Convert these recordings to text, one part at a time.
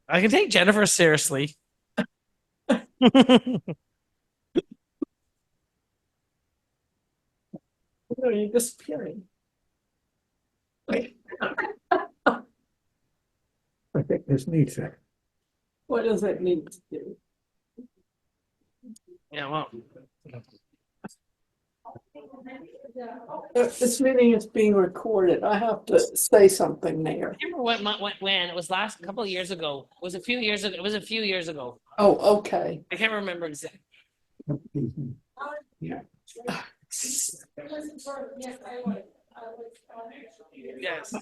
I can take Jenifer seriously. Where are you disappearing? Wait, I think this needs it. what does it need to do? Yeah, well, This meeting is being recorded. I have to say something there. I remember when it was last couple of years ago. It was a few years ago. It was a few years ago. Oh, okay. I can't remember exactly. Yeah. Yes.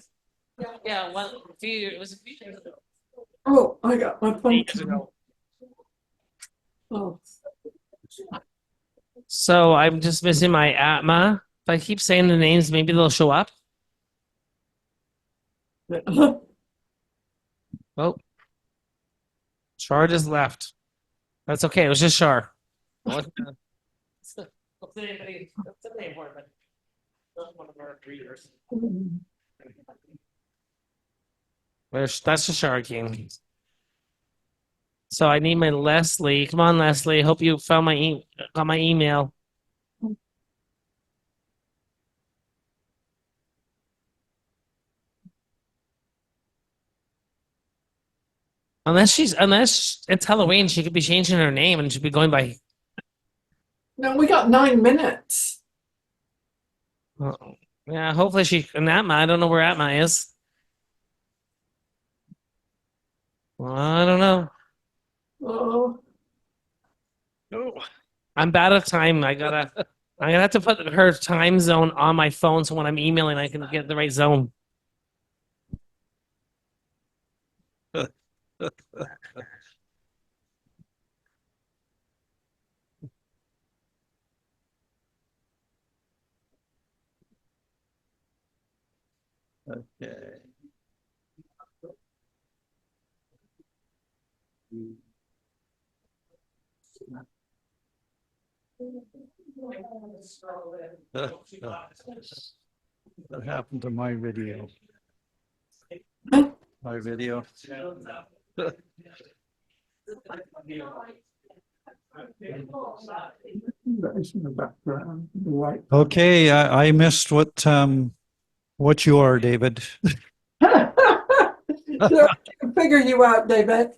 Yeah, well, a few years. It was a few years ago. Oh, I got my phone. 8 years ago. Oh, So I'm just missing my Atma. If I keep saying the names, maybe they'll show up. Oh, Char just left. That's okay. It was just Char. What's the name for it? But not one of our readers. That's the Char King. So I need my Lesli. Come on, Lesli. Hope you found got my email. Unless it's Halloween, she could be changing her name and she'd be going by. no, we got 9 minutes. Yeah, hopefully and Atma. I don't know where Atma is. Well, I don't know. Oh, I'm bad at time. I'm gonna have to put her time zone on my phone so when I'm emailing, I can get the right zone. Okay. What happened to my video? My video. Okay, I missed what you are, David. I can figure you out, David.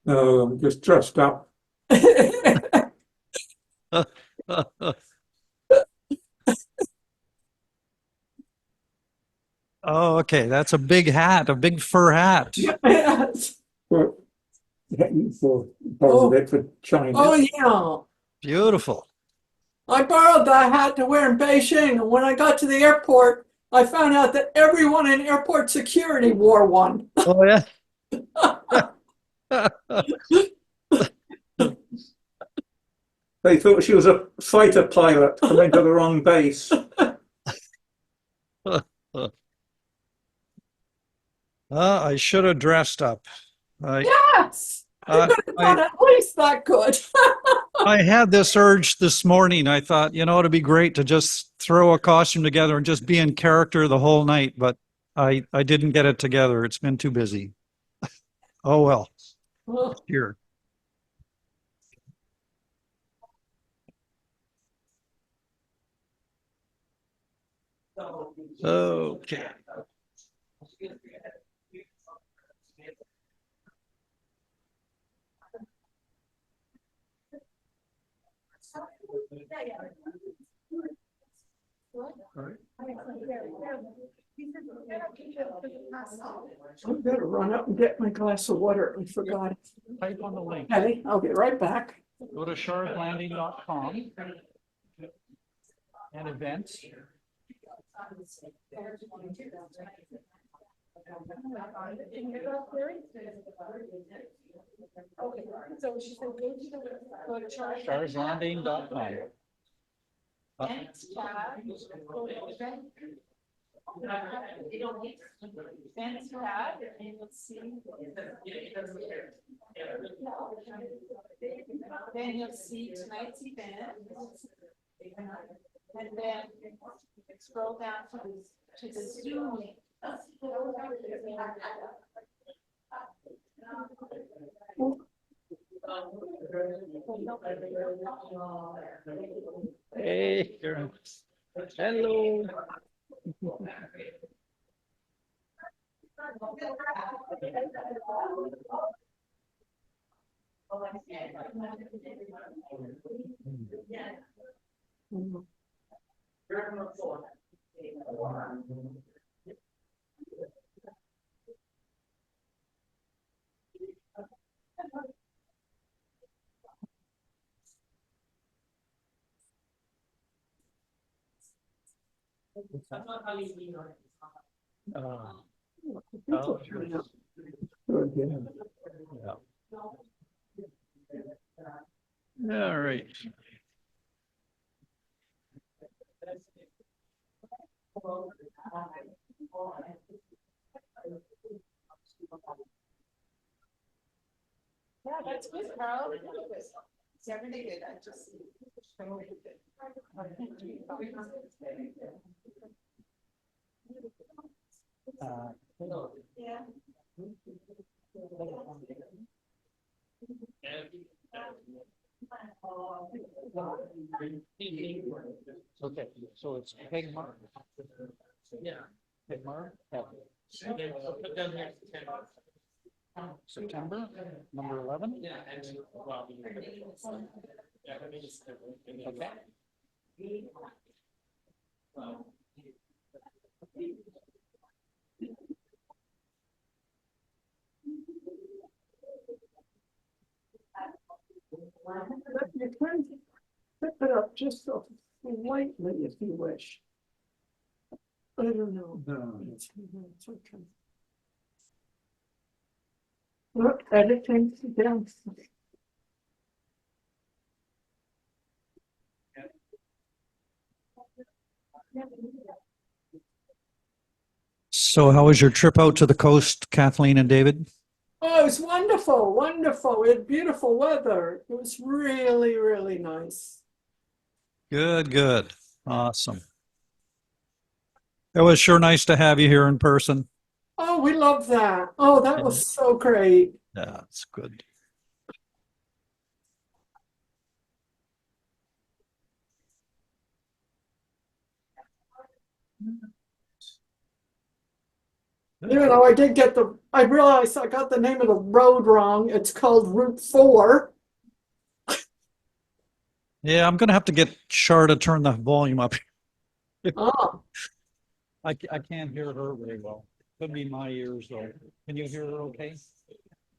Oh, I'm just dressed up. Oh, okay. That's a big hat, a big fur hat. Yes. For borrowed it for China. Oh, yeah. Beautiful. I borrowed that hat to wear in Beijing, and when I got to the airport, I found out that everyone in airport security wore one. Oh, yeah. They thought she was a fighter pilot coming to the wrong base. I should have dressed up. Yes. I could have done at least that good. I had this urge this morning. I thought, it'd be great to just throw a costume together and just be in character the whole night, but I didn't get it together. It's been too busy. Oh, well. Here. Okay. I better run up and get my glass of water. I forgot. Type on the link. Okay, I'll be right back. Go to charslanding.com and events. Charslanding.com. Then you'll see tonight's event. And then scroll down to the Zoom link. Hey, Karen. Hello. All right. Yeah, that's good, Karl. It's everything good. I just. Yeah. Okay, so it's Peg-Marg. Yeah. Peg-Marg. Put down here 10. September, number 11. Yeah, and well, yeah, I mean, it's Okay. You can pick it up just so lightly if you wish. I don't know. It's okay. Look, editing down. So how was your trip out to the coast, Kathleen and David? Oh, it was wonderful, wonderful. We had beautiful weather. It was really, really nice. Good, good. Awesome. It was sure nice to have you here in person. Oh, we love that. Oh, that was so great. Yeah, that's good. I realized I got the name of the road wrong. It's called Route 4. Yeah, I'm going to have to get Char to turn the volume up. Oh, I can't hear her very well. Could be my ears though. Can you hear her okay?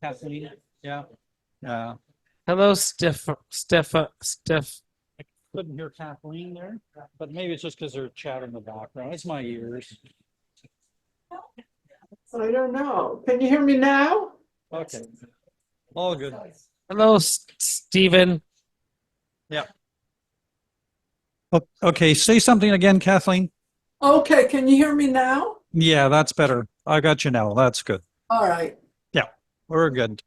Kathleen? Yeah. Yeah. Hello, Steph. Couldn't hear Kathleen there, but maybe it's just because they're chatting in the background. It's my ears. I don't know. Can you hear me now? Okay. All good. Hello, Stephen. Yeah. Okay, say something again, Kathleen. Okay, can you hear me now? Yeah, that's better. I got you now. That's good. All right. Yeah, we're good.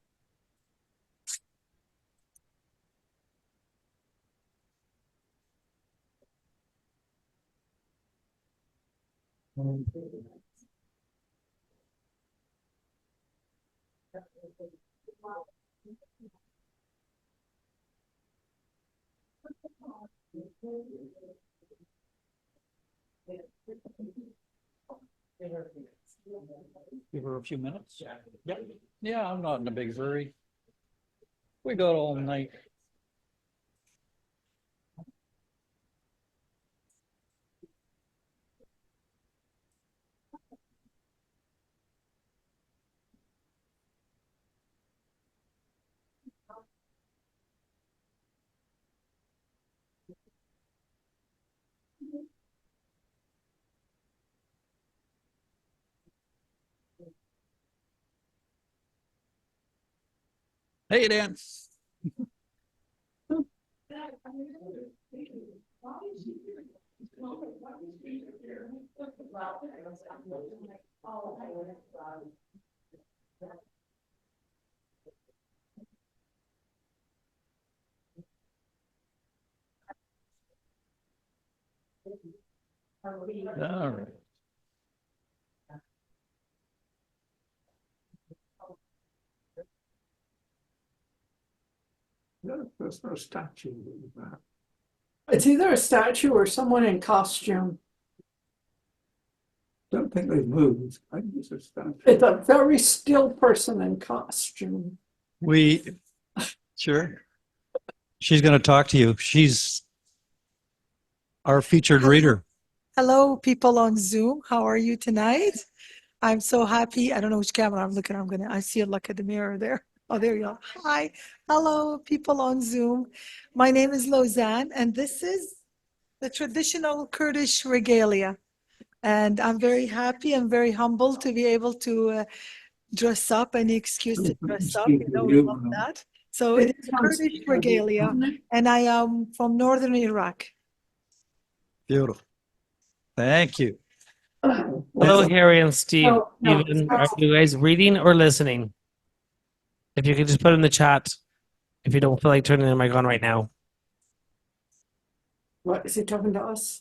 Give her a few minutes. Yeah. Yeah, I'm not in a big hurry. We got all night. Hey, Dan. All right. There's no statue of that. It's either a statue or someone in costume. Don't think they've moved. I think it's a statue. It's a very still person in costume. Sure. She's going to talk to you. She's our featured reader. Hello, people on Zoom. How are you tonight? I'm so happy. I don't know which camera I'm looking at. I see it look at the mirror there. Oh, there you are. Hi. Hello, people on Zoom. My name is Lozan, and this is the traditional Kurdish regalia. And I'm very happy and very humble to be able to dress up, any excuse to dress up. You know, we love that. So it is Kurdish regalia, and I am from northern Iraq. Beautiful. Thank you. Hello, Harry and Steve. Oh, no, Even, it's- are you guys reading or listening? If you could just put in the chat if you don't feel like turning the mic on right now. What, is he talking to us?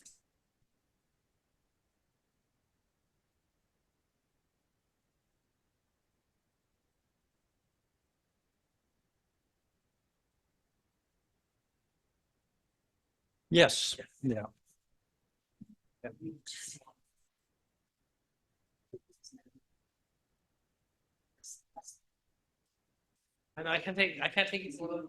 Yes. Yeah. I know I can't take it so long.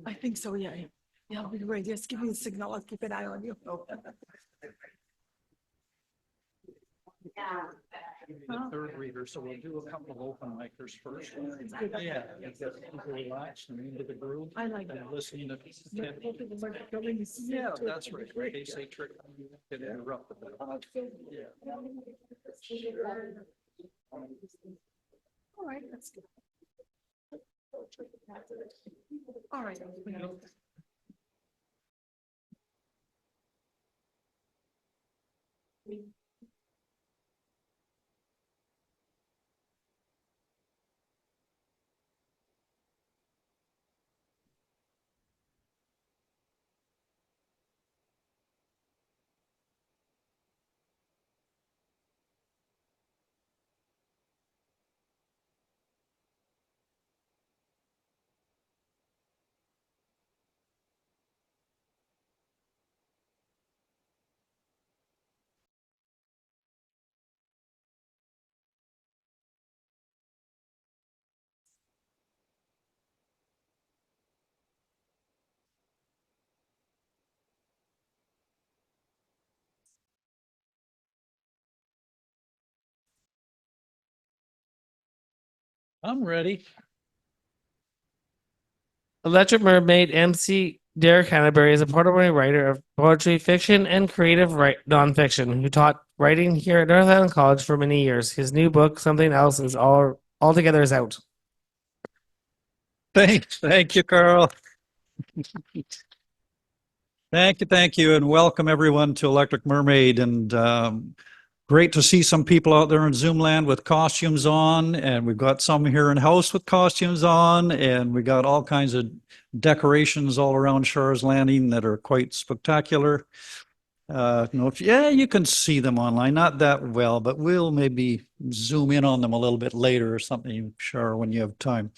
I think so, yeah. Yeah, I'll be great. Just give me a signal. I'll keep an eye on you. Third reader, so we'll do a couple of open micers first. Yeah, relax and into the groove. I like that. And listening to. Yeah, that's right. In case they trick you, get interrupted. Yeah. All right, that's good. All right. I'm ready. Electric Mermaid Emcee Derek Hanebury is a Puerto writer of poetry, fiction, and creative nonfiction who taught writing here at North Island College for many years. His new book, Something Else, is altogether is out. Thank you, Karl. Thank you, and welcome everyone to Electric Mermaid. And great to see some people out there in Zoom land with costumes on, and we've got some here in house with costumes on, and we got all kinds of decorations all around Char's Landing that are quite spectacular. You can see them online, not that well, but we'll maybe zoom in on them a little bit later or something, Char, when you have time.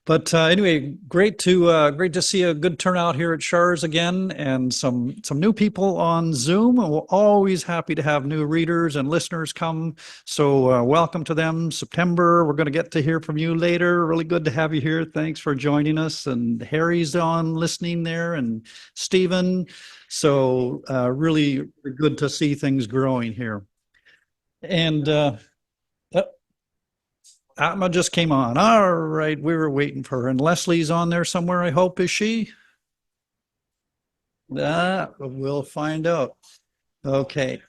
But anyway, great to see a good turnout here at Char's again, and some new people on Zoom. We're always happy to have new readers and listeners come. So welcome to them. September, we're going to get to hear from you later. Really good to have you here. Thanks for joining us. And Harry's on listening there, and Stephen. So really good to see things growing here. And Atma just came on. All right, we were waiting for her. And Leslie's on there somewhere, I hope, is she? We'll find out. Okay.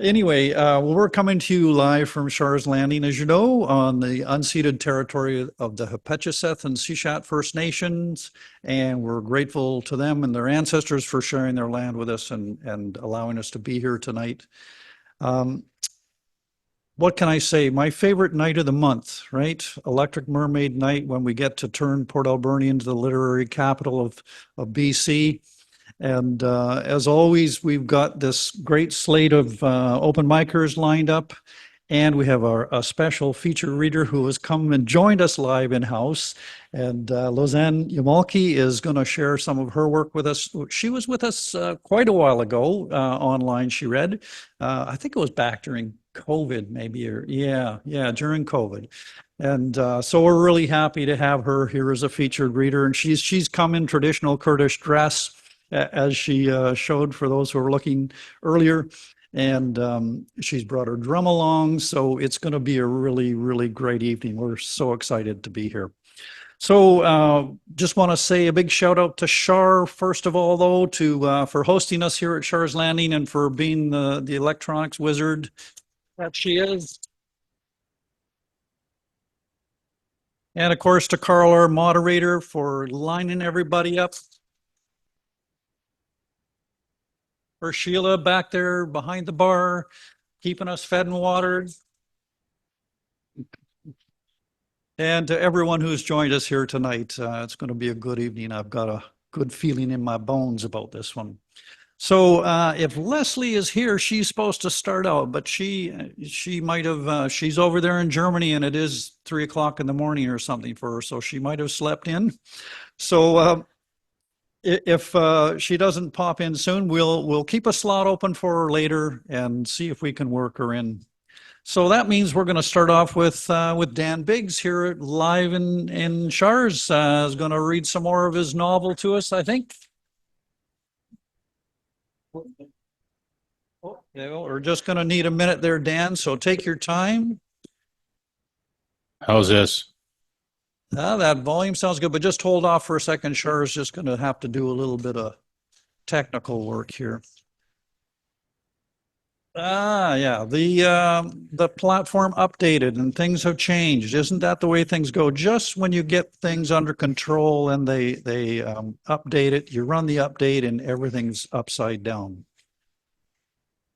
Anyway, we're coming to you live from Char's Landing, as you know, on the unceded territory of the Hepetcheseth and Sishat First Nations, and we're grateful to them and their ancestors for sharing their land with us and allowing us to be here tonight. what can I say? My favorite night of the month, right? Electric Mermaid night, when we get to turn Port Alberni into the literary capital of BC. And as always, we've got this great slate of open micers lined up. And we have a special feature reader who has come and joined us live in-house. And Lozan Yamolky is going to share some of her work with us. She was with us quite a while ago online, she read. I think it was back during COVID, maybe, or during COVID. And so we're really happy to have her here as a featured reader. And she's come in traditional Kurdish dress, as she showed for those who were looking earlier. And she's brought her drum along. So it's going to be a really, really great evening. We're so excited to be here. So just want to say a big shout out to Char, first of all, though, for hosting us here at Char's Landing and for being the electronics wizard that she is. And of course to Karl, our moderator, for lining everybody up. For Sheila back there behind the bar, keeping us fed and watered. And to everyone who's joined us here tonight, it's going to be a good evening. I've got a good feeling in my bones about this one. So if Lesli is here, she's supposed to start out, but she might have, she's over there in Germany and it is 3 o'clock in the morning or something for her. So she might have slept in. So if she doesn't pop in soon, we'll keep a slot open for her later and see if we can work her in. So that means we're going to start off with Dan Biggs here live in Char's. Is going to read some more of his novel to us, I think. Oh, we're just going to need a minute there, Dan. So take your time. How's this? That volume sounds good, but just hold off for a second. Char is just going to have to do a little bit of technical work here. Yeah, the platform updated and things have changed. Isn't that the way things go? Just when you get things under control and they update it, you run the update and everything's upside down.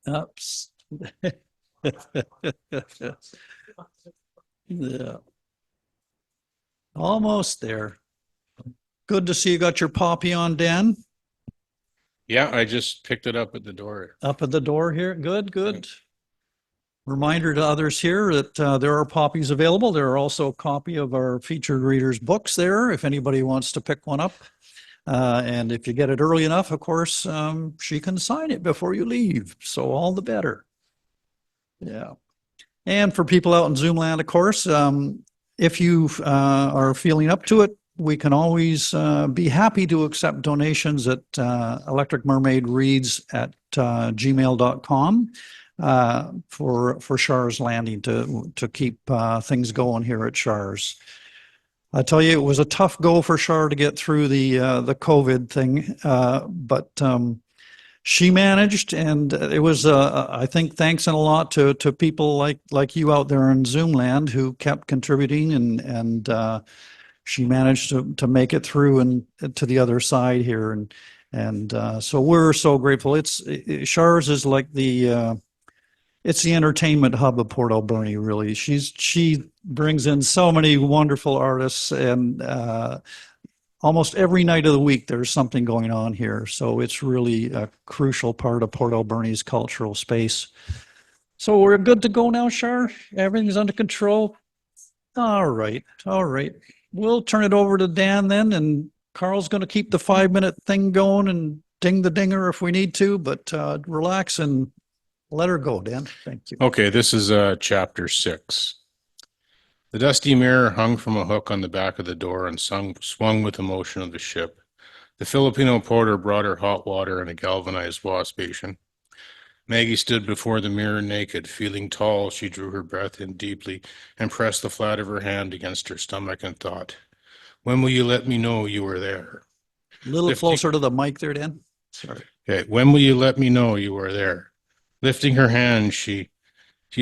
Ups. Yeah. Almost there. Good to see you got your poppy on, Dan. Yeah, I just picked it up at the door. Up at the door here. Good, good. Reminder to others here that there are poppies available. There are also a copy of our featured readers' books there if anybody wants to pick one up. And if you get it early enough, of course, she can sign it before you leave. So all the better. Yeah. And for people out in Zoom land, of course, if you are feeling up to it, we can always be happy to accept donations at electricmermaidreads@gmail.com for Char's Landing to keep things going here at Char's. I tell you, it was a tough go for Char to get through the COVID thing, but she managed, and it was, I think, thanks a lot to people like you out there in Zoom land who kept contributing, and she managed to make it through and to the other side here, and so we're so grateful. Char's is like it's the entertainment hub of Port Alberni, really. She brings in so many wonderful artists, and almost every night of the week there's something going on here. So it's really a crucial part of Port Alberni's cultural space. So we're good to go now, Char? Everything's under control? All right. We'll turn it over to Dan then, and Karl's going to keep the 5-minute thing going and ding the dinger if we need to, but relax and let her go, Dan. Thank you. Okay, this is chapter 6. The dusty mirror hung from a hook on the back of the door and swung with the motion of the ship. The Filipino porter brought her hot water in a galvanized wash basin. Maggie stood before the mirror naked. Feeling tall, she drew her breath in deeply and pressed the flat of her hand against her stomach and thought, "When will you let me know you are there?" A little closer to the mic there, Dan. Sorry. Okay, when will you let me know you are there? Lifting her hand, she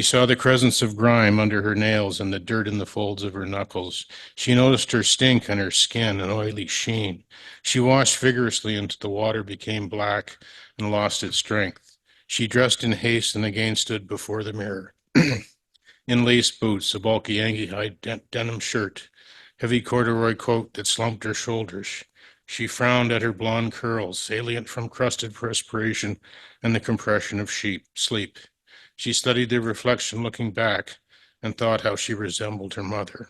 saw the crescents of grime under her nails and the dirt in the folds of her knuckles. She noticed her stink and her skin, an oily sheen. She washed vigorously until the water became black and lost its strength. She dressed in haste and again stood before the mirror. in lace boots, a bulky Yankee-hide denim shirt, heavy corduroy coat that slumped her shoulders. She frowned at her blonde curls, salient from crusted perspiration and the compression of sleep. She studied the reflection looking back and thought how she resembled her mother.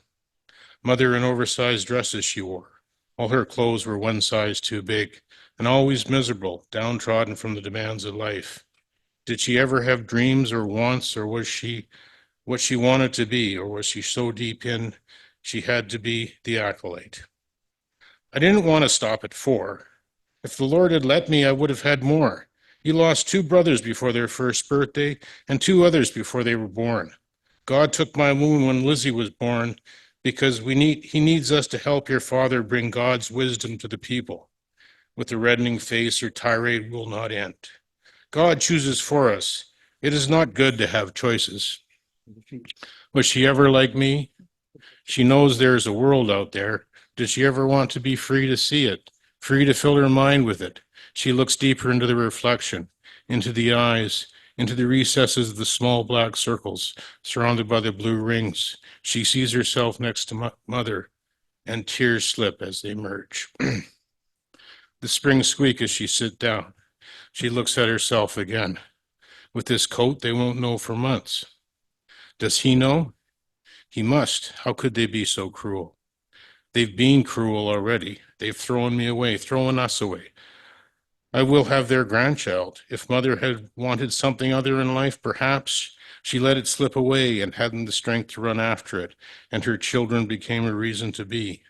Mother in oversized dresses she wore. All her clothes were one size too big, and always miserable, downtrodden from the demands of life. Did she ever have dreams or wants, or was she what she wanted to be, or was she so deep in she had to be the acolyte? I didn't want to stop at 4. If the Lord had let me, I would have had more. He lost 2 brothers before their first birthday and 2 others before they were born. God took my womb when Lizzie was born because he needs us to help your father bring God's wisdom to the people. With a reddening face, her tirade will not end. God chooses for us. It is not good to have choices. Was she ever like me? She knows there is a world out there. Did she ever want to be free to see it, free to fill her mind with it? She looks deeper into the reflection, into the eyes, into the recesses of the small black circles surrounded by the blue rings. She sees herself next to mother, and tears slip as they merge. The springs squeak as she sits down. She looks at herself again. With this coat, they won't know for months. Does he know? He must. How could they be so cruel? They've been cruel already. They've thrown me away, thrown us away. I will have their grandchild. If mother had wanted something other in life, perhaps she let it slip away and hadn't the strength to run after it, and her children became a reason to be.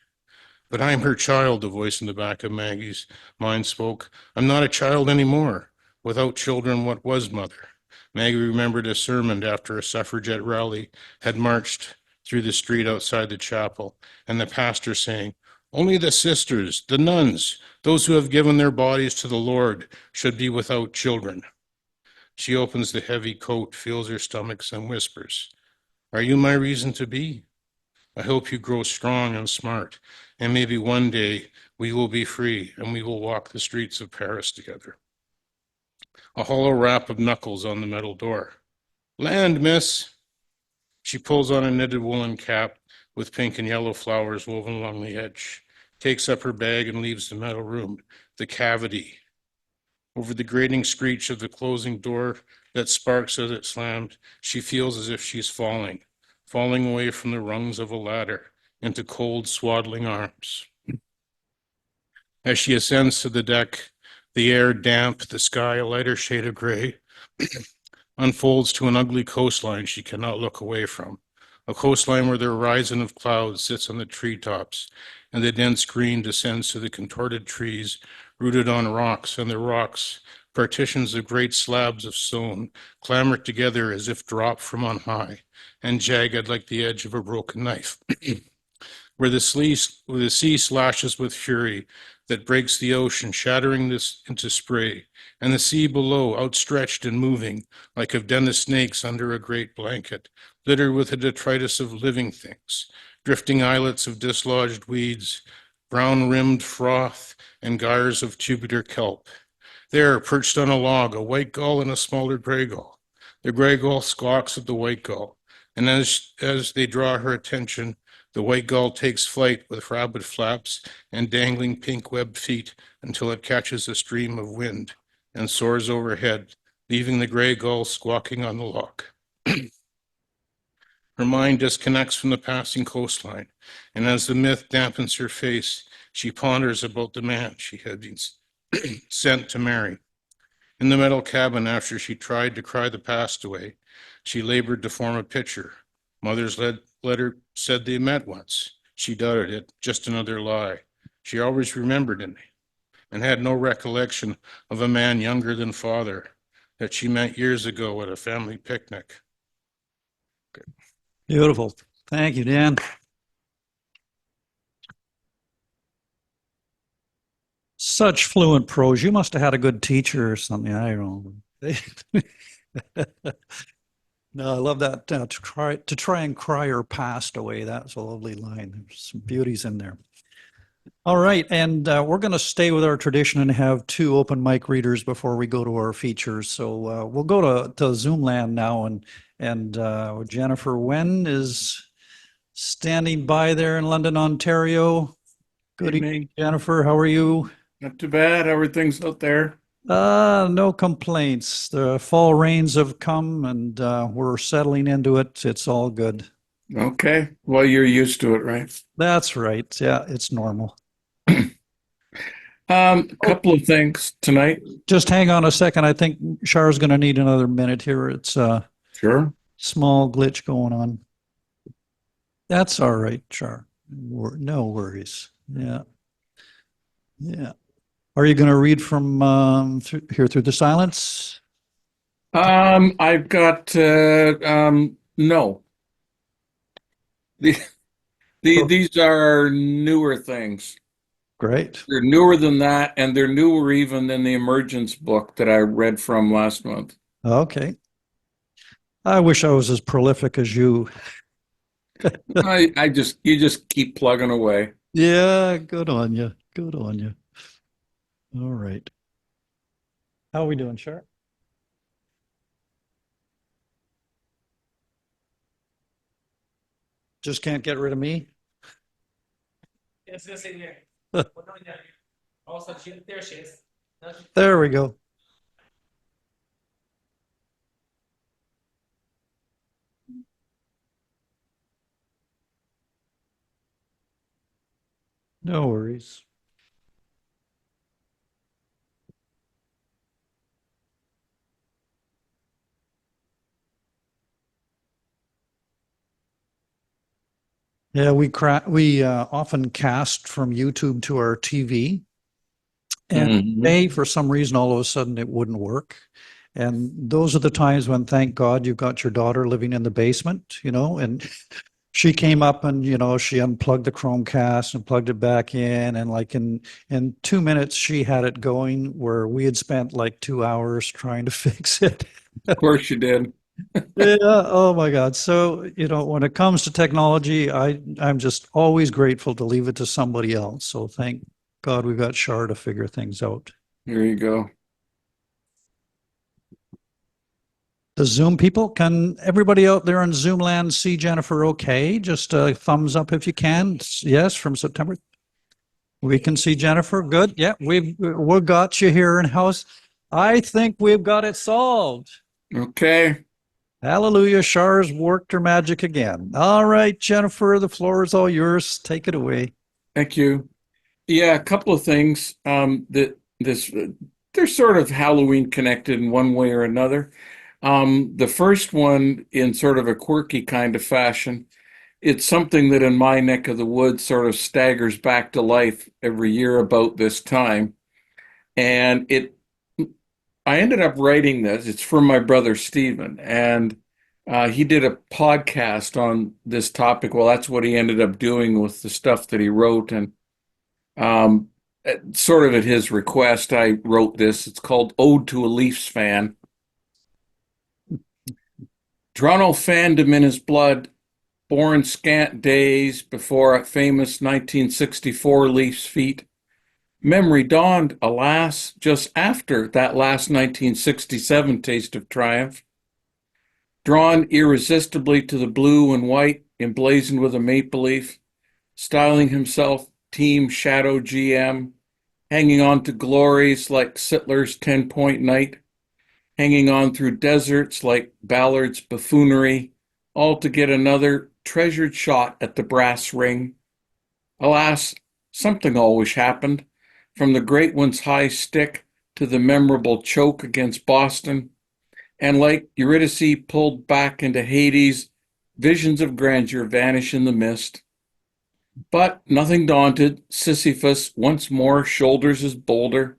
But I'm her child, the voice in the back of Maggie's mind spoke. I'm not a child anymore. Without children, what was mother? Maggie remembered a sermon after a suffragette rally had marched through the street outside the chapel, and the pastor saying, only the sisters, the nuns, those who have given their bodies to the Lord, should be without children. She opens the heavy coat, feels her stomach, and whispers, are you my reason to be? I hope you grow strong and smart, and maybe one day we will be free and we will walk the streets of Paris together. A hollow rap of knuckles on the metal door. Land, miss. She pulls on a knitted woolen cap with pink and yellow flowers woven along the edge, takes up her bag and leaves the metal room, the cavity. Over the grating screech of the closing door that sparks as it slammed, she feels as if she's falling away from the rungs of a ladder into cold, swaddling arms. As she ascends to the deck, the air damp, the sky a lighter shade of gray, unfolds to an ugly coastline she cannot look away from. A coastline where the horizon of clouds sits on the treetops, and the dense green descends to the contorted trees rooted on rocks, and the rocks, partitions of great slabs of stone, clamber together as if dropped from on high, and jagged like the edge of a broken knife. Where the sea slashes with fury that breaks the ocean, shattering this into spray, and the sea below, outstretched and moving, like of dense snakes under a great blanket, littered with the detritus of living things, drifting islets of dislodged weeds, brown-rimmed froth, and gyres of tubular kelp. There, perched on a log, a white gull and a smaller gray gull. The gray gull squawks at the white gull, and as they draw her attention, the white gull takes flight with rapid flaps and dangling pink webbed feet until it catches a stream of wind and soars overhead, leaving the gray gull squawking on the log. Her mind disconnects from the passing coastline, and as the myth dampens her face, she ponders about the man she had been sent to marry. In the metal cabin, after she tried to cry the past away, she labored to form a picture. Mother's letter said they met once. She doubted it, just another lie. She always remembered it and had no recollection of a man younger than father that she met years ago at a family picnic. Beautiful. Thank you, Dan. Such fluent prose. You must have had a good teacher or something. I don't know. No, I love that. To try and cry her past away. That's a lovely line. There's some beauties in there. All right, and we're going to stay with our tradition and have 2 open mic readers before we go to our features. So we'll go to Zoom land now, And Jenifer Wenn is standing by there in London, Ontario. Good evening, Jenifer. How are you? Not too bad. How are things out there? No complaints. The fall rains have come and we're settling into it. It's all good. Okay. Well, you're used to it, right? That's right. Yeah, it's normal. Couple of things tonight. Just hang on a second. I think Char's going to need another minute here. It's a Sure. small glitch going on. That's all right, Char. No worries. Yeah. Yeah. Are you going to read from here through the silence? I've got no. These are newer things. Great. They're newer than that, and they're newer even than the Emergence book that I read from last month. Okay. I wish I was as prolific as you. You just keep plugging away. Yeah, good on you. Good on you. All right. How are we doing, Char? Just can't get rid of me? It's gonna say there. Well, no, yeah. Also, there she is. No, There we go. No worries. Yeah, we often cast from YouTube to our TV, and Mhm. today, for some reason, all of a sudden, it wouldn't work. And those are the times when, thank God, you've got your daughter living in the basement, and she came up and, she unplugged the Chromecast and plugged it back in. And like in 2 minutes, she had it going where we had spent like 2 hours trying to fix it. Of course you did. Yeah. Oh my God. So, when it comes to technology, I'm just always grateful to leave it to somebody else. So thank God we've got Char to figure things out. Here you go. The Zoom people, can everybody out there in Zoom land see Jenifer okay? Just a thumbs up if you can. Yes, from September. We can see Jenifer. Good. Yeah, we've got you here in house. I think we've got it solved. Okay. Hallelujah. Char's worked her magic again. All right, Jenifer, the floor is all yours. Take it away. Thank you. Yeah, a couple of things. They're sort of Halloween connected in one way or another. The first one, in sort of a quirky kind of fashion, it's something that in my neck of the woods sort of staggers back to life every year about this time. And I ended up writing this. It's from my brother Stephen, and he did a podcast on this topic. Well, that's what he ended up doing with the stuff that he wrote, and sort of at his request, I wrote this. It's called "Ode to a Leafs Fan." Toronto fandom in his blood, born scant days before a famous 1964 Leafs feat. Memory dawned, alas, just after that last 1967 taste of triumph. Drawn irresistibly to the blue and white, emblazoned with a maple leaf, styling himself Team Shadow GM, hanging on to glories like Sittler's 10-point night, hanging on through deserts like Ballard's buffoonery, all to get another treasured shot at the brass ring. Alas, something always happened, from the great one's high stick to the memorable choke against Boston, and like Eurydice pulled back into Hades, visions of grandeur vanish in the mist. But nothing daunted, Sisyphus once more shoulders his boulder.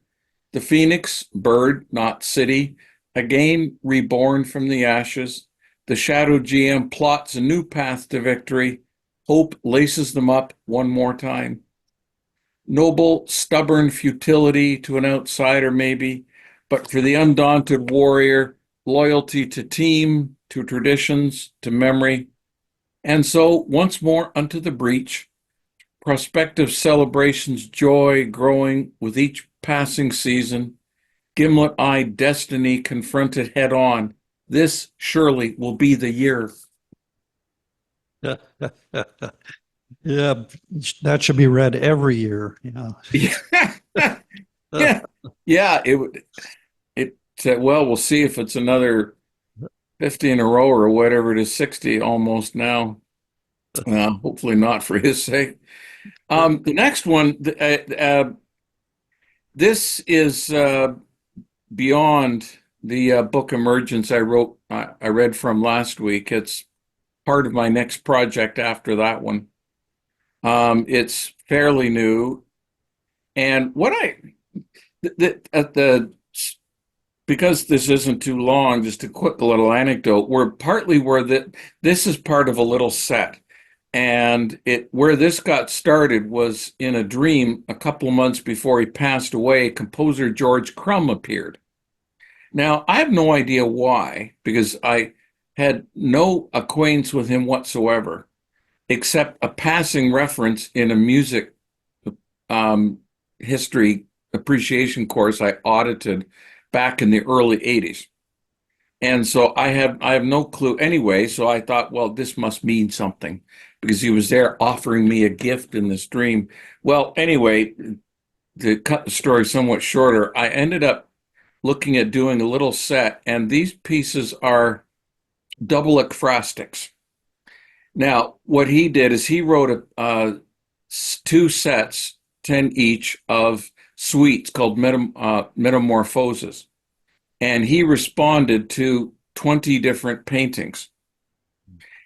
The phoenix, bird, not city, again reborn from the ashes. The Shadow GM plots a new path to victory. Hope laces them up one more time. Noble, stubborn futility to an outsider, maybe, but for the undaunted warrior, loyalty to team, to traditions, to memory. And so, once more unto the breach, prospective celebrations, joy growing with each passing season, gimlet-eyed destiny confronted head-on This surely will be the year. Yeah, that should be read every year. Yeah. Yeah, yeah. It said, well, we'll see if it's another 50 in a row or whatever it is, 60 almost now. Hopefully not for his sake. The next one, this is beyond the book Emergence I read from last week. It's part of my next project after that one. It's fairly new. And what because this isn't too long, just a quick little anecdote. This is part of a little set. And where this got started was in a dream a couple of months before he passed away. Composer George Crumb appeared. Now, I have no idea why, because I had no acquaintance with him whatsoever, except a passing reference in a music history appreciation course I audited back in the early 80s. And so I have no clue anyway, so I thought, well, this must mean something because he was there offering me a gift in this dream. Well, anyway, to cut the story somewhat shorter, I ended up looking at doing a little set, and these pieces are double ekphrastics. Now, what he did is he wrote two sets, 10 each, of suites called Metamorphoses. And he responded to 20 different paintings.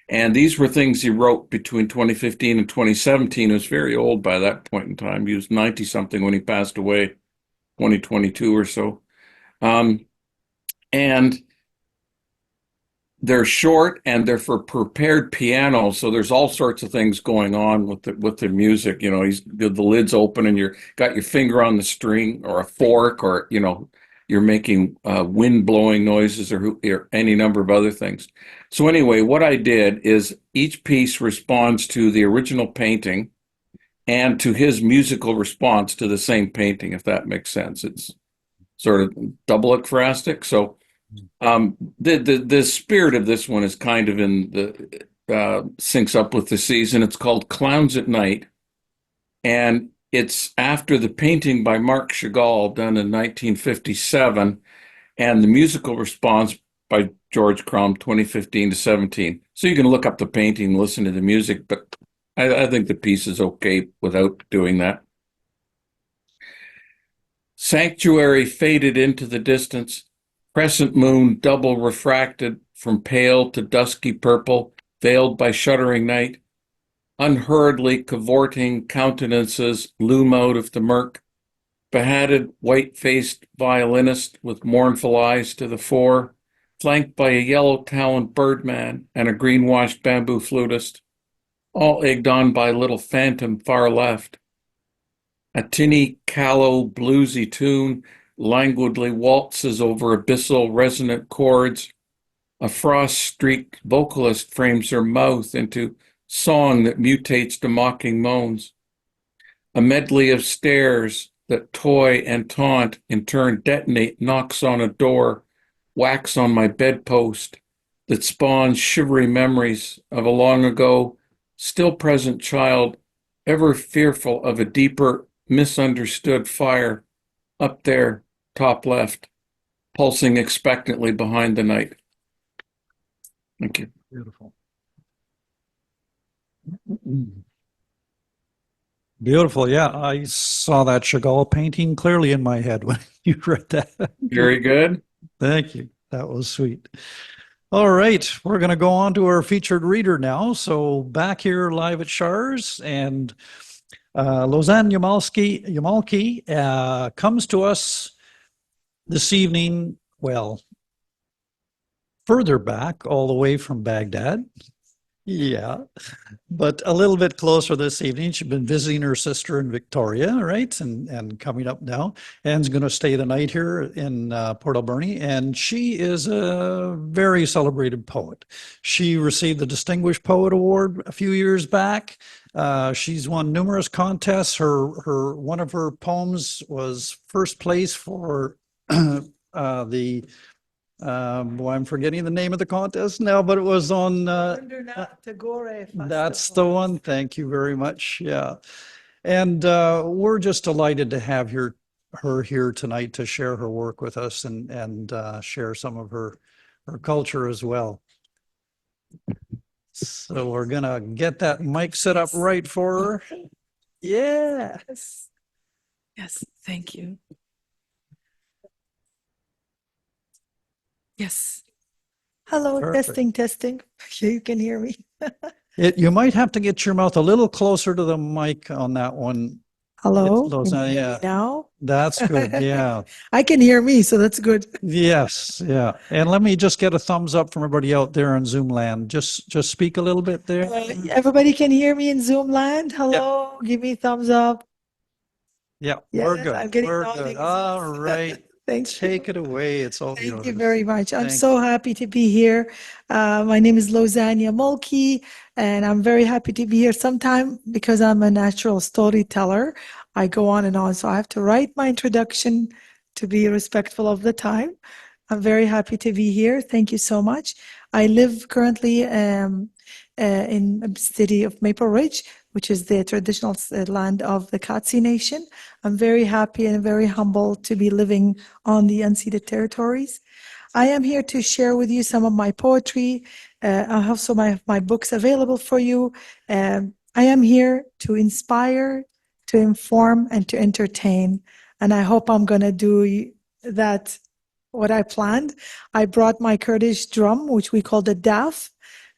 And these were things he wrote between 2015 and 2017. He was very old by that point in time. He was 90-something when he passed away, 2022 or so. And they're short and they're for prepared piano. So there's all sorts of things going on with the music. You know, the lid's open and you're got your finger on the string or a fork, or, you know, you're making wind blowing noises or any number of other things. So anyway, what I did is each piece responds to the original painting and to his musical response to the same painting, if that makes sense. It's sort of double ekphrastic. So the spirit of this one is kind of in the syncs up with the season. It's called Clowns at Night, and it's after the painting by Marc Chagall done in 1957 and the musical response by George Crumb, 2015 to 17. So you can look up the painting, listen to the music, but I think the piece is okay without doing that. Sanctuary faded into the distance. Crescent moon double refracted from pale to dusky purple, veiled by shuddering night. Unhurriedly cavorting countenances loom out of the murk. Behatted, white-faced violinist with mournful eyes to the fore, flanked by a yellow-taloned birdman and a green-washed bamboo flutist, all egged on by a little phantom far left. A tinny, callow, bluesy tune languidly waltzes over abyssal resonant chords. A frost-streaked vocalist frames her mouth into song that mutates to mocking moans. A medley of stares that toy and taunt, in turn detonate, knocks on a door, wax on my bedpost, that spawns shivery memories of a long ago, still present child, ever fearful of a deeper, misunderstood fire, up there, top left, pulsing expectantly behind the night. Thank you. Beautiful. Beautiful. Yeah, I saw that Chagall painting clearly in my head when you read that. Very good. Thank you. That was sweet. All right, we're going to go on to our featured reader now. So back here live at Char's, and Lozan Yamolky comes to us this evening, well, further back, all the way from Baghdad. Yeah, but a little bit closer this evening. She's been visiting her sister in Victoria, right? And coming up now, and is going to stay the night here in Port Alberni. And she is a very celebrated poet. She received the Distinguished Poet Award a few years back. She's won numerous contests. One of her poems was first place for the Well, I'm forgetting the name of the contest now, but it was on, that's the one. Thank you very much. Yeah. And we're just delighted to have her here tonight to share her work with us and share some of her culture as well. So we're gonna get that mic set up right for her. Yeah. Yes, thank you. Yes. Hello, Perfect. testing. You can hear me. You might have to get your mouth a little closer to the mic on that one. Hello. Lozan, Can you hear me yeah. now? That's good. Yeah. I can hear me, so that's good. Yes. Yeah. And let me just get a thumbs up from everybody out there on Zoom land. Just speak a little bit there. Everybody can hear me in Zoom land. Hello, give me thumbs up. Yeah, we're Yes, good. I'm getting We're nodding. good. All right. Thank you. Take it away. It's all Thank you yours. very much. I'm Thank so happy to be here. My name is Lozan Yamolky, and I'm very happy to be here sometime because I'm a natural storyteller. I go on and on, so I have to write my introduction to be respectful of the time. I'm very happy to be here. Thank you so much. I live currently in the city of Maple Ridge, which is the traditional land of the Katsi Nation. I'm very happy and very humble to be living on the unceded territories. I am here to share with you some of my poetry. I have some of my books available for you. I am here to inspire, to inform, and to entertain. And I hope I'm going to do that, what I planned. I brought my Kurdish drum, which we call the daf.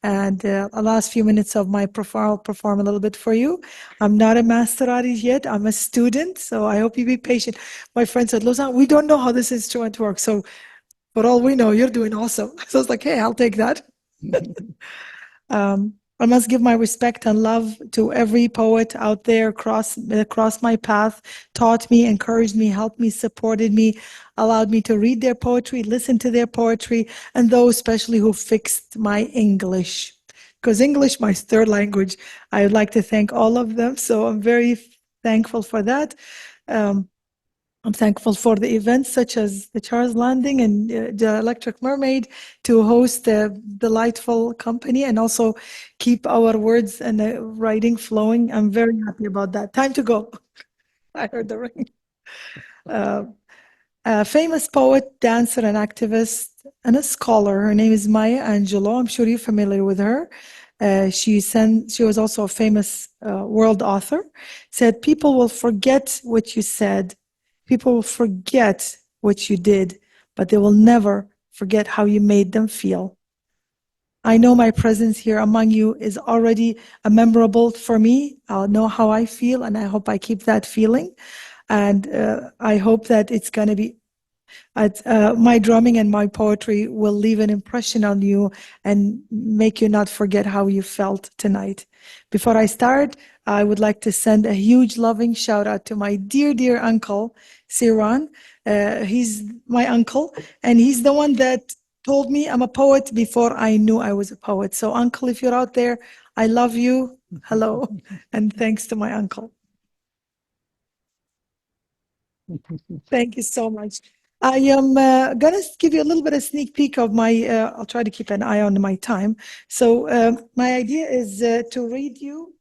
And the last few minutes of my perform, I'll perform a little bit for you. I'm not a master artist yet. I'm a student, so I hope you be patient. My friend said, Lozan, we don't know how this instrument works. So for all we know, you're doing awesome. So I was like, hey, I'll take that. I must give my respect and love to every poet out there across my path, taught me, encouraged me, helped me, supported me, allowed me to read their poetry, listen to their poetry, and those especially who fixed my English. Because English, my third language, I would like to thank all of them. So I'm very thankful for that. I'm thankful for the events such as the Char's Landing and the Electric Mermaid to host a delightful company and also keep our words and writing flowing. I'm very happy about that. Time to go. I heard the ring. A famous poet, dancer, and activist, and a scholar. Her name is Maya Angelou. I'm sure you're familiar with her. She was also a famous world author. Said, people will forget what you said. People will forget what you did, but they will never forget how you made them feel. I know my presence here among you is already memorable for me. I'll know how I feel, and I hope I keep that feeling. And I hope that it's going to be my drumming and my poetry will leave an impression on you and make you not forget how you felt tonight. Before I start, I would like to send a huge loving shout out to my dear, dear uncle, Siran. He's my uncle, and he's the one that told me I'm a poet before I knew I was a poet. So, uncle, if you're out there, I love you. Hello, and thanks to my uncle. Thank you so much. I am going to give you a little bit of sneak peek of my, I'll try to keep an eye on my time. So my idea is to read you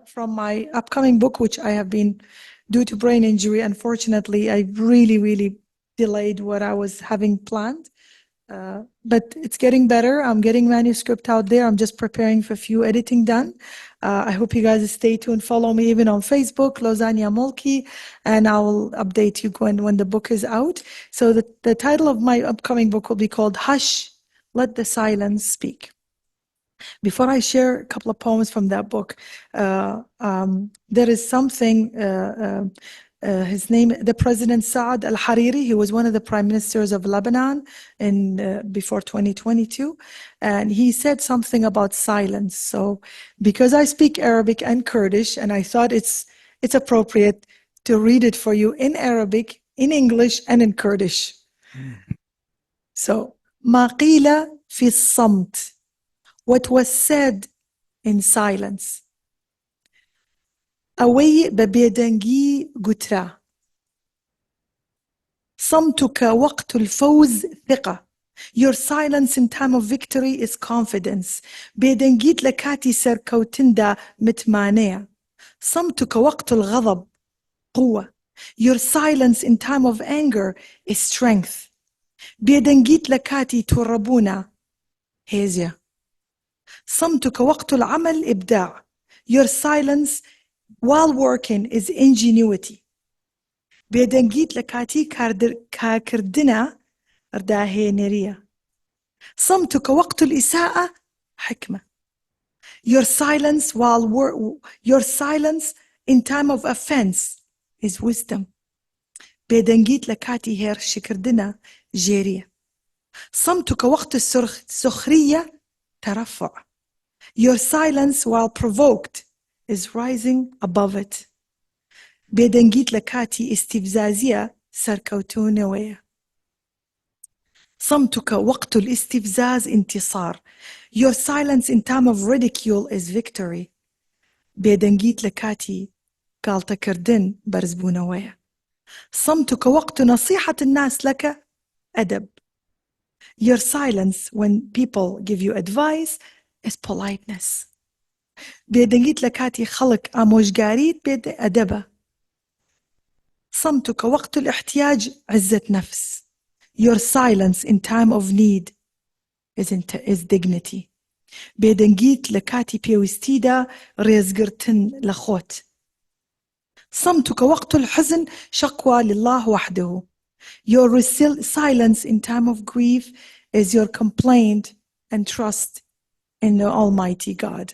from my upcoming book, which I have been, due to brain injury, unfortunately, I really delayed what I was having planned. But it's getting better. I'm getting manuscript out there. I'm just preparing for a few editing done. I hope you guys stay tuned. Follow me even on Facebook, Lozan Yamolky, and I will update you when the book is out. So the title of my upcoming book will be called Hush, Let the Silence Speak. Before I share a couple of poems from that book, there is something his name, the President Saad al-Hariri, he was one of the prime ministers of Lebanon before 2022, and he said something about silence. So because I speak Arabic and Kurdish, and I thought it's appropriate to read it for you in Arabic, in English, and in Kurdish. So, ما قيل في الصمت, what was said in silence. Away bebedengî gutra. صمتك وقت الفوز ثقة. Your silence in time of victory is confidence. بيدن جيت لكاتي سركوتندا متمانية. صمتك وقت الغضب قوة. Your silence in time of anger is strength. بيدن جيت لكاتي توربونا هيزيا. صمتك وقت العمل إبداع. Your silence while working is ingenuity. بيدن جيت لكاتي كاكردنا رداهينيريا. صمتك وقت الإساءة حكمة. Your silence your silence in time of offense is wisdom. بيدن جيت لكاتي هير شكردنا جيرية. صمتك وقت السخرية ترفع. Your silence while provoked is rising above it. بيدن جيت لكاتي استفزازية سركوتونوية. صمتك وقت الاستفزاز انتصار. Your silence in time of ridicule is victory. بيدن جيت لكاتي قال تكردن برزبونوية. صمتك وقت نصيحة الناس لك أدب. Your silence when people give you advice is politeness. بيدن جيت لكاتي خلق أموشجاريت بيد أدبة. صمتك وقت الاحتياج عزة نفس. Your silence in time of need is dignity. بيدن جيت لكاتي بيوستيدا ريزقرتن لخوت. صمتك وقت الحزن شقوى لله وحده. Your silence in time of grief is your complaint and trust in the Almighty God.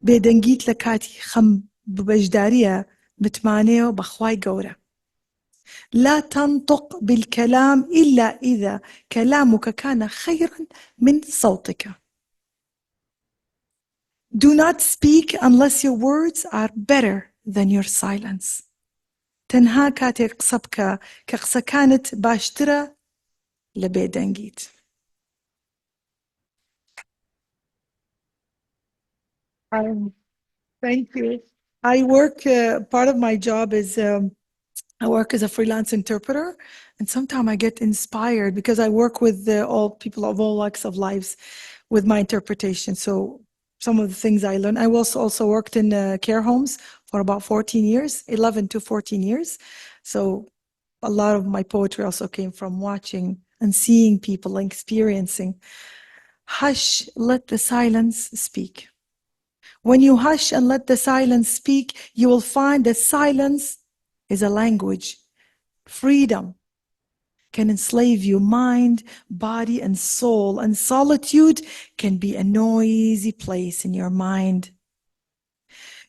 بيدن جيت لكاتي خم ببجدارية بتمانية بخواي قورة. لا تنطق بالكلام إلا إذا كلامك كان خيرا من صوتك. Do not speak unless your words are better than your silence. تنها كاتي قصبك كقصة كانت باشترة لبيدنجيت. Thank you. I work, part of my job is I work as a freelance interpreter, and sometimes I get inspired because I work with all people of all walks of lives with my interpretation. So some of the things I learned, I also worked in care homes for about 14 years, 11 to 14 years. So a lot of my poetry also came from watching and seeing people and experiencing. Hush, let the silence speak. When you hush and let the silence speak, you will find that silence is a language. Freedom can enslave you, mind, body, and soul, and solitude can be a noisy place in your mind.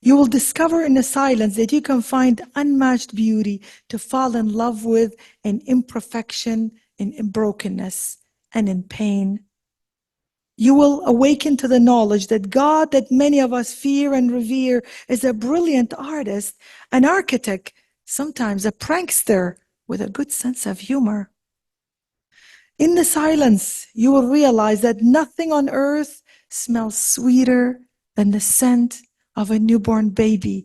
You will discover in the silence that you can find unmatched beauty to fall in love with in imperfection, in brokenness, and in pain. You will awaken to the knowledge that God, that many of us fear and revere, is a brilliant artist, an architect, sometimes a prankster with a good sense of humor. In the silence, you will realize that nothing on earth smells sweeter than the scent of a newborn baby,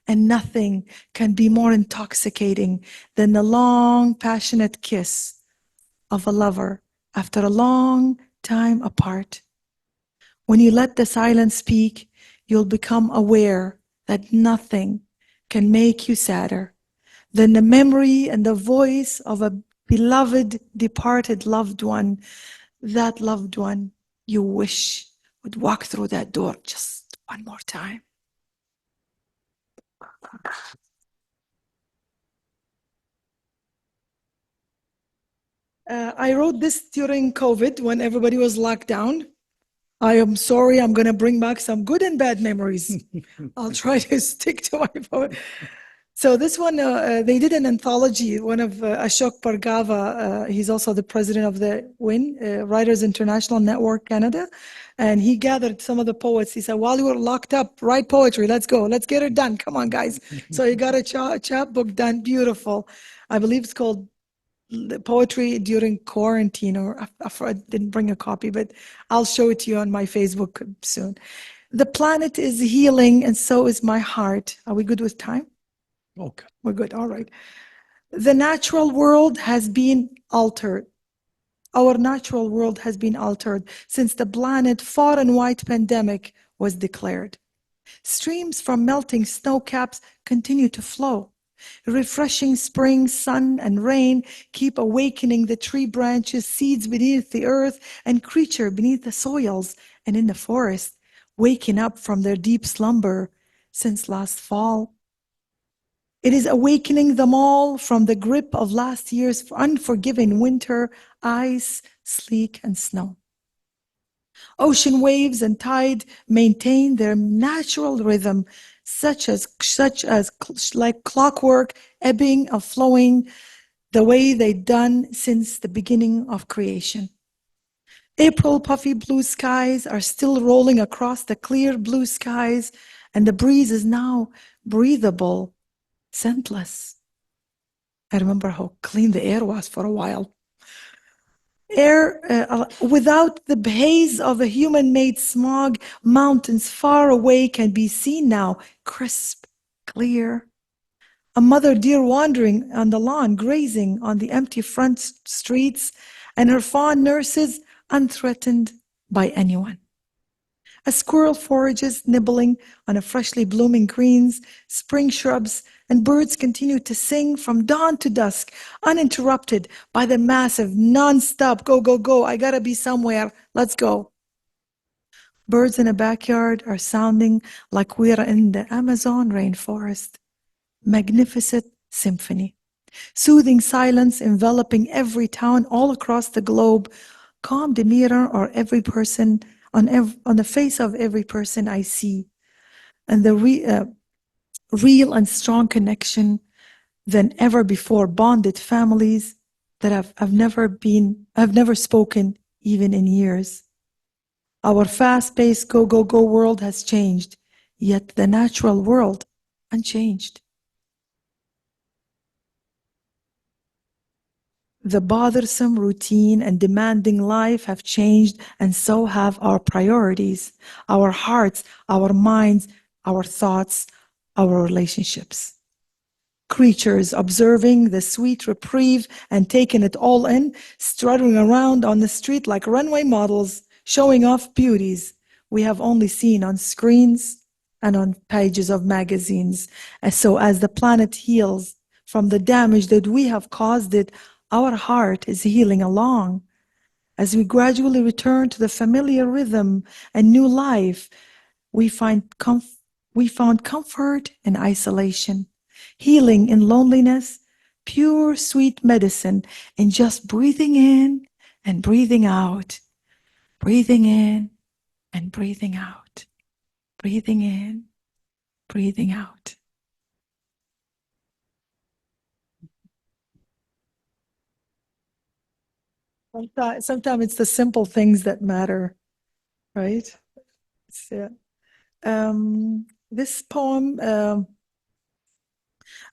and nothing can be more intoxicating than the long, passionate kiss of a lover after a long time apart. When you let the silence speak, you'll become aware that nothing can make you sadder than the memory and the voice of a beloved, departed loved one, that loved one you wish would walk through that door just one more time. I wrote this during COVID when everybody was locked down. I am sorry, I'm going to bring back some good and bad memories. I'll try to stick to my poem. So this one, they did an anthology, one of Ashok Bhargava, he's also the president of the Wenn, Writers International Network Canada, and he gathered some of the poets. He said, while you were locked up, write poetry, let's go, let's get it done, come on guys. So he got a chapbook done, beautiful. I believe it's called Poetry During Quarantine, or I didn't bring a copy, but I'll show it to you on my Facebook soon. The planet is healing and so is my heart. Are we good with time? Okay. We're good. All right. The natural world has been altered. Our natural world has been altered since the planet far and wide pandemic was declared. Streams from melting snow caps continue to flow. Refreshing spring, sun, and rain keep awakening the tree branches, seeds beneath the earth, and creatures beneath the soils and in the forest, waking up from their deep slumber since last fall. It is awakening them all from the grip of last year's unforgiving winter, ice, sleet, and snow. Ocean waves and tide maintain their natural rhythm, such as like clockwork, ebbing or flowing, the way they've done since the beginning of creation. April puffy blue skies are still rolling across the clear blue skies, and the breeze is now breathable, scentless. I remember how clean the air was for a while. Air without the haze of a human-made smog, mountains far away can be seen now, crisp, clear. A mother deer wandering on the lawn, grazing on the empty front streets, and her fawn nurses unthreatened by anyone. A squirrel forages, nibbling on a freshly blooming greens, spring shrubs, and birds continue to sing from dawn to dusk, uninterrupted by the massive, non-stop, go, go, go, I gotta be somewhere, let's go. Birds in a backyard are sounding like we're in the Amazon rainforest. Magnificent symphony. Soothing silence enveloping every town all across the globe. Calm demeanor or every person on the face of every person I see. And the real and strong connection than ever before, bonded families that I've never spoken even in years. Our fast-paced go, go, go world has changed, yet the natural world unchanged. The bothersome routine and demanding life have changed, and so have our priorities, our hearts, our minds, our thoughts, our relationships. Creatures observing the sweet reprieve and taking it all in, strutting around on the street like runway models, showing off beauties we have only seen on screens and on pages of magazines. And so as the planet heals from the damage that we have caused it, our heart is healing along. As we gradually return to the familiar rhythm and new life, we found comfort in isolation, healing in loneliness, pure sweet medicine in just breathing in and breathing out, breathing in and breathing out, breathing in, breathing out. Sometimes it's the simple things that matter, right? This poem,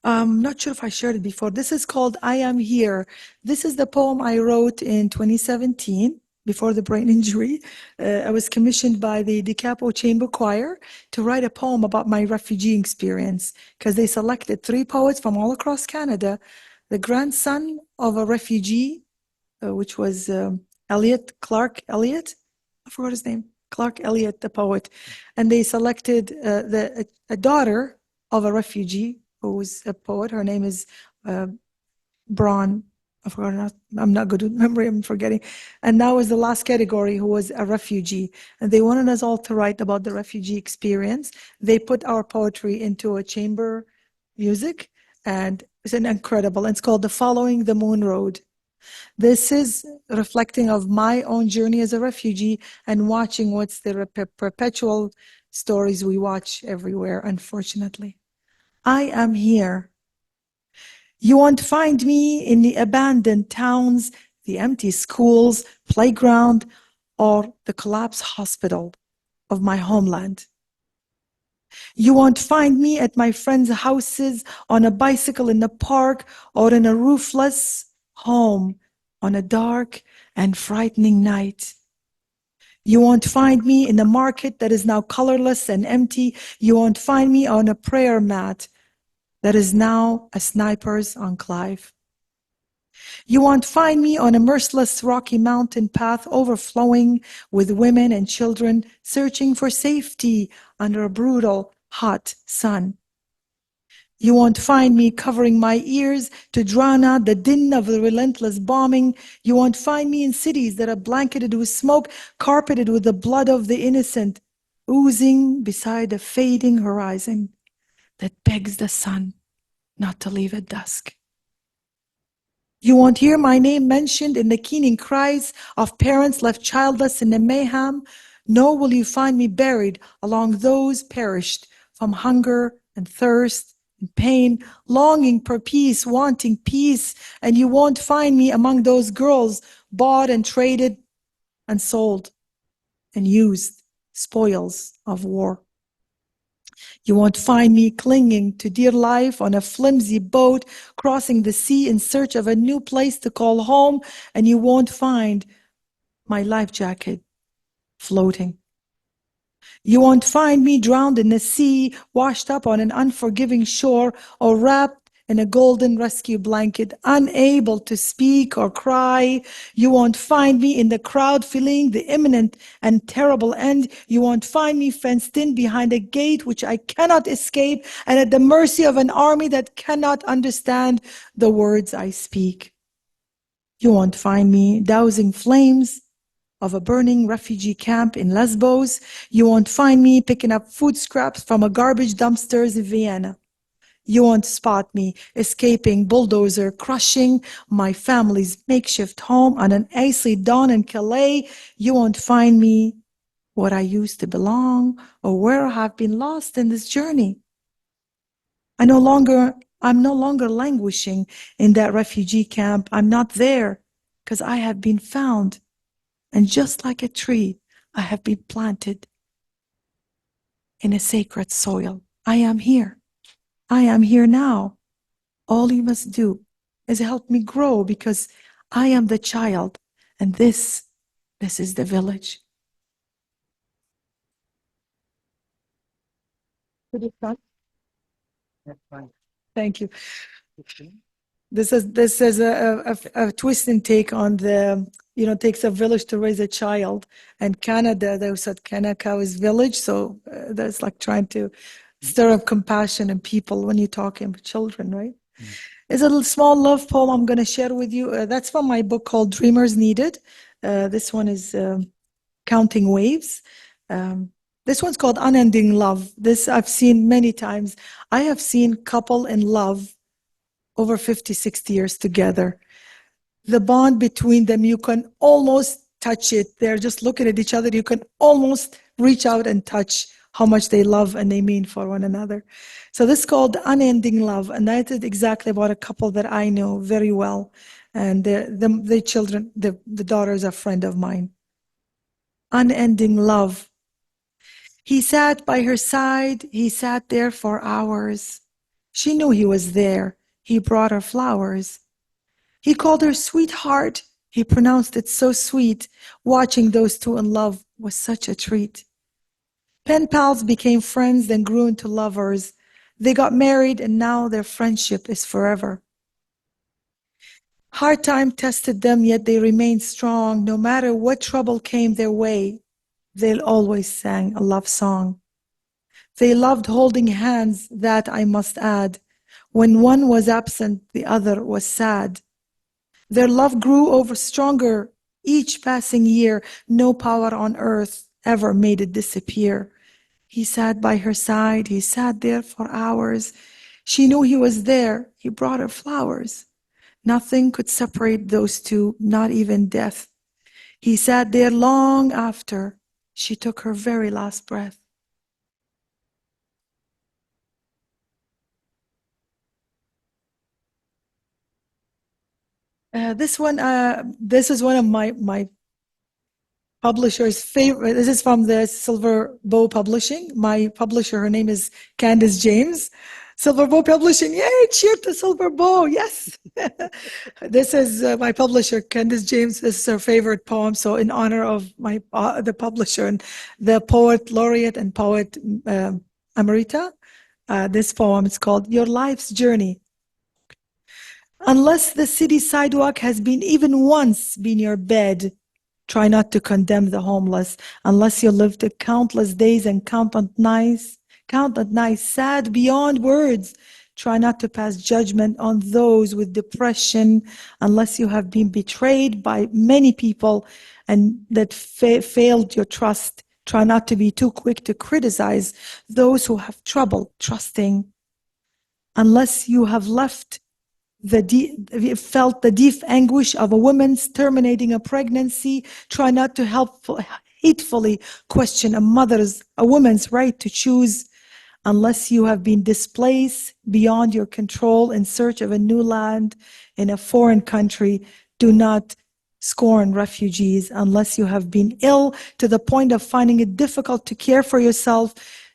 I'm not sure if I shared it before. This is called I Am Here. This is the poem I wrote in 2017 before the brain injury. I was commissioned by the DeCapo Chamber Choir to write a poem about my refugee experience because they selected 3 poets from all across Canada. The grandson of a refugee, which was Clark Eliot. I forgot his name. Clark Eliot, the poet. And they selected a daughter of a refugee who was a poet. Her name is Braun. I forgot. I'm not good with memory. I'm forgetting. And that was the last category, who was a refugee. And they wanted us all to write about the refugee experience. They put our poetry into a chamber music, and it's an incredible. It's called The Following the Moon Road. This is reflecting of my own journey as a refugee and watching what's the perpetual stories we watch everywhere, unfortunately. I am here. You won't find me in the abandoned towns, the empty schools, playground, or the collapsed hospital of my homeland. You won't find me at my friends' houses, on a bicycle in the park, or in a roofless home on a dark and frightening night. You won't find me in the market that is now colorless and empty. You won't find me on a prayer mat that is now a sniper's enclave. You won't find me on a merciless rocky mountain path overflowing with women and children searching for safety under a brutal, hot sun. You won't find me covering my ears to drown out the din of the relentless bombing. You won't find me in cities that are blanketed with smoke, carpeted with the blood of the innocent, oozing beside a fading horizon that begs the sun not to leave at dusk. You won't hear my name mentioned in the keening cries of parents left childless in the mayhem, nor will you find me buried along those perished from hunger and thirst and pain, longing for peace, wanting peace, and you won't find me among those girls bought and traded and sold and used, spoils of war. You won't find me clinging to dear life on a flimsy boat, crossing the sea in search of a new place to call home, and you won't find my life jacket floating. You won't find me drowned in the sea, washed up on an unforgiving shore, or wrapped in a golden rescue blanket, unable to speak or cry. You won't find me in the crowd feeling the imminent and terrible end. You won't find me fenced in behind a gate which I cannot escape and at the mercy of an army that cannot understand the words I speak. You won't find me dousing flames of a burning refugee camp in Lesbos. You won't find me picking up food scraps from a garbage dumpsters in Vienna. You won't spot me escaping bulldozer, crushing my family's makeshift home on an icy dawn in Calais. You won't find me where I used to belong or where I have been lost in this journey. I'm no longer languishing in that refugee camp. I'm not there because I have been found. And just like a tree, I have been planted in a sacred soil. I am here. I am here now. All you must do is help me grow because I am the child and this is the village. Thank you. This is a twist and take on the, takes a village to raise a child. And Canada, they said Kanaka is village. So that's like trying to stir up compassion in people when you're talking about children, right? It's a little small love poem I'm going to share with you. That's from my book called Dreamers Needed. This one is Counting Waves. This one's called Unending Love. This I've seen many times. I have seen couple in love over 50, 60 years together. The bond between them, you can almost touch it. They're just looking at each other. You can almost reach out and touch how much they love and they mean for one another. So this is called Unending Love. And that is exactly about a couple that I know very well. And the children, the daughter is a friend of mine. Unending love. He sat by her side. He sat there for hours. She knew he was there. He brought her flowers. He called her sweetheart. He pronounced it so sweet. Watching those two in love was such a treat. Pen pals became friends, then grew into lovers. They got married, and now their friendship is forever. Hard time tested them, yet they remained strong. No matter what trouble came their way, they always sang a love song. They loved holding hands, that I must add. When one was absent, the other was sad. Their love grew over stronger each passing year. No power on earth ever made it disappear. He sat by her side. He sat there for hours. She knew he was there. He brought her flowers. Nothing could separate those two, not even death. He sat there long after she took her very last breath. This is one of my publisher's favorite. This is from the Silver Bow Publishing. My publisher, her name is Candace James. Silver Bow Publishing, yay, cheer to Silver Bow, yes. This is my publisher, Candace James. This is her favorite poem. So in honor of my the publisher and the poet laureate and poet emerita, this poem. It's called Your Life's Journey. Unless the city sidewalk has been even once been your bed, try not to condemn the homeless. Unless you lived the countless days and count on nights sad beyond words, try not to pass judgment on those with depression. Unless you have been betrayed by many people and that failed your trust, try not to be too quick to criticize those who have trouble trusting. Unless you have felt the deep anguish of a woman's terminating a pregnancy, try not to hatefully question a woman's right to choose. Unless you have been displaced beyond your control in search of a new land in a foreign country, do not scorn refugees. Unless you have been ill to the point of finding it difficult to care for yourself,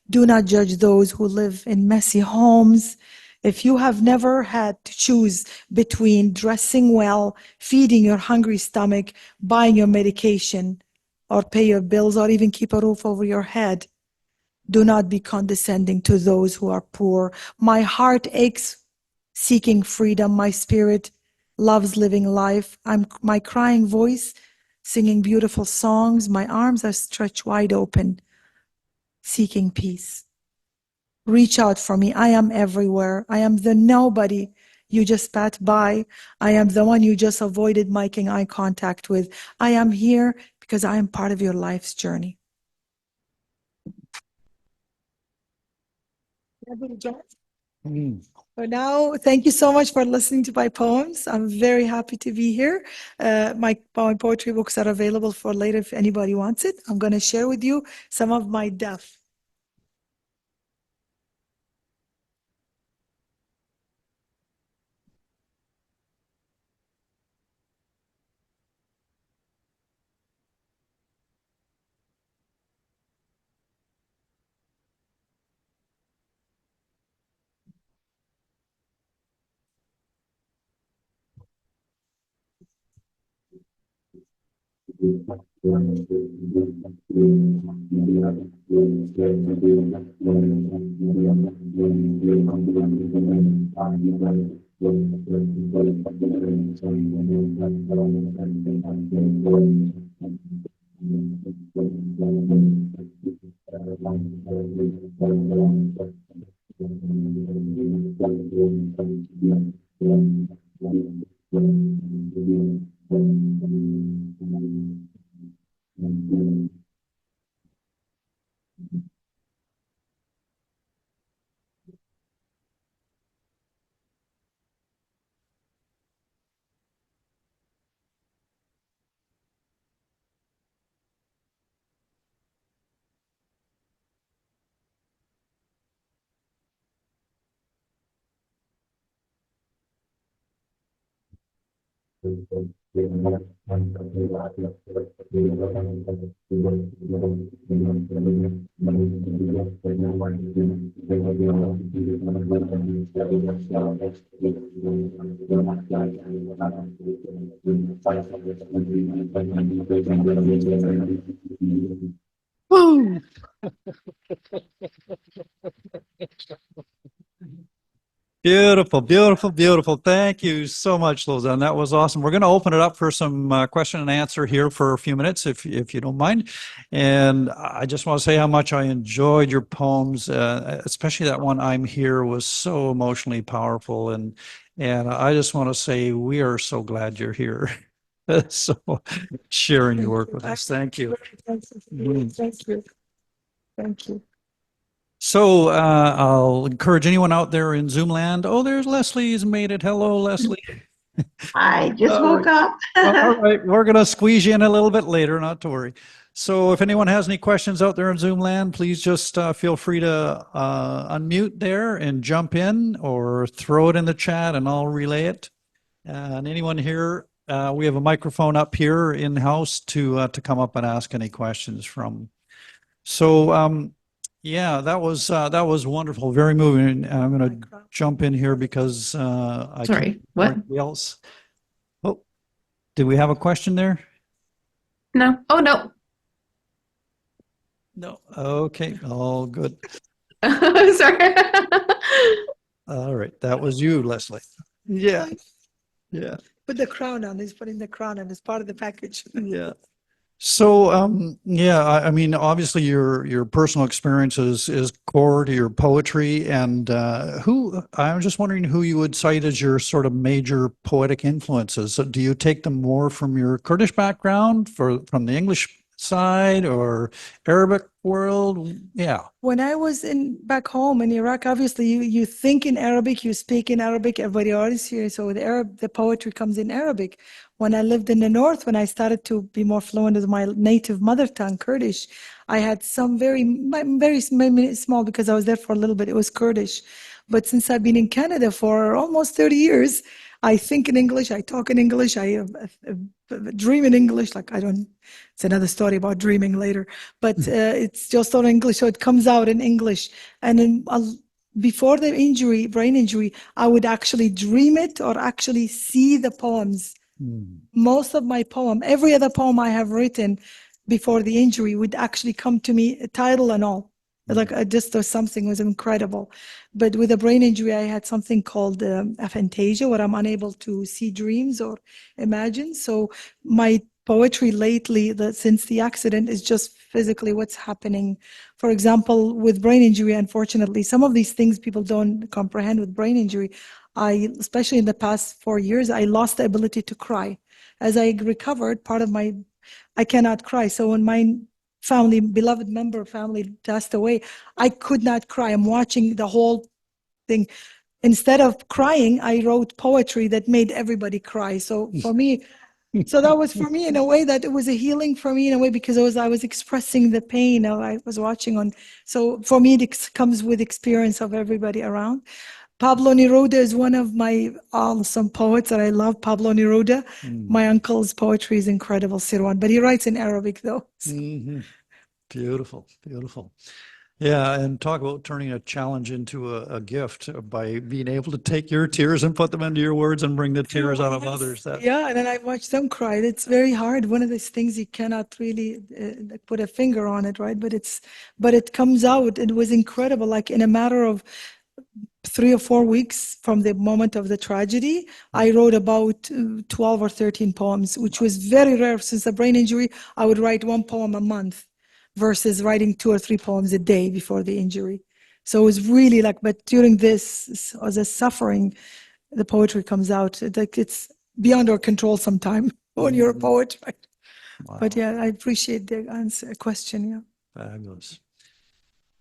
do not judge those who live in messy homes. If you have never had to choose between dressing well, feeding your hungry stomach, buying your medication, or pay your bills, or even keep a roof over your head, do not be condescending to those who are poor. My heart aches seeking freedom. My spirit loves living life. My crying voice singing beautiful songs. My arms are stretched wide open, seeking peace. Reach out for me. I am everywhere. I am the nobody you just passed by. I am the one you just avoided making eye contact with. I am here because I am part of your life's journey. So now, thank you so much for listening to my poems. I'm very happy to be here. My poetry books are available for later if anybody wants it. I'm going to share with you some of my depth. Woo! Beautiful, beautiful, beautiful. Thank you so much, Lozan. That was awesome. We're going to open it up for some question and answer here for a few minutes, if you don't mind. And I just want to say how much I enjoyed your poems, especially that one, "I'm Here," was so emotionally powerful. And I just want to say we are so glad you're here. So sharing your work with us. Thank you. Thank you. Thank you. So I'll encourage anyone out there in Zoom land. Oh, there's Leslie's made it. Hello, Leslie. I just woke up. All right, we're going to squeeze you in a little bit later, not to worry. So if anyone has any questions out there in Zoom land, please just feel free to unmute there and jump in, or throw it in the chat and I'll relay it. And anyone here, we have a microphone up here in-house to come up and ask any questions from. So yeah, that was wonderful, very moving. I'm going to jump in here because I Sorry, what? Else. Oh, did we have a question there? No. Oh, no. No. Okay, all good. Sorry. All right, that was you, Leslie. Yeah, yeah, Put the crown on. He's putting the crown on. It's part of the package. yeah. So, yeah, I mean, obviously your personal experience is core to your poetry, and I'm just wondering who you would cite as your sort of major poetic influences. So do you take them more from your Kurdish background, from the English side, or Arabic world? Yeah. When I was back home in Iraq, obviously you think in Arabic, you speak in Arabic, everybody else here. So the poetry comes in Arabic. When I lived in the north, when I started to be more fluent with my native mother tongue, Kurdish, I had some very small, because I was there for a little bit, it was Kurdish. But since I've been in Canada for almost 30 years, I think in English, I talk in English, I dream in English. It's another story about dreaming later, but it's just all English. So it comes out in English. And before the brain injury, I would actually dream it or actually see the poems. Most of my every other poem I have written before the injury would actually come to me, title and all. Just or something was incredible. But with a brain injury, I had something called aphantasia, where I'm unable to see dreams or imagine. So my poetry lately, since the accident, is just physically what's happening. For example, with brain injury, unfortunately, some of these things people don't comprehend with brain injury. Especially in the past 4 years, I lost the ability to cry. As I recovered, I cannot cry. So when my beloved member family passed away, I could not cry. I'm watching the whole thing. Instead of crying, I wrote poetry that made everybody cry. So for me, that was for me in a way that it was a healing for me in a way, because I was expressing the pain I was watching on. So for me, it comes with experience of everybody around. Pablo Neruda is one of my awesome poets that I love. Pablo Neruda. My uncle's poetry is incredible, Sirwan, but he writes in Arabic though. Beautiful, beautiful. Yeah, and talk about turning a challenge into a gift by being able to take your tears and put them into your words and bring the tears out of others. Yeah, and then I watch them cry. It's very hard. One of those things you cannot really put a finger on it, right? But it comes out. It was incredible. Like in a matter of 3 or 4 weeks from the moment of the tragedy, I wrote about 12 or 13 poems, which was very rare. Since the brain injury, I would write 1 poem a month versus writing 2 or 3 poems a day before the injury. So it was really but during this, as a suffering, the poetry comes out. It's beyond our control sometimes when you're a poet, right? Wow. But yeah, I appreciate the question, yeah. Fabulous.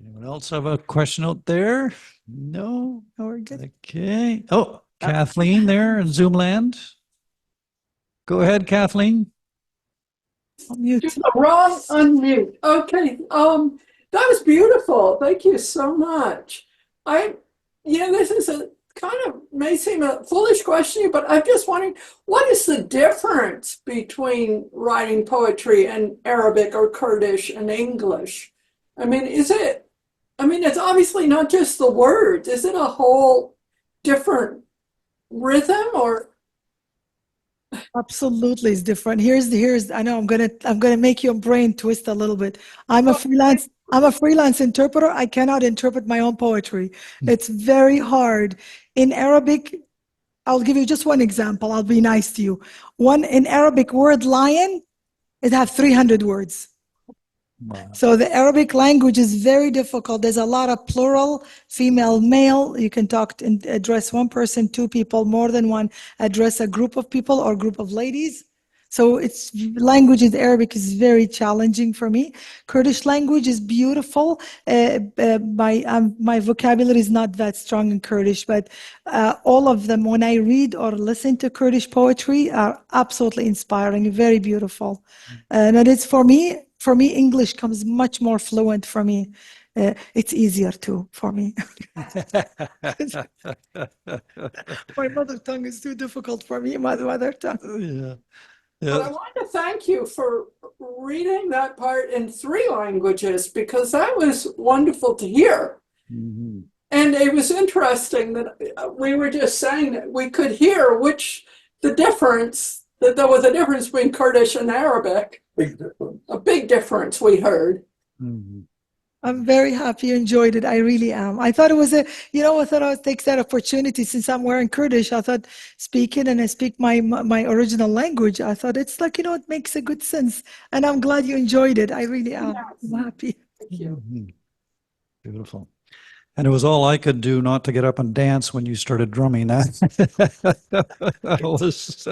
Anyone else have a question out there? No? Oh, we're good. Okay. Oh, Kathleen there in Zoom land. Go ahead, Kathleen. Mute. Wrong unmute. Okay. That was beautiful. Thank you so much. This is a kind of may seem a foolish question, but I'm just wondering, what is the difference between writing poetry in Arabic or Kurdish and English? I mean, it's obviously not just the words. Is it a whole different rhythm or? Absolutely, it's different. I know I'm gonna make your brain twist a little bit. I'm a freelance interpreter. I cannot interpret my own poetry. It's very hard. In Arabic, I'll give you just one example. I'll be nice to you. In Arabic word lion, it has 300 words. Wow. So the Arabic language is very difficult. There's a lot of plural, female, male. You can talk and address one person, 2 people, more than one, address a group of people or group of ladies. So language in Arabic is very challenging for me. Kurdish language is beautiful. My vocabulary is not that strong in Kurdish, but all of them, when I read or listen to Kurdish poetry, are absolutely inspiring, very beautiful. And it is for me, English comes much more fluent for me. It's easier too for me. My mother tongue is too difficult for me, my mother tongue. Yeah. But I want to thank you for reading that part in 3 languages, because that was wonderful to hear. Mm-hmm. And it was interesting that we were just saying that we could hear that there was a difference between Kurdish and Arabic. A big difference we heard. Mm-hmm. I'm very happy you enjoyed it. I really am. I thought it was I thought I would take that opportunity since I'm wearing Kurdish. I thought speaking and I speak my original language. I thought it's like, it makes a good sense. And I'm glad you enjoyed it. I really am. I'm happy. Thank you. Mhm. Beautiful. And it was all I could do not to get up and dance when you started drumming. That was,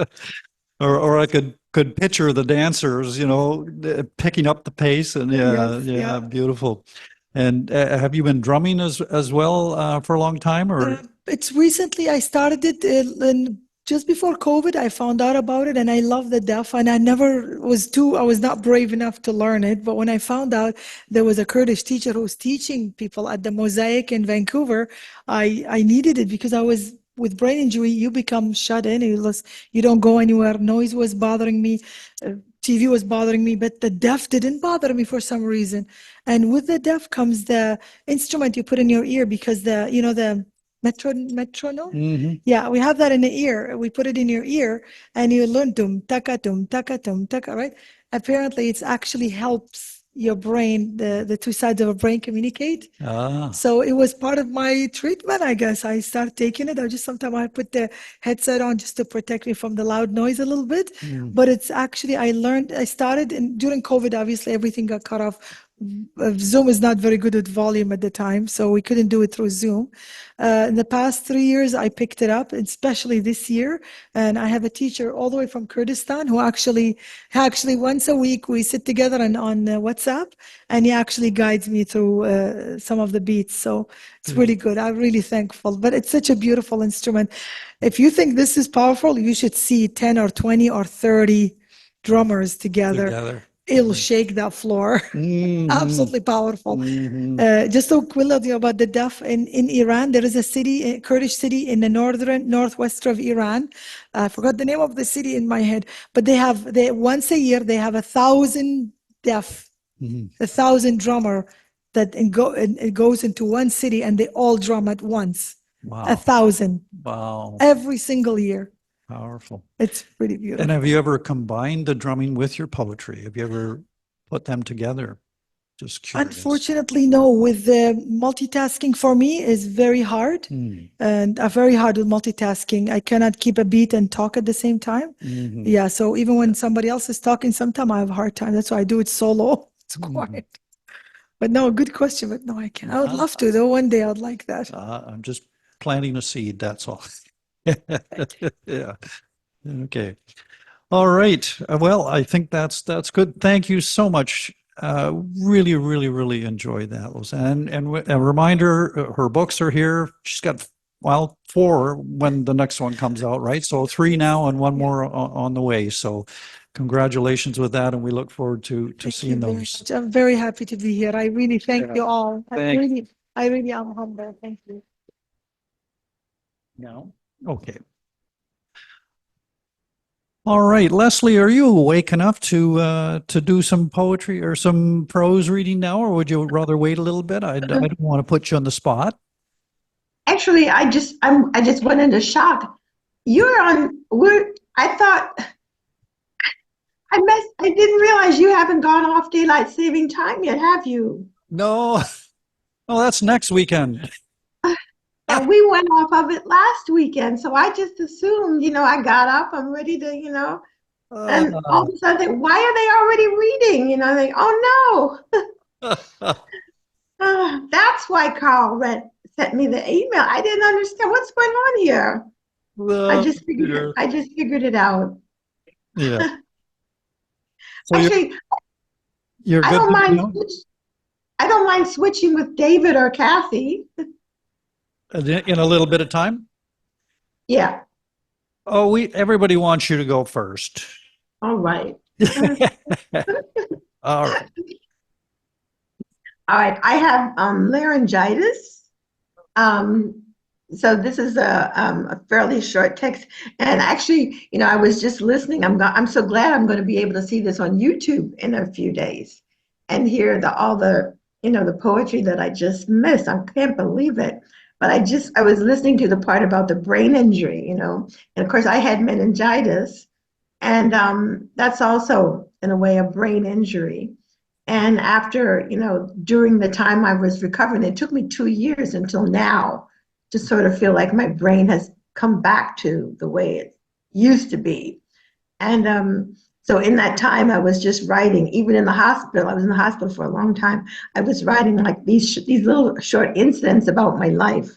or I could picture the dancers, picking up the pace, and Yes, yeah, beautiful. And have you been drumming as well for a long time, or? It's recently I started it just before COVID. I found out about it and I love the deaf, and I was not brave enough to learn it. But when I found out there was a Kurdish teacher who was teaching people at the Mosaic in Vancouver, I needed it because I was with brain injury. You become shut in. You don't go anywhere. Noise was bothering me. TV was bothering me, but the deaf didn't bother me for some reason. And with the deaf comes the instrument you put in your ear because the metronome. Mhm. Yeah, we have that in the ear. We put it in your ear and you learn tum taka tum taka tum taka, right? Apparently it's actually helps your brain, the two sides of a brain communicate. Ah, So it was part of my treatment, I guess. I started taking it. Sometimes I put the headset on just to protect me from the loud noise a little bit. mm. But it's actually, I started during COVID, obviously everything got cut off. Zoom is not very good at volume at the time, so we couldn't do it through Zoom. In the past 3 years, I picked it up, especially this year. And I have a teacher all the way from Kurdistan who actually once a week we sit together on WhatsApp, and he actually guides me through some of the beats. So it's really good. I'm really thankful. But it's such a beautiful instrument. If you think this is powerful, you should see 10 or 20 or 30 drummers together. Together. It'll shake that floor. Mhm. Absolutely powerful. Mhm. Just to quill you about the deaf in Iran, there is a city, a Kurdish city in the northwest of Iran. I forgot the name of the city in my head, but they once a year they have 1,000 deaf, Mhm. 1,000 drummer it goes into one city and they all drum at once. Wow. 1,000 Wow. every single year. Powerful. It's pretty beautiful. And have you ever combined the drumming with your poetry? Have you ever put them together? Just curious. Unfortunately, no. With the multitasking for me is very hard, and I'm very hard with multitasking. I cannot keep a beat and talk at the same time. Mhm. Yeah, so even when somebody else is talking, sometimes I have a hard time. That's why I do it solo. It's quiet. But no, good question. But no, I can't. I would love to, though. One day I'd like that. I'm just planting a seed, that's all. Yeah. Okay. All right. Well, I think that's good. Thank you so much. Really, really, really enjoyed that, Lozan. And a reminder, her books are here. She's got, 4 when the next one comes out, right? So 3 now and 1 more on the way. So congratulations with that, and we look forward to Thank seeing you very those. much. I'm very happy to be here. I really thank you all. Thank- I really am humble. Thank you. No. Okay. All right, Leslie, are you awake enough to do some poetry or some prose reading now, or would you rather wait a little bit? I don't want to put you on the spot. Actually, I just went into shock. I thought I didn't realize you haven't gone off daylight saving time yet, have you? No, oh, that's next weekend. And we went off of it last weekend, so I just assumed, I got up, I'm ready to, and all of a sudden, I think, why are they already reading? Oh no. That's why Karl sent me the email. I didn't understand what's going on here. I just figured it out. Yeah. So Actually, you're I good. don't mind. I don't mind switching with David or Kathy. In a little bit of time. Yeah. Oh, everybody wants you to go first. All right. All right. All right. I have laryngitis. So this is a fairly short text, and actually, I was just listening. I'm so glad I'm going to be able to see this on YouTube in a few days, and hear all the the poetry that I just missed. I can't believe it. But I was listening to the part about the brain injury, and of course I had meningitis, and that's also in a way a brain injury. And after, during the time I was recovering, it took me 2 years until now to sort of feel like my brain has come back to the way it used to be. And so in that time, I was just writing, even in the hospital. I was in the hospital for a long time. I was writing like these little short incidents about my life.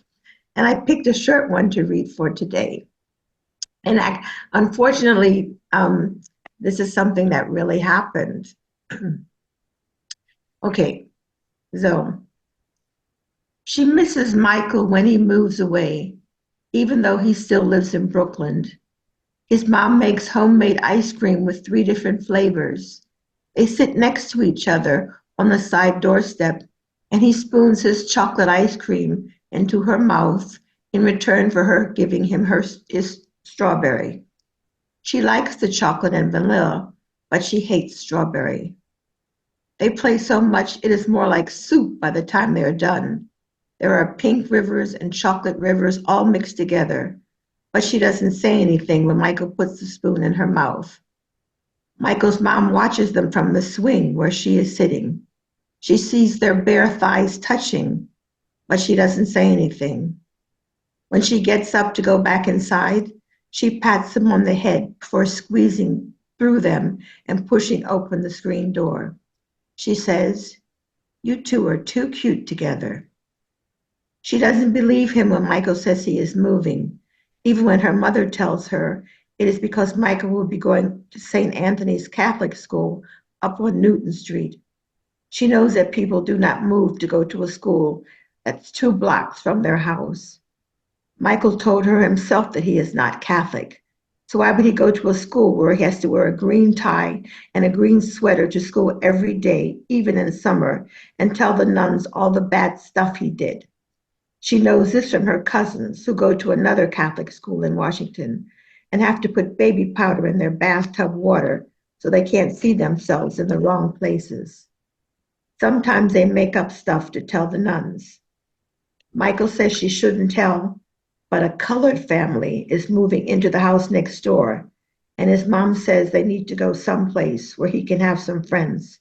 And I picked a short one to read for today. And unfortunately, this is something that really happened. Okay, so she misses Michael when he moves away, even though he still lives in Brooklyn. His mom makes homemade ice cream with 3 different flavors. They sit next to each other on the side doorstep, and he spoons his chocolate ice cream into her mouth in return for her giving him his strawberry. She likes the chocolate and vanilla, but she hates strawberry. They play so much it is more like soup by the time they are done. There are pink rivers and chocolate rivers all mixed together, but she doesn't say anything when Michael puts the spoon in her mouth. Michael's mom watches them from the swing where she is sitting. She sees their bare thighs touching, but she doesn't say anything. When she gets up to go back inside, she pats him on the head before squeezing through them and pushing open the screen door. She says, "You two are too cute together." She doesn't believe him when Michael says he is moving, even when her mother tells her it is because Michael will be going to St. Anthony's Catholic School up on Newton Street. She knows that people do not move to go to a school that's 2 blocks from their house. Michael told her himself that he is not Catholic, so why would he go to a school where he has to wear a green tie and a green sweater to school every day, even in summer, and tell the nuns all the bad stuff he did? She knows this from her cousins who go to another Catholic school in Washington and have to put baby powder in their bathtub water so they can't see themselves in the wrong places. Sometimes they make up stuff to tell the nuns. Michael says she shouldn't tell, but a colored family is moving into the house next door, and his mom says they need to go someplace where he can have some friends.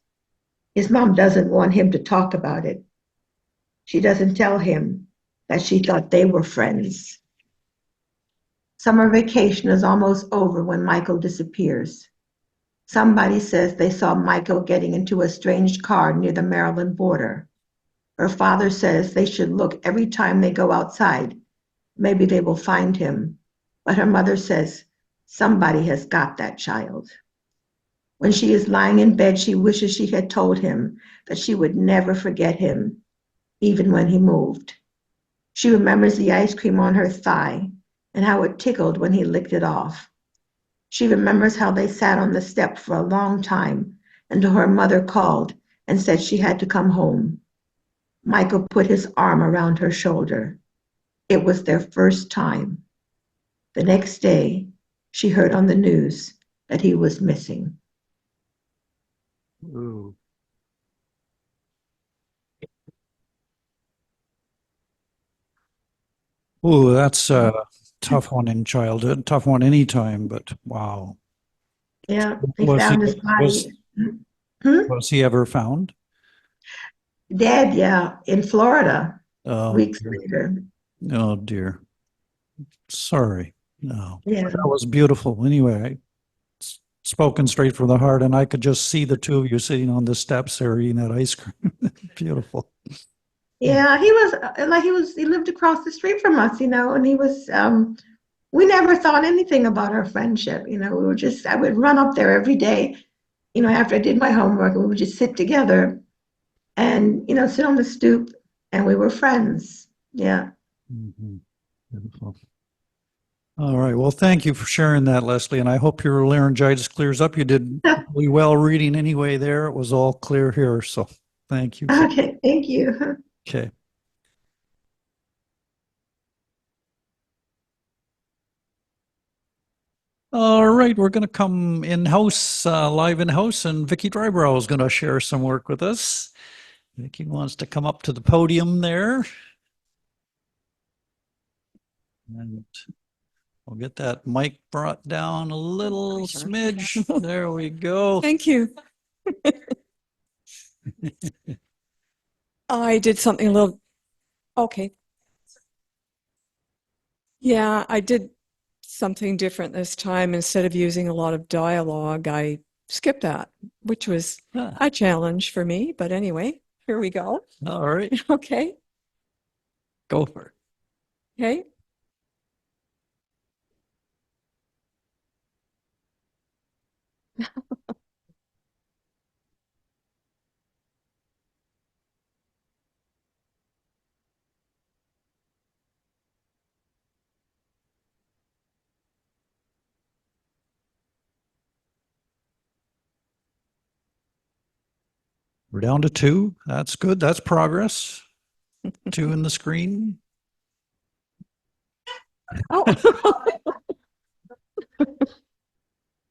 His mom doesn't want him to talk about it. She doesn't tell him that she thought they were friends. Summer vacation is almost over when Michael disappears. Somebody says they saw Michael getting into a strange car near the Maryland border. Her father says they should look every time they go outside. Maybe they will find him. But her mother says somebody has got that child. When she is lying in bed, she wishes she had told him that she would never forget him, even when he moved. She remembers the ice cream on her thigh and how it tickled when he licked it off. She remembers how they sat on the step for a long time until her mother called and said she had to come home. Michael put his arm around her shoulder. It was their first time. The next day, she heard on the news that he was missing. Ooh. Ooh, that's a tough one in childhood, tough one anytime, but wow. Yeah, they Was found he, his body. Hmm? was he ever found? Dead, yeah, in Florida, Oh, weeks dear. later. Oh dear. Sorry. No. Yeah. That was beautiful. Anyway, spoken straight from the heart, and I could just see the two of you sitting on the steps there eating that ice cream. Beautiful. Yeah, he lived across the street from us, and we never thought anything about our friendship. I would run up there every day, after I did my homework, and we would just sit together and, sit on the stoop, and we were friends. Yeah. Mhm. Beautiful. All right. Well, thank you for sharing that, Leslie. And I hope your laryngitis clears up. You did really well reading anyway there. It was all clear here. So thank you. Okay, thank you. Okay. All right. We're going to come in-house, live in-house, and Vicki Drybrough is going to share some work with us. Vicki wants to come up to the podium there. And we'll get that mic brought down a little smidge. There we go. Thank you. I did something a little, okay. Yeah, I did something different this time. Instead of using a lot of dialogue, I skipped that, which was Ah, a challenge for me. But anyway, here we go. all right, Okay. go for it. Okay. We're down to 2. That's good. That's progress. 2 in the screen. Oh,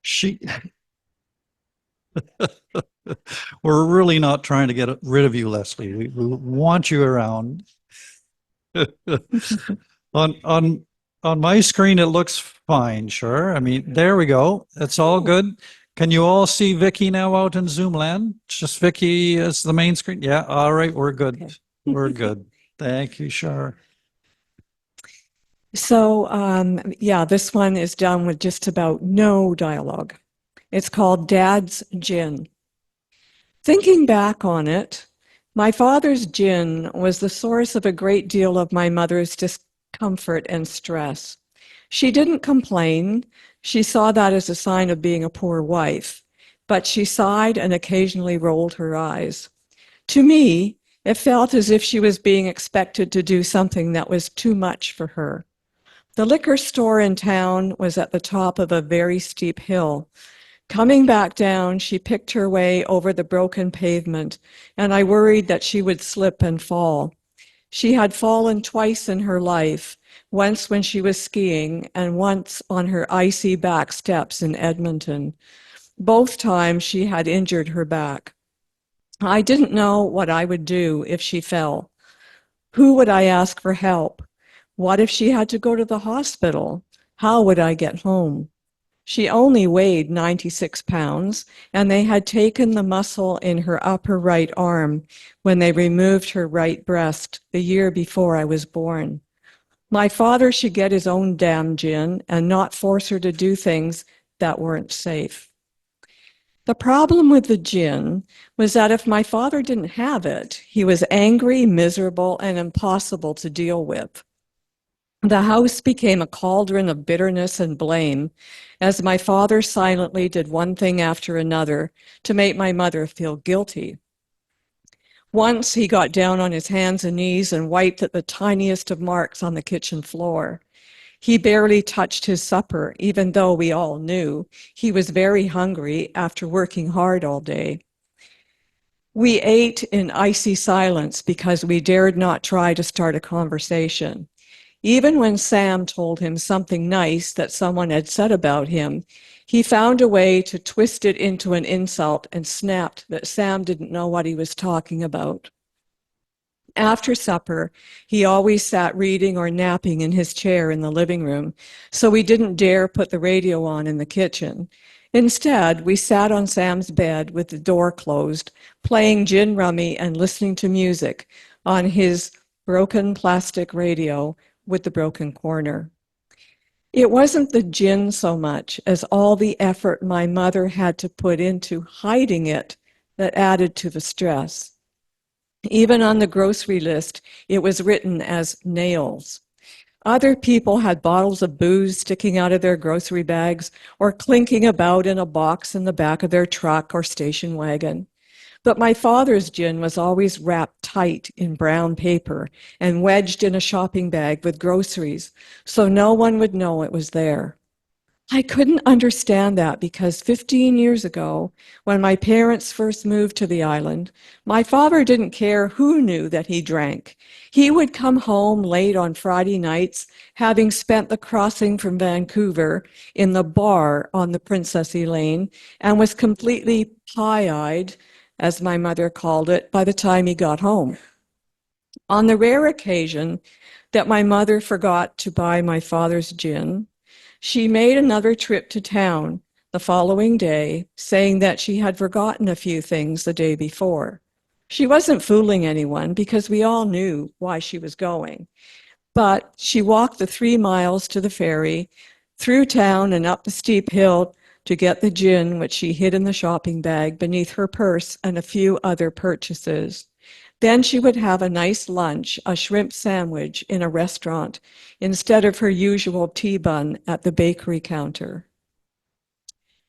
She. We're really not trying to get rid of you, Leslie. We want you around. On my screen, it looks fine. Sure. I mean, there we go. It's all good. Can you all see Vicki now out in Zoom land? Just Vicki as the main screen? Yeah. All right. We're good. Okay. We're good. Thank you, Char. so yeah, this one is done with just about no dialogue. It's called Dad's Gin. Thinking back on it, my father's gin was the source of a great deal of my mother's discomfort and stress. She didn't complain. She saw that as a sign of being a poor wife, but she sighed and occasionally rolled her eyes. To me, it felt as if she was being expected to do something that was too much for her. The liquor store in town was at the top of a very steep hill. Coming back down, she picked her way over the broken pavement, and I worried that she would slip and fall. She had fallen twice in her life, once when she was skiing and once on her icy back steps in Edmonton. Both times she had injured her back. I didn't know what I would do if she fell. Who would I ask for help? What if she had to go to the hospital? How would I get home? She only weighed 96 pounds, and they had taken the muscle in her upper right arm when they removed her right breast the year before I was born. My father should get his own damn gin and not force her to do things that weren't safe. The problem with the gin was that if my father didn't have it, he was angry, miserable, and impossible to deal with. The house became a cauldron of bitterness and blame as my father silently did one thing after another to make my mother feel guilty. Once he got down on his hands and knees and wiped at the tiniest of marks on the kitchen floor. He barely touched his supper, even though we all knew he was very hungry after working hard all day. We ate in icy silence because we dared not try to start a conversation. Even when Sam told him something nice that someone had said about him, he found a way to twist it into an insult and snapped that Sam didn't know what he was talking about. After supper, he always sat reading or napping in his chair in the living room, so we didn't dare put the radio on in the kitchen. Instead, we sat on Sam's bed with the door closed, playing gin rummy and listening to music on his broken plastic radio with the broken corner. It wasn't the gin so much as all the effort my mother had to put into hiding it that added to the stress. Even on the grocery list, it was written as nails. Other people had bottles of booze sticking out of their grocery bags or clinking about in a box in the back of their truck or station wagon. But my father's gin was always wrapped tight in brown paper and wedged in a shopping bag with groceries, so no one would know it was there. I couldn't understand that because 15 years ago, when my parents first moved to the island, my father didn't care who knew that he drank. He would come home late on Friday nights, having spent the crossing from Vancouver in the bar on the Princess Elaine, and was completely pie-eyed, as my mother called it, by the time he got home. On the rare occasion that my mother forgot to buy my father's gin, she made another trip to town the following day, saying that she had forgotten a few things the day before. She wasn't fooling anyone because we all knew why she was going. But she walked the 3 miles to the ferry, through town and up the steep hill to get the gin, which she hid in the shopping bag beneath her purse and a few other purchases. Then she would have a nice lunch, a shrimp sandwich in a restaurant, instead of her usual tea bun at the bakery counter.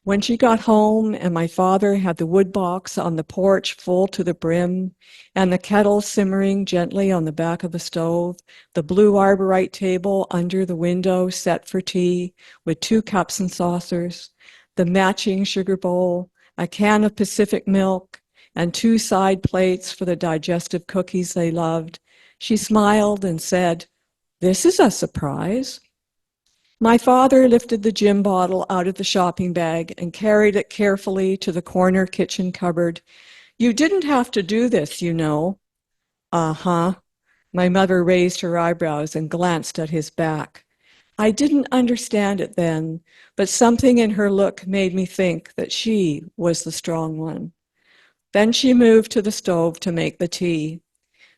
When she got home and my father had the wood box on the porch full to the brim, and the kettle simmering gently on the back of the stove, the blue arborite table under the window set for tea with 2 cups and saucers, the matching sugar bowl, a can of Pacific milk, and 2 side plates for the digestive cookies they loved, she smiled and said, "This is a surprise." My father lifted the gin bottle out of the shopping bag and carried it carefully to the corner kitchen cupboard. "You didn't have to do this, you know." "Uh-huh." My mother raised her eyebrows and glanced at his back. I didn't understand it then, but something in her look made me think that she was the strong one. Then she moved to the stove to make the tea.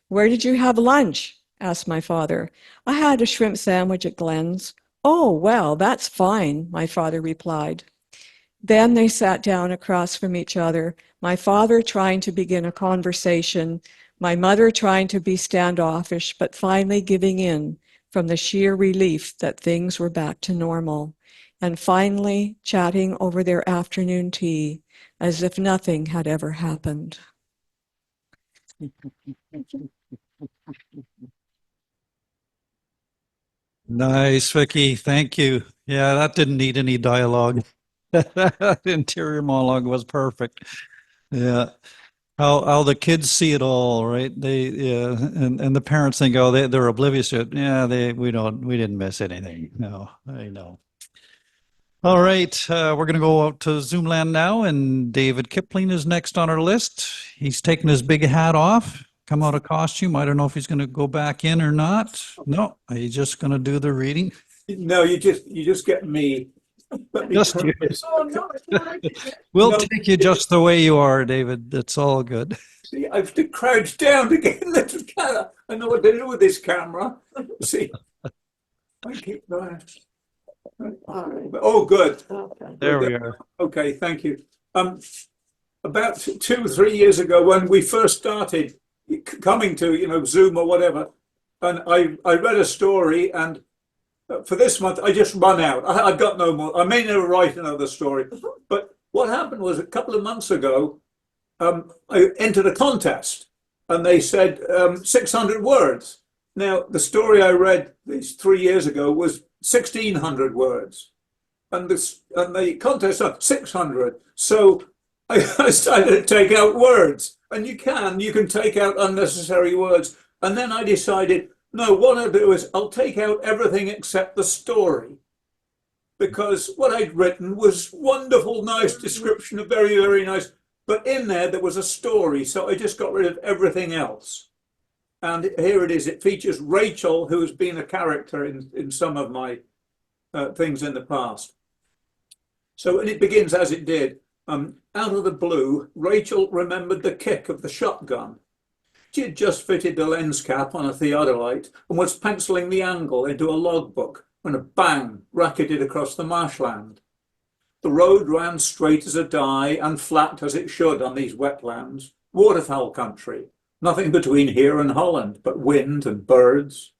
"Where did you have lunch?" asked my father. "I had a shrimp sandwich at Glenn's." "Oh, well, that's fine," my father replied. Then they sat down across from each other, my father trying to begin a conversation, my mother trying to be standoffish, but finally giving in from the sheer relief that things were back to normal, and finally chatting over their afternoon tea as if nothing had ever happened. Nice, Vicki. Thank you. Yeah, that didn't need any dialogue. The interior monologue was perfect. Yeah. How the kids see it all, right? And the parents think, oh, they're oblivious to it. Yeah, we didn't miss anything. No, I know. All right, we're going to go out to Zoomland now, and David Kipling is next on our list. He's taking his big hat off, come out of costume. I don't know if he's going to go back in or not. No, he's just going to do the reading. No, you just get me. Just you. Oh, no, it's not. We'll No. take you just the way you are, David. It's all good. See, I have to crouch down to get in this camera. I know what to do with this camera. See, I keep going. All right. Oh, good. Okay. There we are. Okay, thank you. About 2-3 years ago, when we first started coming to Zoom or whatever, and I read a story, and for this month I just run out. I've got no more. I may never write another story, but what happened was a couple of months ago, I entered a contest, and they said 600 words. Now, the story I read these 3 years ago was 1,600 words, and the contest was 600. So I started to take out words, and you can take out unnecessary words. And then I decided, no, what I'll do is I'll take out everything except the story, because what I'd written was wonderful, nice description, of very, very nice, but in there was a story. So I just got rid of everything else. And here it is. It features Rachel, who has been a character in some of my things in the past. So, and it begins as it did. Out of the blue, Rachel remembered the kick of the shotgun. She had just fitted the lens cap on a theodolite and was penciling the angle into a logbook when a bang racketed across the marshland. The road ran straight as a die and flat as it should on these wetlands, waterfowl country. Nothing between here and Holland but wind and birds.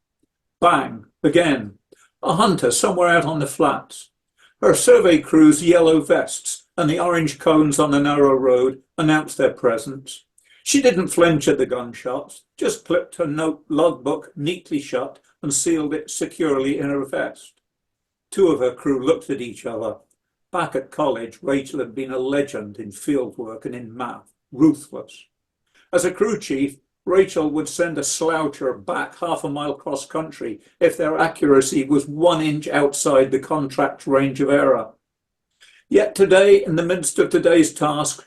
Bang, again. A hunter somewhere out on the flats. Her survey crew's yellow vests and the orange cones on the narrow road announced their presence. She didn't flinch at the gunshots, just clipped her note logbook neatly shut and sealed it securely in her vest. 2 of her crew looked at each other. Back at college, Rachel had been a legend in fieldwork and in math, ruthless. As a crew chief, Rachel would send a sloucher back half a mile cross country if their accuracy was 1 inch outside the contract range of error. Yet today, in the midst of today's task,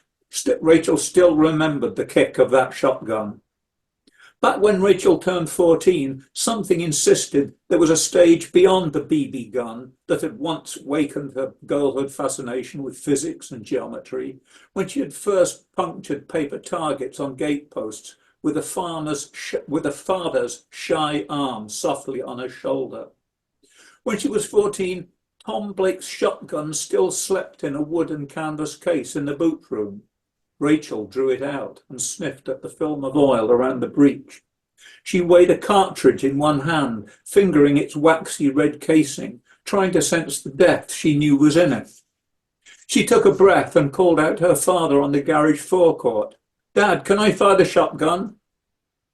Rachel still remembered the kick of that shotgun. Back when Rachel turned 14, something insisted there was a stage beyond the BB gun that had once wakened her girlhood fascination with physics and geometry, when she had first punctured paper targets on gateposts with a father's shy arm softly on her shoulder. When she was 14, Tom Blake's shotgun still slept in a wooden canvas case in the boot room. Rachel drew it out and sniffed at the film of oil around the breech. She weighed a cartridge in one hand, fingering its waxy red casing, trying to sense the depth she knew was in it. She took a breath and called out to her father on the garage forecourt. "Dad, can I fire the shotgun?"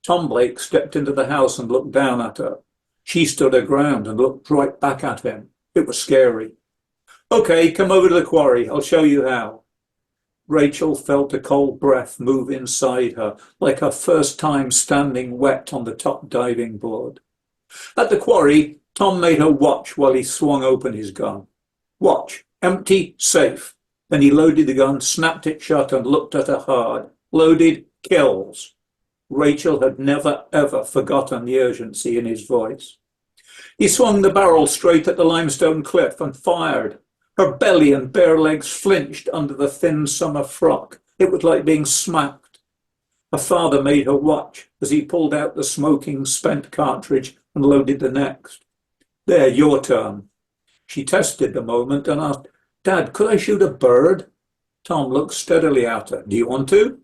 Tom Blake stepped into the house and looked down at her. She stood her ground and looked right back at him. It was scary. "Okay, come over to the quarry. I'll show you how." Rachel felt a cold breath move inside her, like her first time standing wet on the top diving board. At the quarry, Tom made her watch while he swung open his gun. Watch, empty, safe. Then he loaded the gun, snapped it shut, and looked at her hard. Loaded, kills. Rachel had never, ever forgotten the urgency in his voice. He swung the barrel straight at the limestone cliff and fired. Her belly and bare legs flinched under the thin summer frock. It was like being smacked. Her father made her watch as he pulled out the smoking spent cartridge and loaded the next. "There, your turn." She tested the moment and asked, "Dad, could I shoot a bird?" Tom looked steadily at her. "Do you want to?"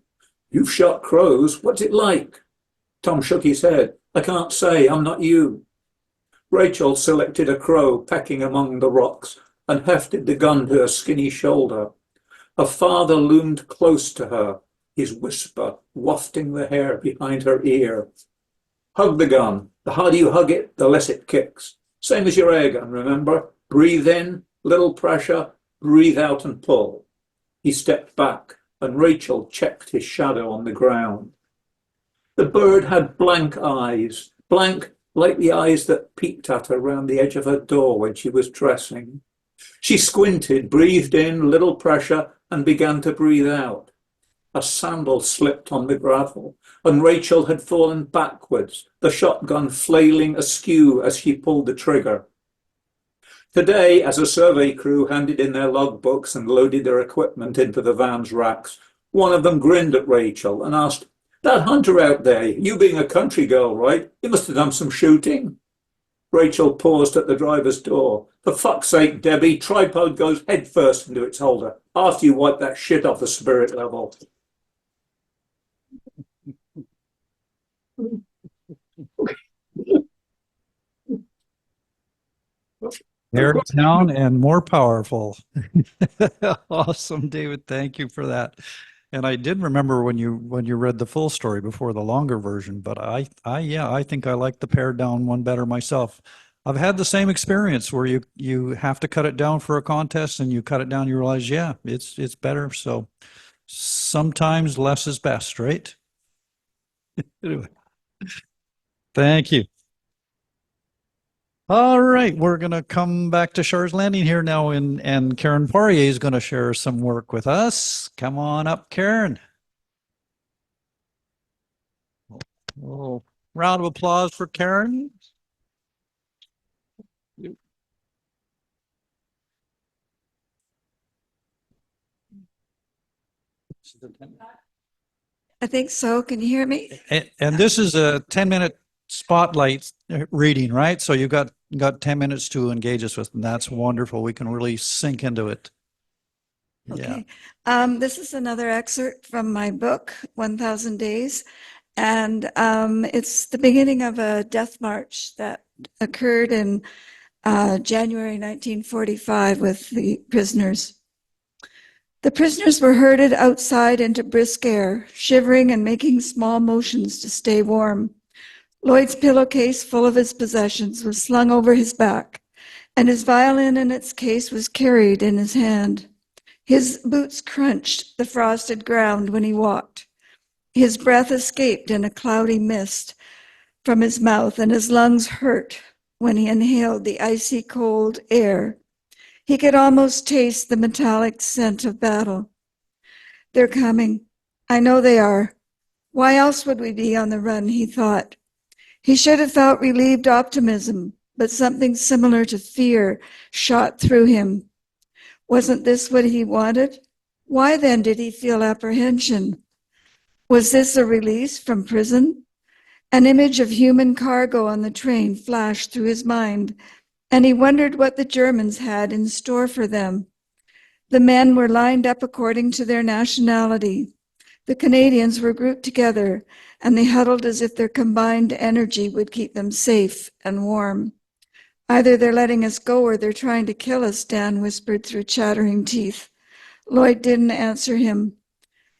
"You've shot crows. What's it like?" Tom shook his head. "I can't say. I'm not you." Rachel selected a crow pecking among the rocks and hefted the gun to her skinny shoulder. Her father loomed close to her, his whisper wafting the hair behind her ear. "Hug the gun. The harder you hug it, the less it kicks. Same as your air gun, remember? Breathe in, little pressure, breathe out and pull." He stepped back, and Rachel checked his shadow on the ground. The bird had blank eyes, blank like the eyes that peeked at her round the edge of her door when she was dressing. She squinted, breathed in, little pressure, and began to breathe out. A sandal slipped on the gravel, and Rachel had fallen backwards, the shotgun flailing askew as she pulled the trigger. Today, as a survey crew handed in their logbooks and loaded their equipment into the van's racks, one of them grinned at Rachel and asked, "That hunter out there, you being a country girl, right? You must have done some shooting." Rachel paused at the driver's door. "For fuck's sake, Debbie, tripod goes head first into its holder after you wipe that shit off the spirit level." Pared down and more powerful. Awesome, David. Thank you for that. And I did remember when you read the full story before the longer version, but I think I like the pared down one better myself. I've had the same experience where you have to cut it down for a contest and you cut it down, you realize, yeah, it's better. So sometimes less is best, right? Anyway, thank you. All right, we're going to come back to Char's Landing here now, and Karen Poirer is going to share some work with us. Come on up, Karen. Oh, round of applause for Karen. I think so. Can you hear me? And this is a 10-minute spotlight reading, right? So you got 10 minutes to engage us with, and that's wonderful. We can really sink into it. Okay. This is another excerpt from my book, 1000 Days. And it's the beginning of a death march that occurred in January 1945 with the prisoners. The prisoners were herded outside into brisk air, shivering and making small motions to stay warm. Lloyd's pillowcase, full of his possessions, was slung over his back, and his violin in its case was carried in his hand. His boots crunched the frosted ground when he walked. His breath escaped in a cloudy mist from his mouth, and his lungs hurt when he inhaled the icy cold air. He could almost taste the metallic scent of battle. They're coming. I know they are. Why else would we be on the run, he thought. He should have felt relieved optimism, but something similar to fear shot through him. Wasn't this what he wanted? Why then did he feel apprehension? Was this a release from prison? An image of human cargo on the train flashed through his mind, and he wondered what the Germans had in store for them. The men were lined up according to their nationality. The Canadians were grouped together, and they huddled as if their combined energy would keep them safe and warm. Either they're letting us go or they're trying to kill us, Dan whispered through chattering teeth. Lloyd didn't answer him.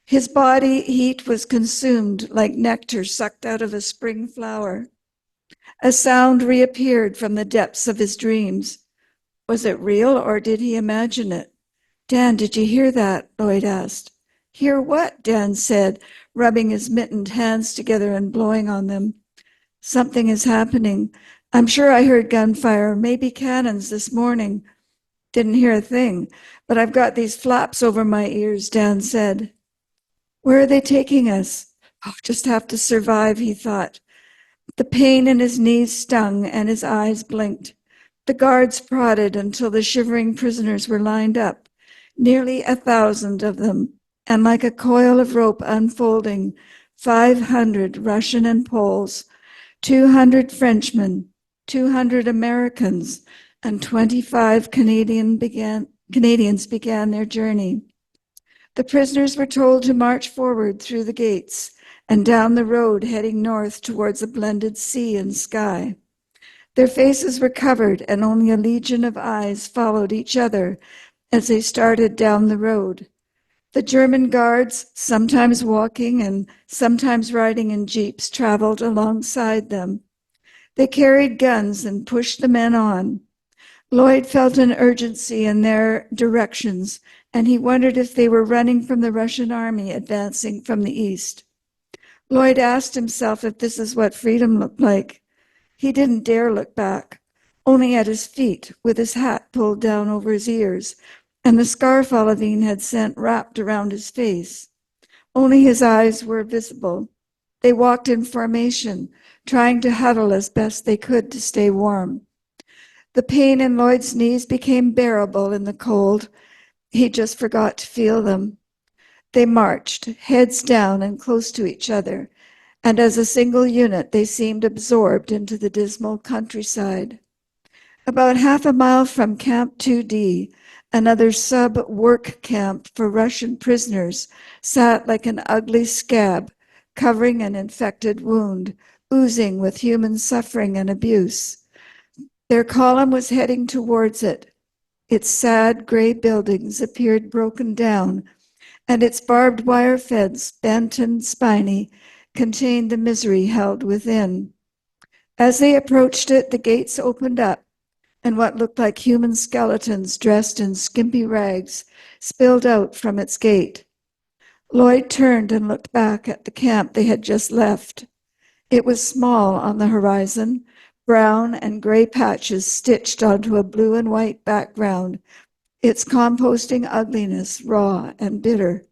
His body heat was consumed like nectar sucked out of a spring flower. A sound reappeared from the depths of his dreams. Was it real or did he imagine it? Dan, did you hear that? Lloyd asked. Hear what? Dan said, rubbing his mittened hands together and blowing on them. Something is happening. I'm sure I heard gunfire, maybe cannons this morning. Didn't hear a thing, but I've got these flaps over my ears, Dan said. Where are they taking us? Oh, just have to survive, he thought. The pain in his knees stung and his eyes blinked. The guards prodded until the shivering prisoners were lined up, nearly 1,000 of them, and like a coil of rope unfolding, 500 Russian and Poles, 200 Frenchmen, 200 Americans, and 25 Canadians began their journey. The prisoners were told to march forward through the gates and down the road heading north towards a blended sea and sky. Their faces were covered, and only a legion of eyes followed each other as they started down the road. The German guards, sometimes walking and sometimes riding in jeeps, traveled alongside them. They carried guns and pushed the men on. Lloyd felt an urgency in their directions, and he wondered if they were running from the Russian army advancing from the east. Lloyd asked himself if this is what freedom looked like. He didn't dare look back, only at his feet, with his hat pulled down over his ears, and the scarf Olivine had sent wrapped around his face. Only his eyes were visible. They walked in formation, trying to huddle as best they could to stay warm. The pain in Lloyd's knees became bearable in the cold. He just forgot to feel them. They marched, heads down and close to each other, and as a single unit they seemed absorbed into the dismal countryside. About half a mile from Camp 2D, another sub-work camp for Russian prisoners sat like an ugly scab, covering an infected wound, oozing with human suffering and abuse. Their column was heading towards it. Its sad gray buildings appeared broken down, and its barbed wire fence, bent and spiny, contained the misery held within. As they approached it, the gates opened up, and what looked like human skeletons dressed in skimpy rags spilled out from its gate. Lloyd turned and looked back at the camp they had just left. It was small on the horizon, brown and gray patches stitched onto a blue and white background, its composting ugliness raw and bitter.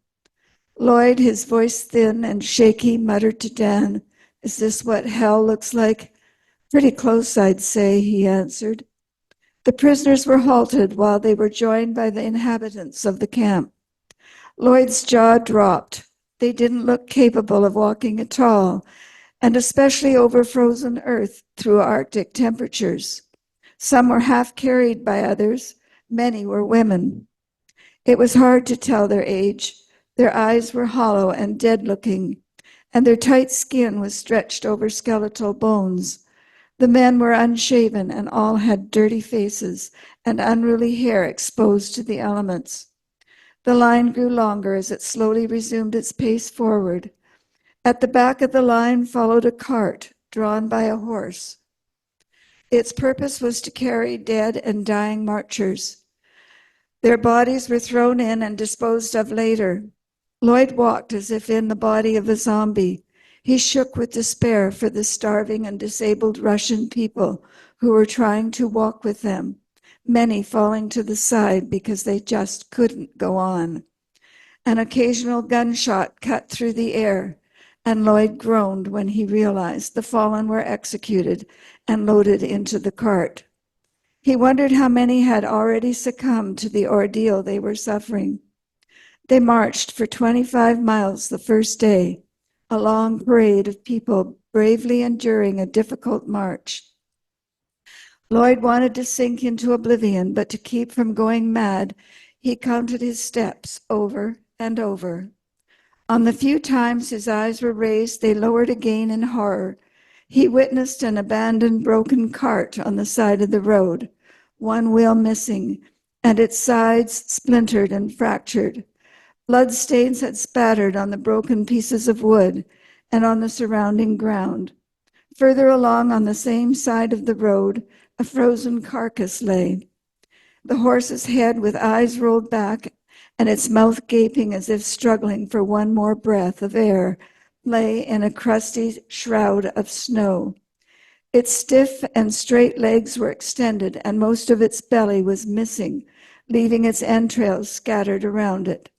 Lloyd, his voice thin and shaky, muttered to Dan, "Is this what hell looks like?" "Pretty close, I'd say," he answered. The prisoners were halted while they were joined by the inhabitants of the camp. Lloyd's jaw dropped. They didn't look capable of walking at all, and especially over frozen earth through Arctic temperatures. Some were half carried by others. Many were women. It was hard to tell their age. Their eyes were hollow and dead-looking, and their tight skin was stretched over skeletal bones. The men were unshaven, and all had dirty faces and unruly hair exposed to the elements. The line grew longer as it slowly resumed its pace forward. At the back of the line followed a cart drawn by a horse. Its purpose was to carry dead and dying marchers. Their bodies were thrown in and disposed of later. Lloyd walked as if in the body of a zombie. He shook with despair for the starving and disabled Russian people who were trying to walk with them, many falling to the side because they just couldn't go on. An occasional gunshot cut through the air, and Lloyd groaned when he realized the fallen were executed and loaded into the cart. He wondered how many had already succumbed to the ordeal they were suffering. They marched for 25 miles the first day, a long parade of people bravely enduring a difficult march. Lloyd wanted to sink into oblivion, but to keep from going mad, he counted his steps over and over. On the few times his eyes were raised, they lowered again in horror. He witnessed an abandoned broken cart on the side of the road, one wheel missing, and its sides splintered and fractured. Bloodstains had spattered on the broken pieces of wood and on the surrounding ground. Further along on the same side of the road, a frozen carcass lay. The horse's head, with eyes rolled back and its mouth gaping as if struggling for one more breath of air, lay in a crusty shroud of snow. Its stiff and straight legs were extended, and most of its belly was missing, leaving its entrails scattered around it.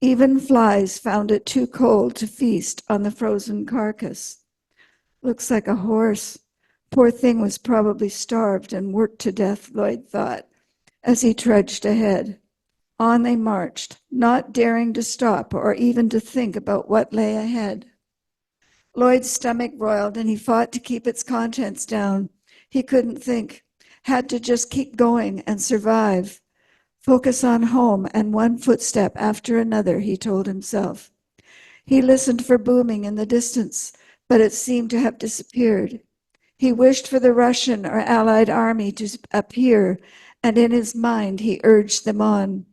Even flies found it too cold to feast on the frozen carcass. Looks like a horse. Poor thing was probably starved and worked to death, Lloyd thought, as he trudged ahead. On they marched, not daring to stop or even to think about what lay ahead. Lloyd's stomach roiled, and he fought to keep its contents down. He couldn't think, had to just keep going and survive. Focus on home and one footstep after another, he told himself. He listened for booming in the distance, but it seemed to have disappeared. He wished for the Russian or Allied army to appear, and in his mind he urged them on.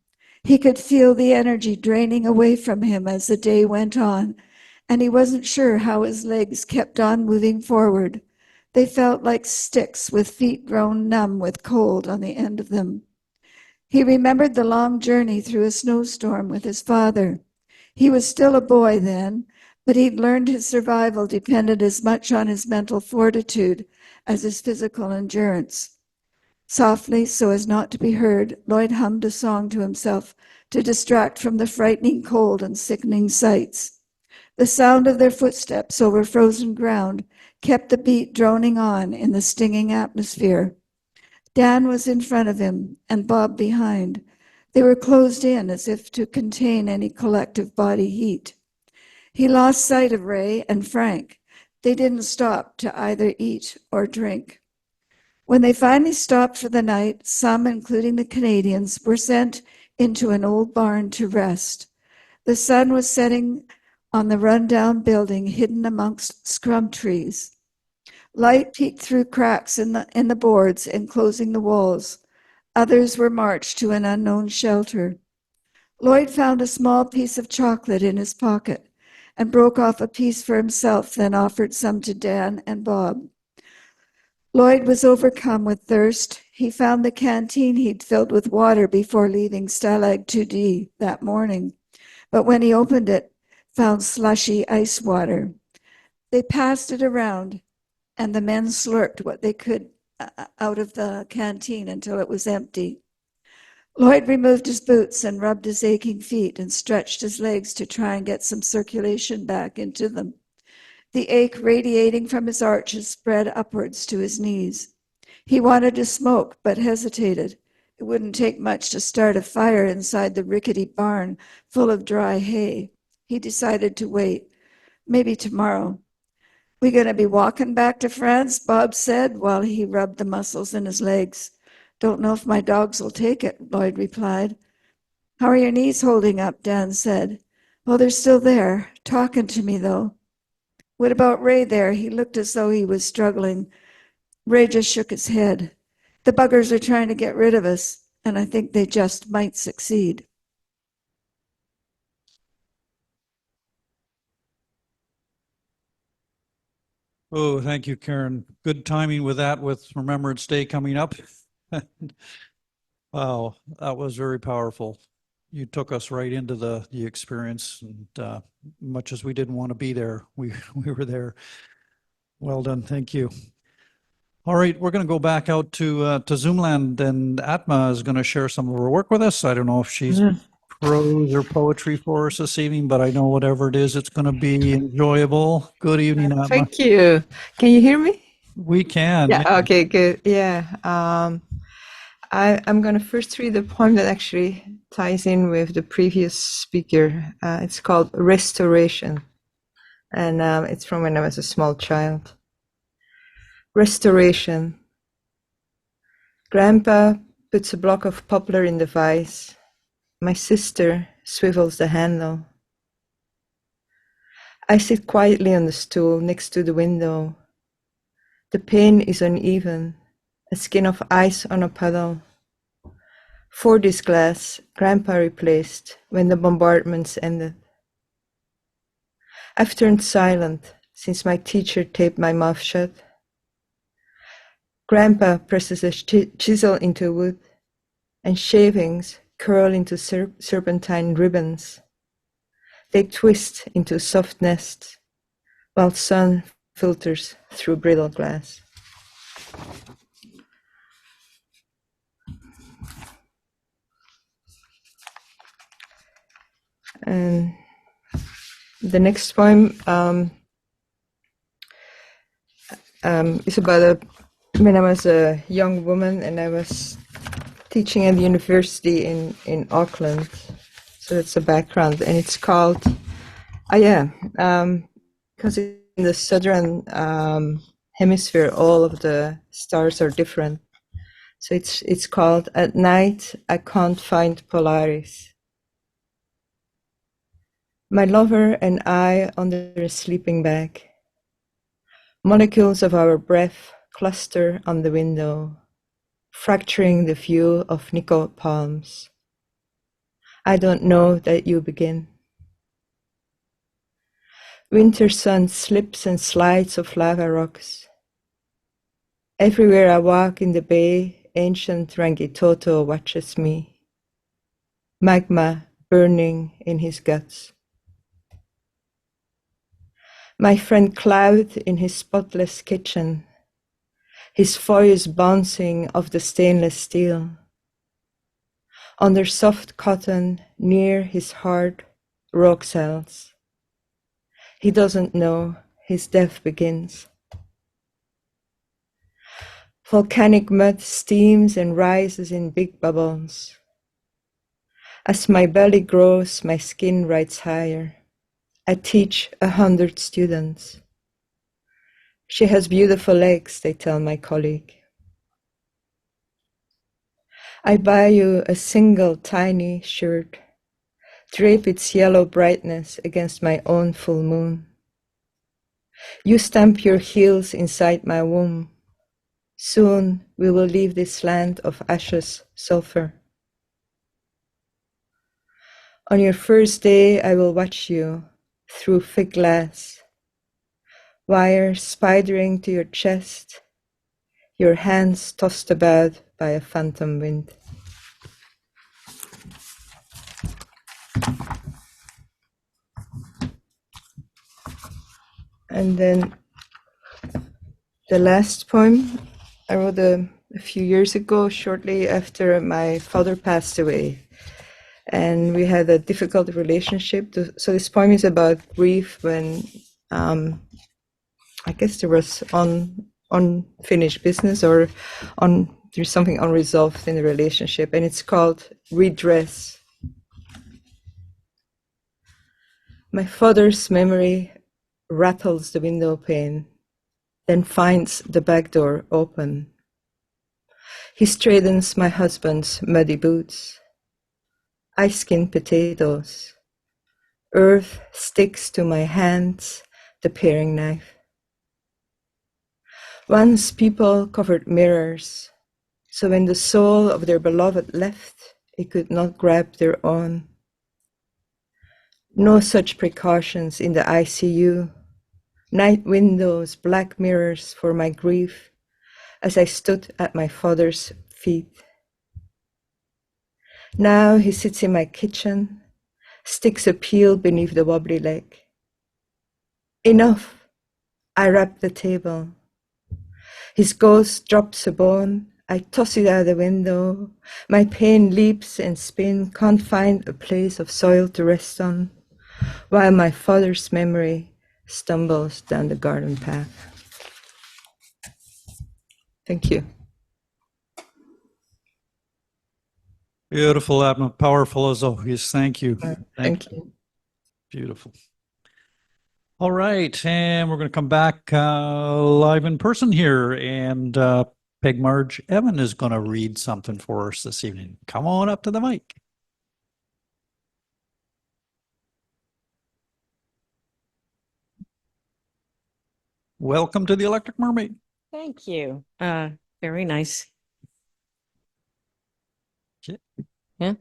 He could feel the energy draining away from him as the day went on, and he wasn't sure how his legs kept on moving forward. They felt like sticks with feet grown numb with cold on the end of them. He remembered the long journey through a snowstorm with his father. He was still a boy then, but he'd learned his survival depended as much on his mental fortitude as his physical endurance. Softly, so as not to be heard, Lloyd hummed a song to himself to distract from the frightening cold and sickening sights. The sound of their footsteps over frozen ground kept the beat droning on in the stinging atmosphere. Dan was in front of him and Bob behind. They were closed in as if to contain any collective body heat. He lost sight of Ray and Frank. They didn't stop to either eat or drink. When they finally stopped for the night, some, including the Canadians, were sent into an old barn to rest. The sun was setting on the run-down building hidden amongst scrub trees. Light peeked through cracks in the boards enclosing the walls. Others were marched to an unknown shelter. Lloyd found a small piece of chocolate in his pocket and broke off a piece for himself, then offered some to Dan and Bob. Lloyd was overcome with thirst. He found the canteen he'd filled with water before leaving Stalag 2D that morning, but when he opened it, found slushy ice water. They passed it around, and the men slurped what they could out of the canteen until it was empty. Lloyd removed his boots and rubbed his aching feet and stretched his legs to try and get some circulation back into them. The ache radiating from his arches spread upwards to his knees. He wanted to smoke, but hesitated. It wouldn't take much to start a fire inside the rickety barn full of dry hay. He decided to wait. Maybe tomorrow. "We gonna be walking back to France?" Bob said while he rubbed the muscles in his legs. "Don't know if my dogs will take it," Lloyd replied. "How are your knees holding up?" Dan said. "Well, they're still there, talking to me, though." "What about Ray there?" He looked as though he was struggling. Ray just shook his head. "The buggers are trying to get rid of us, and I think they just might succeed." Oh, thank you, Karen. Good timing with that, with Remembrance Day coming up. Wow, that was very powerful. You took us right into the experience, and much as we didn't want to be there, we were there. Well done, thank you. All right, we're going to go back out to Zoomland, and Atma is going to share some of her work with us. I don't know if she's prose or poetry for us this evening, but I know whatever it is, it's going to be enjoyable. Good evening, Atma. Thank you. Can you hear me? We can. Yeah. Okay. Good. Yeah. I'm going to first read the poem that actually ties in with the previous speaker. It's called Restoration, and it's from when I was a small child. Restoration. Grandpa puts a block of poplar in the vise. My sister swivels the handle. I sit quietly on the stool next to the window. The pane is uneven, a skin of ice on a puddle. For this glass, Grandpa replaced when the bombardments ended. I've turned silent since my teacher taped my mouth shut. Grandpa presses a chisel into wood, and shavings curl into serpentine ribbons. They twist into soft nests, while sun filters through brittle glass. And the next poem is about when I was a young woman and I was teaching at the university in Auckland. So that's the background, and it's called, because in the southern hemisphere, all of the stars are different. So it's called At Night I Can't Find Polaris. My lover and I under a sleeping bag. Molecules of our breath cluster on the window, fracturing the view of nickel palms. I don't know that you begin. Winter sun slips and slides of lava rocks. Everywhere I walk in the bay, ancient Rangitoto watches me. Magma burning in his guts. My friend Cloud in his spotless kitchen, his voice bouncing off the stainless steel. Under soft cotton near his hard rock cells. He doesn't know his death begins. Volcanic mud steams and rises in big bubbles. As my belly grows, my skin rides higher. I teach 100 students. She has beautiful legs, they tell my colleague. I buy you a single tiny shirt, drape its yellow brightness against my own full moon. You stamp your heels inside my womb. Soon we will leave this land of ashes, sulfur. On your first day, I will watch you through thick glass, wires spidering to your chest, your hands tossed about by a phantom wind. And then the last poem I wrote a few years ago, shortly after my father passed away. And we had a difficult relationship. So this poem is about grief when I guess there was unfinished business or there's something unresolved in the relationship, and it's called Redress. My father's memory rattles the window pane, then finds the back door open. He straightens my husband's muddy boots. I skin potatoes. Earth sticks to my hands, the paring knife. Once people covered mirrors, so when the soul of their beloved left, it could not grab their own. No such precautions in the ICU. Night windows, black mirrors for my grief, as I stood at my father's feet. Now he sits in my kitchen, sticks a peel beneath the wobbly leg. Enough, I rap the table. His ghost drops a bone, I toss it out the window. My pain leaps and spins, can't find a place of soil to rest on, while my father's memory stumbles down the garden path. Thank you. Beautiful, Atma. Powerful as always. Thank you. Thank you. Beautiful. All right, and we're going to come back live in person here, and Peg-Marg Evan is going to read something for us this evening. Come on up to the mic. Welcome to the Electric Mermaid. Thank you. Very nice. Okay. Yeah.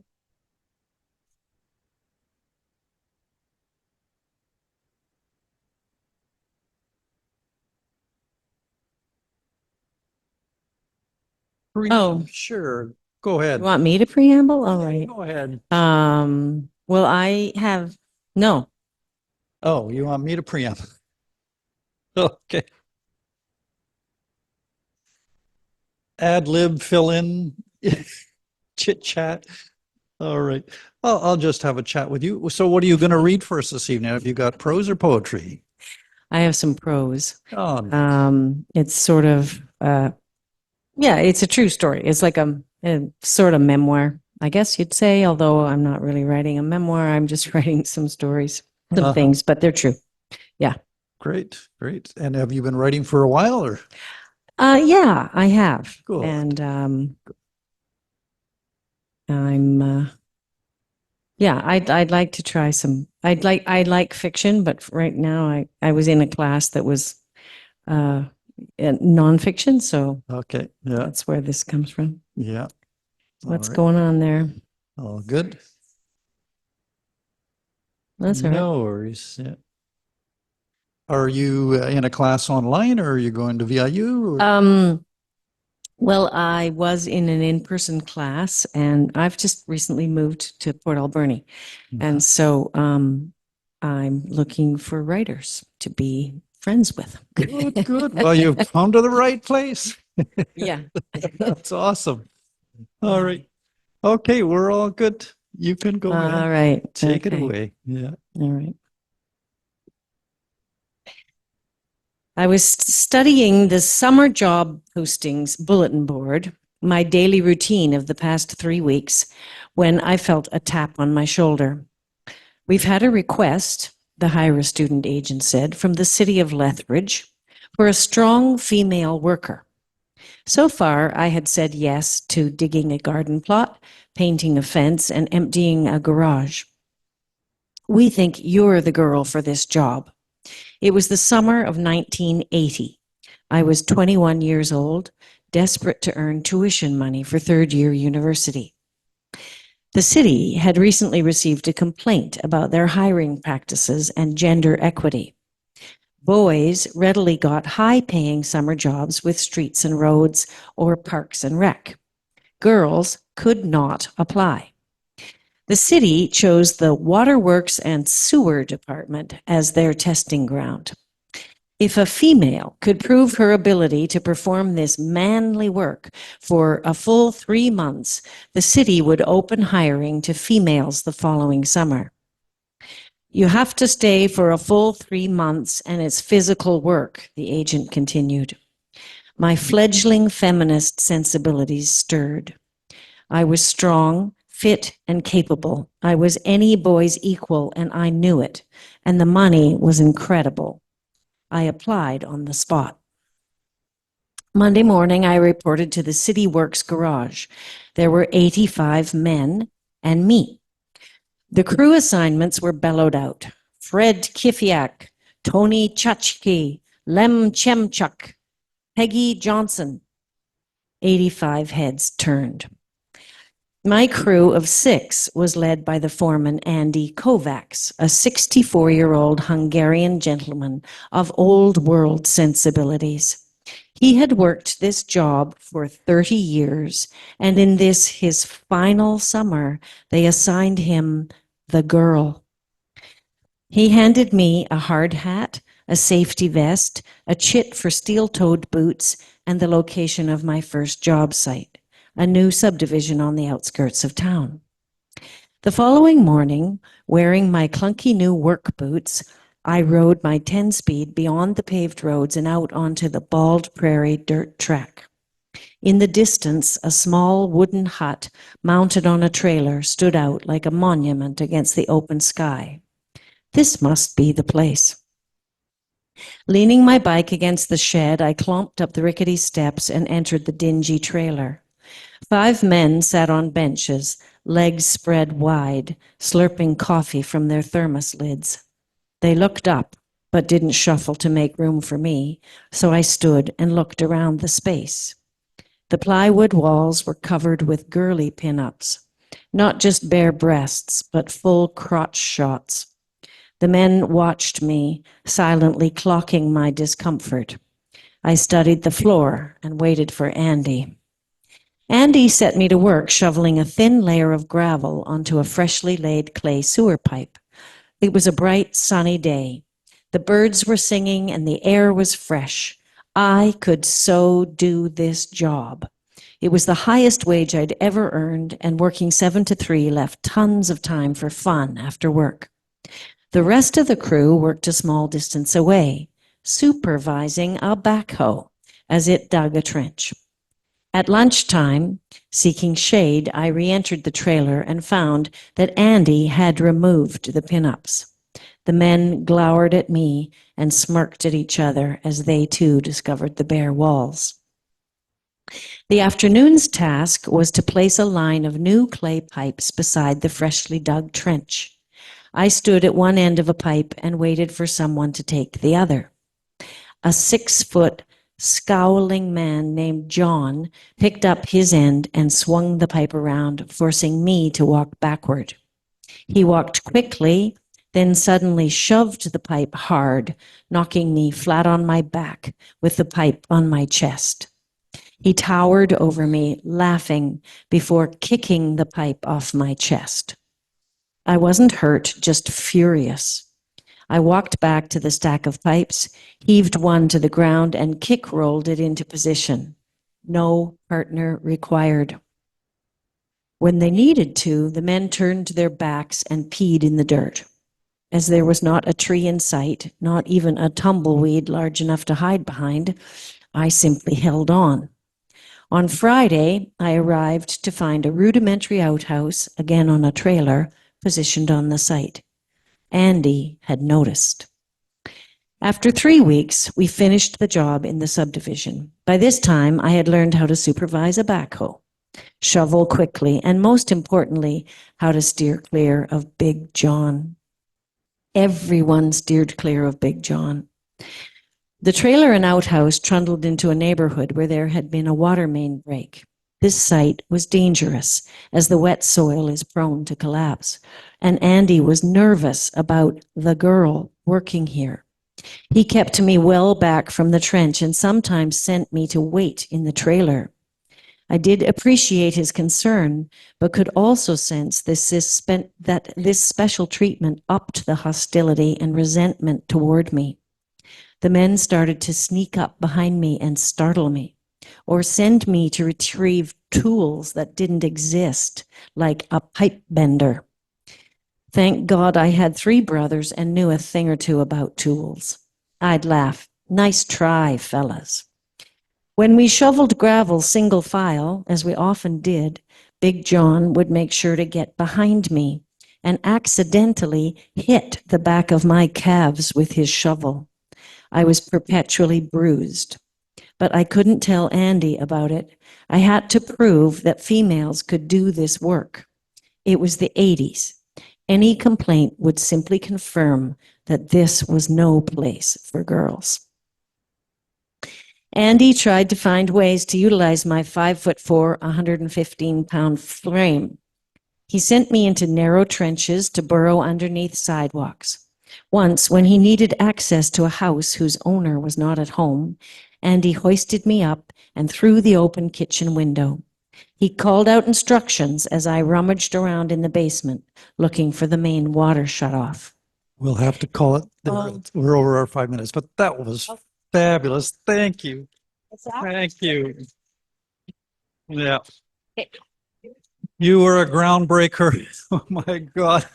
Oh. Sure. Go ahead. You want me to preamble? All right. Go ahead. Well, I have no. Oh, you want me to preamble? Okay. Ad lib, fill in, chit chat. All right. I'll just have a chat with you. So what are you going to read for us this evening? Have you got prose or poetry? I have some prose. Oh, It's sort of yeah, it's a true story. It's like a sort of memoir, I guess you'd say, although I'm not really writing a memoir. I'm just writing some stories, some things, but they're true. Yeah. great, great. And have you been writing for a while or? Yeah, I have. Cool. And I'm yeah, I'd like to try some. I like fiction, but right now I was in a class that was nonfiction, so Okay. Yeah. that's where this comes from. Yeah. What's All right. going on there? All good. That's all right. No worries. Yeah. Are you in a class online or are you going to VIU? Or? Well, I was in an in-person class, and I've just recently moved to Port Alberni, and so I'm looking for writers to be friends with. Good, good. Well, you've come to the right place. Yeah. That's awesome. All right. Okay, we're all good. You can go ahead. All right. Take it Okay. away. Yeah. All right. I was studying the summer job postings bulletin board, my daily routine of the past 3 weeks, when I felt a tap on my shoulder. We've had a request, the Hire Student Agent said, from the city of Lethbridge for a strong female worker. So far, I had said yes to digging a garden plot, painting a fence, and emptying a garage. We think you're the girl for this job. It was the summer of 1980. I was 21 years old, desperate to earn tuition money for third-year university. The city had recently received a complaint about their hiring practices and gender equity. Boys readily got high-paying summer jobs with streets and roads or parks and rec. Girls could not apply. The city chose the Waterworks and Sewer Department as their testing ground. If a female could prove her ability to perform this manly work for a full 3 months, the city would open hiring to females the following summer. You have to stay for a full 3 months, and it's physical work, the agent continued. My fledgling feminist sensibilities stirred. I was strong, fit, and capable. I was any boy's equal, and I knew it, and the money was incredible. I applied on the spot. Monday morning, I reported to the City Works garage. There were 85 men and me. The crew assignments were bellowed out. Fred Kifiak, Tony Chachki, Lem Chemchuk, Peggy Johnson. 85 heads turned. My crew of 6 was led by the foreman Andy Kovacs, a 64-year-old Hungarian gentleman of old world sensibilities. He had worked this job for 30 years, and in this, his final summer, they assigned him the girl. He handed me a hard hat, a safety vest, a chit for steel-toed boots, and the location of my first job site, a new subdivision on the outskirts of town. The following morning, wearing my clunky new work boots, I rode my 10-speed beyond the paved roads and out onto the bald prairie dirt track. In the distance, a small wooden hut mounted on a trailer stood out like a monument against the open sky. This must be the place. Leaning my bike against the shed, I clomped up the rickety steps and entered the dingy trailer. 5 men sat on benches, legs spread wide, slurping coffee from their thermos lids. They looked up, but didn't shuffle to make room for me, so I stood and looked around the space. The plywood walls were covered with girly pin-ups, not just bare breasts, but full crotch shots. The men watched me, silently clocking my discomfort. I studied the floor and waited for Andy. Andy set me to work shoveling a thin layer of gravel onto a freshly laid clay sewer pipe. It was a bright, sunny day. The birds were singing and the air was fresh. I could so do this job. It was the highest wage I'd ever earned, and working 7 to 3 left tons of time for fun after work. The rest of the crew worked a small distance away, supervising a backhoe as it dug a trench. At lunchtime, seeking shade, I re-entered the trailer and found that Andy had removed the pin-ups. The men glowered at me and smirked at each other as they too discovered the bare walls. The afternoon's task was to place a line of new clay pipes beside the freshly dug trench. I stood at one end of a pipe and waited for someone to take the other. A 6-foot, scowling man named John picked up his end and swung the pipe around, forcing me to walk backward. He walked quickly, then suddenly shoved the pipe hard, knocking me flat on my back with the pipe on my chest. He towered over me, laughing, before kicking the pipe off my chest. I wasn't hurt, just furious. I walked back to the stack of pipes, heaved one to the ground, and kick-rolled it into position. No partner required. When they needed to, the men turned their backs and peed in the dirt. As there was not a tree in sight, not even a tumbleweed large enough to hide behind, I simply held on. On Friday, I arrived to find a rudimentary outhouse, again on a trailer, positioned on the site. Andy had noticed. After 3 weeks, we finished the job in the subdivision. By this time, I had learned how to supervise a backhoe, shovel quickly, and most importantly, how to steer clear of Big John. Everyone steered clear of Big John. The trailer and outhouse trundled into a neighborhood where there had been a water main break. This site was dangerous, as the wet soil is prone to collapse, and Andy was nervous about the girl working here. He kept me well back from the trench and sometimes sent me to wait in the trailer. I did appreciate his concern, but could also sense that this special treatment upped the hostility and resentment toward me. The men started to sneak up behind me and startle me, or send me to retrieve tools that didn't exist, like a pipe bender. Thank God I had 3 brothers and knew a thing or two about tools. I'd laugh, "Nice try, fellas." When we shoveled gravel single file, as we often did, Big John would make sure to get behind me and accidentally hit the back of my calves with his shovel. I was perpetually bruised, but I couldn't tell Andy about it. I had to prove that females could do this work. It was the 80s. Any complaint would simply confirm that this was no place for girls. Andy tried to find ways to utilize my 5'4", 115-pound frame. He sent me into narrow trenches to burrow underneath sidewalks. Once, when he needed access to a house whose owner was not at home, Andy hoisted me up and through the open kitchen window. He called out instructions as I rummaged around in the basement, looking for the main water shutoff. We'll have to call it. We're over our 5 minutes, but that was fabulous. Thank you. Thank you. Yeah. You were a groundbreaker. Oh my God.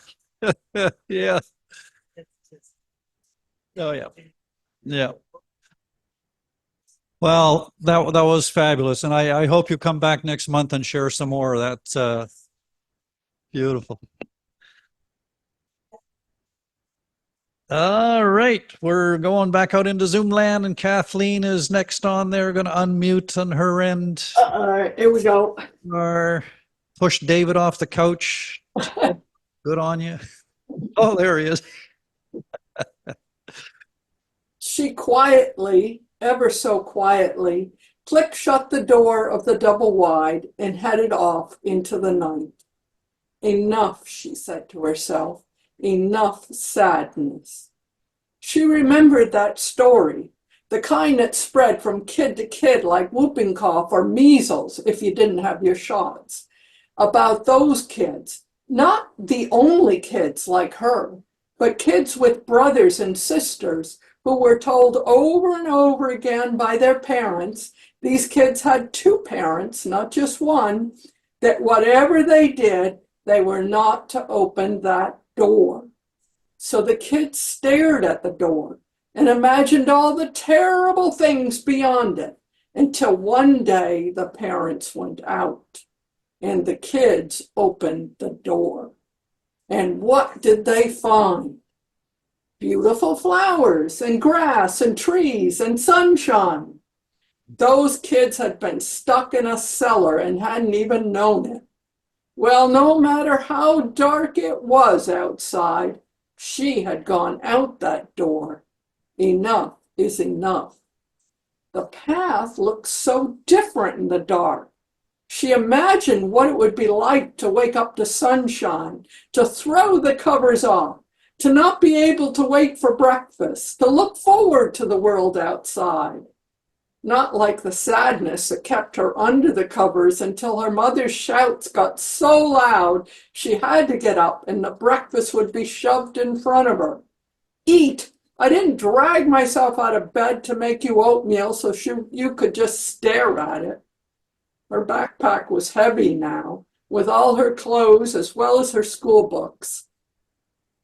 Yeah. Oh yeah. Yeah. Well, that was fabulous. And I hope you come back next month and share some more. That's beautiful. All right, we're going back out into Zoom land, and Kathleen is next on there. Going to unmute on her end. Here we go. Or push David off the couch. Good on you. Oh, there he is. She quietly, ever so quietly, clicked shut the door of the double wide and headed off into the night. Enough, she said to herself, enough sadness. She remembered that story, the kind that spread from kid to kid like whooping cough or measles if you didn't have your shots, about those kids, not the only kids like her, but kids with brothers and sisters who were told over and over again by their parents, these kids had two parents, not just one, that whatever they did, they were not to open that door. So the kids stared at the door and imagined all the terrible things beyond it until one day the parents went out and the kids opened the door. And what did they find? Beautiful flowers and grass and trees and sunshine. Those kids had been stuck in a cellar and hadn't even known it. Well, no matter how dark it was outside, she had gone out that door. Enough is enough. The path looked so different in the dark. She imagined what it would be like to wake up to sunshine, to throw the covers off, to not be able to wait for breakfast, to look forward to the world outside. Not like the sadness that kept her under the covers until her mother's shouts got so loud she had to get up and the breakfast would be shoved in front of her. Eat! I didn't drag myself out of bed to make you oatmeal so you could just stare at it. Her backpack was heavy now, with all her clothes as well as her school books.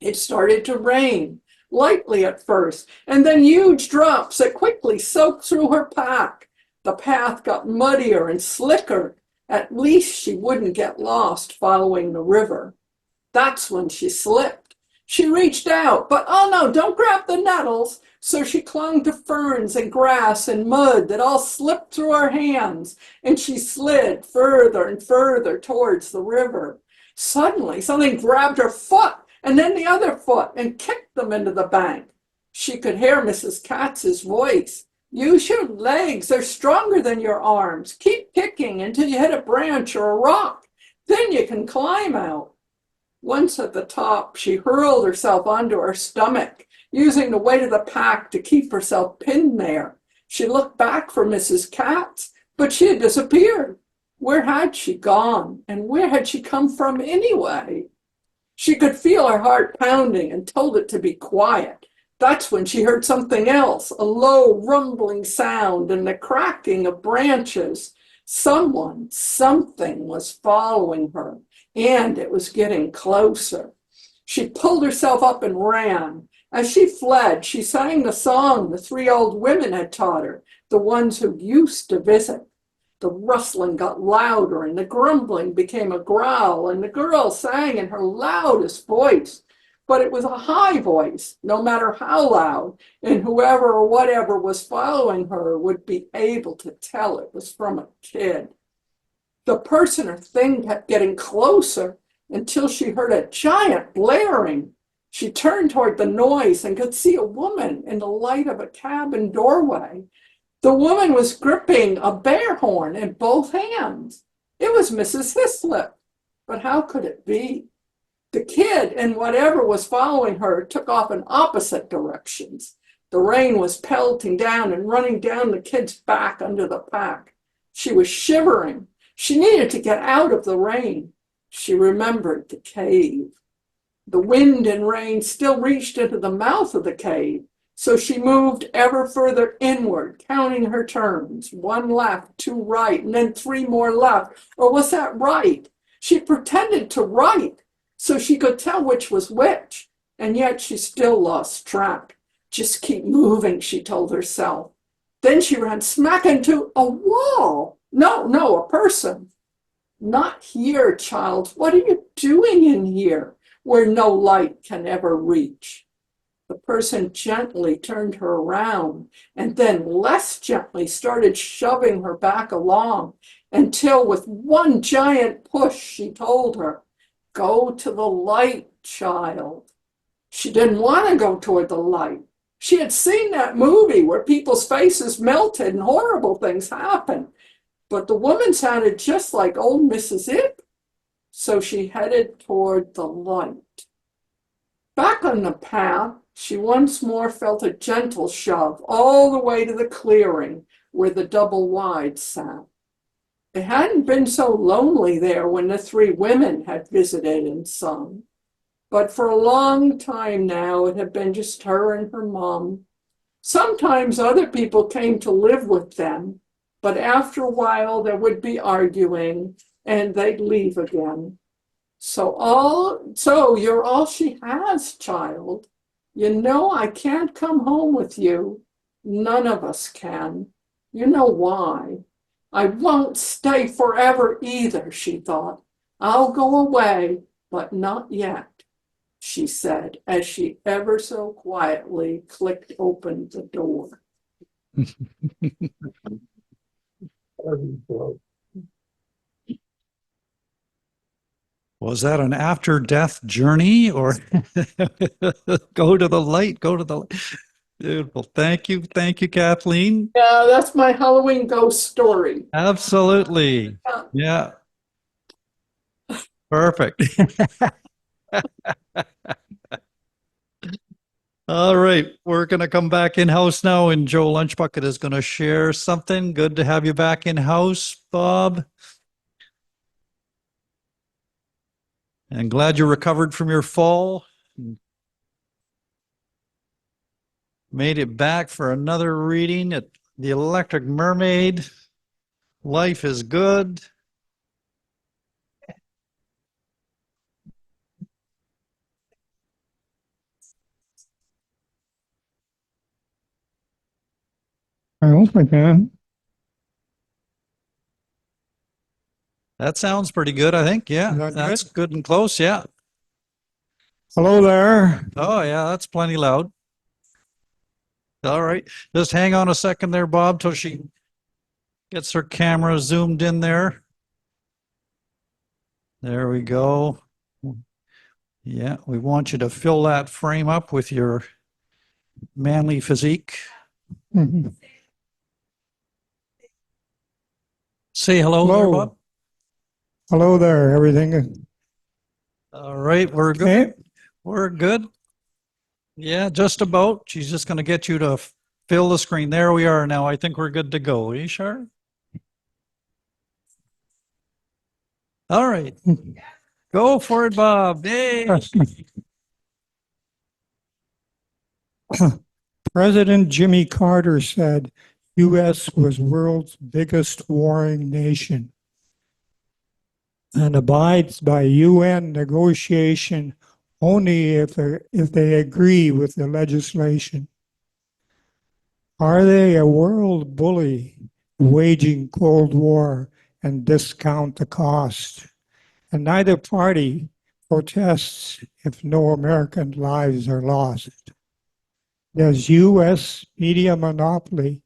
It started to rain, lightly at first, and then huge drops that quickly soaked through her pack. The path got muddier and slicker. At least she wouldn't get lost following the river. That's when she slipped. She reached out, but oh no, don't grab the nettles. So she clung to ferns and grass and mud that all slipped through her hands, and she slid further and further towards the river. Suddenly, something grabbed her foot and then the other foot and kicked them into the bank. She could hear Mrs. Katz's voice. Use your legs, they're stronger than your arms. Keep kicking until you hit a branch or a rock. Then you can climb out. Once at the top, she hurled herself onto her stomach, using the weight of the pack to keep herself pinned there. She looked back for Mrs. Katz, but she had disappeared. Where had she gone, and where had she come from anyway? She could feel her heart pounding and told it to be quiet. That's when she heard something else, a low rumbling sound and the cracking of branches. Someone, something was following her, and it was getting closer. She pulled herself up and ran. As she fled, she sang the song the three old women had taught her, the ones who used to visit. The rustling got louder and the grumbling became a growl, and the girl sang in her loudest voice. But it was a high voice, no matter how loud, and whoever or whatever was following her would be able to tell it was from a kid. The person or thing kept getting closer until she heard a giant blaring. She turned toward the noise and could see a woman in the light of a cabin doorway. The woman was gripping a bear horn in both hands. It was Mrs. Hislop, but how could it be? The kid and whatever was following her took off in opposite directions. The rain was pelting down and running down the kid's back under the pack. She was shivering. She needed to get out of the rain. She remembered the cave. The wind and rain still reached into the mouth of the cave. So she moved ever further inward, counting her turns, 1 left, 2 right, and then 3 more left. Or was that right? She pretended to write so she could tell which was which, and yet she still lost track. Just keep moving, she told herself. Then she ran smack into a wall. No, a person. Not here, child. What are you doing in here where no light can ever reach? The person gently turned her around and then less gently started shoving her back along until with one giant push, she told her, "Go to the light, child." She didn't want to go toward the light. She had seen that movie where people's faces melted and horrible things happened. But the woman sounded just like old Mrs. Ip. So she headed toward the light. Back on the path, she once more felt a gentle shove all the way to the clearing where the double wide sat. It hadn't been so lonely there when the 3 women had visited and sung. But for a long time now, it had been just her and her mom. Sometimes other people came to live with them, but after a while there would be arguing and they'd leave again. So you're all she has, child. You know I can't come home with you. None of us can. You know why. I won't stay forever either, she thought. I'll go away, but not yet, she said, as she ever so quietly clicked open the door. Was that an after-death journey or go to the light, go to the light? Beautiful. Thank you. Thank you, Kathleen. Yeah, that's my Halloween ghost story. Absolutely. Yeah. Perfect. All right. We're going to come back in-house now, and Joe Lunchbucket is going to share something. Good to have you back in-house, Bob. And glad you recovered from your fall. Made it back for another reading at the Electric Mermaid. Life is good. I hope I can. That sounds pretty good, I think. Yeah, Is that that's good and close. Yeah. Hello there. Oh, yeah, that's plenty loud. All right. Just hang on a second there, Bob, till she gets her camera zoomed in there. There we go. Yeah, we want you to fill that frame up with your manly physique. Mhm. Say hello there, Hello. Bob. Hello there. Everything All right, we're good. okay? We're good. Yeah, just about. She's just going to get you to fill the screen. There we are now. I think we're good to go. Are you sure? All right. Go for it, Bob. Hey. President Jimmy Carter said U.S. was world's biggest warring nation and abides by UN negotiation only if they agree with the legislation. Are they a world bully waging Cold War and discount the cost? And neither party protests if no American lives are lost. Does U.S. media monopoly,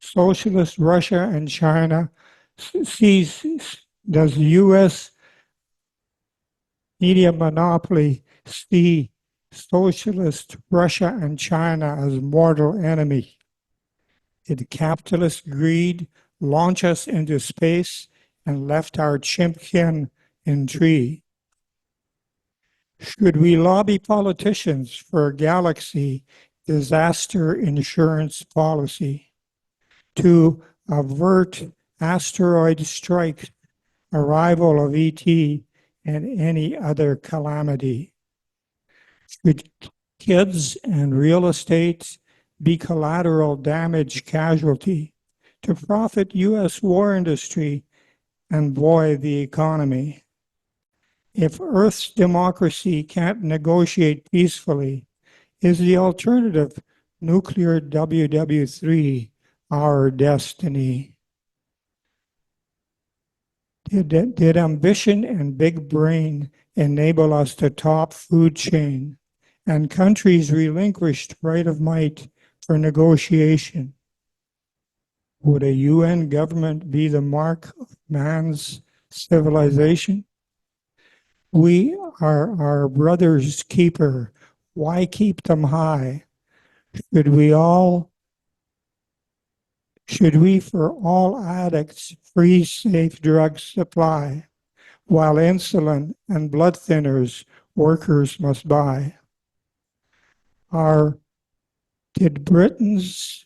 socialist Russia and China, does U.S. media monopoly see socialist Russia and China as mortal enemy? Did capitalist greed launch us into space and left our chimpkin in tree? Should we lobby politicians for a galaxy disaster insurance policy to avert asteroid strikes, arrival of ET, and any other calamity? kids and real estate be collateral damage casualty to profit U.S. war industry and buoy the economy. If Earth's democracy can't negotiate peacefully, is the alternative nuclear WW3 our destiny? Did ambition and big brain enable us to top food chain and countries relinquished right of might for negotiation? Would a UN government be the mark of man's civilization? We are our brother's keeper. Why keep them high? Should we for all addicts free safe drug supply, while insulin and blood thinners workers must buy? Did Britain's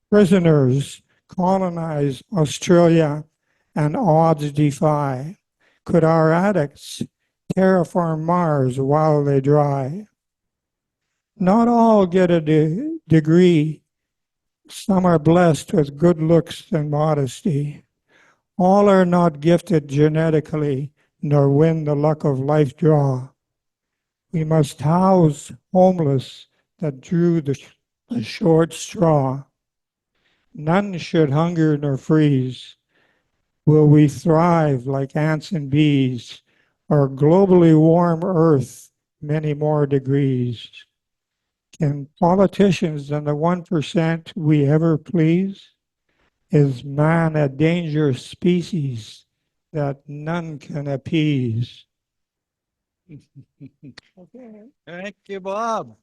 prisoners colonize Australia and odds defy? Could our addicts terraform Mars while they dry? Not all get a degree. Some are blessed with good looks and modesty. All are not gifted genetically, nor win the luck of life draw. We must house homeless that drew the short straw. None should hunger nor freeze. Will we thrive like ants and bees, or globally warm Earth many more degrees? Can politicians and the 1% we ever please? Is man a dangerous species that none can appease? Okay. Thank you, Bob.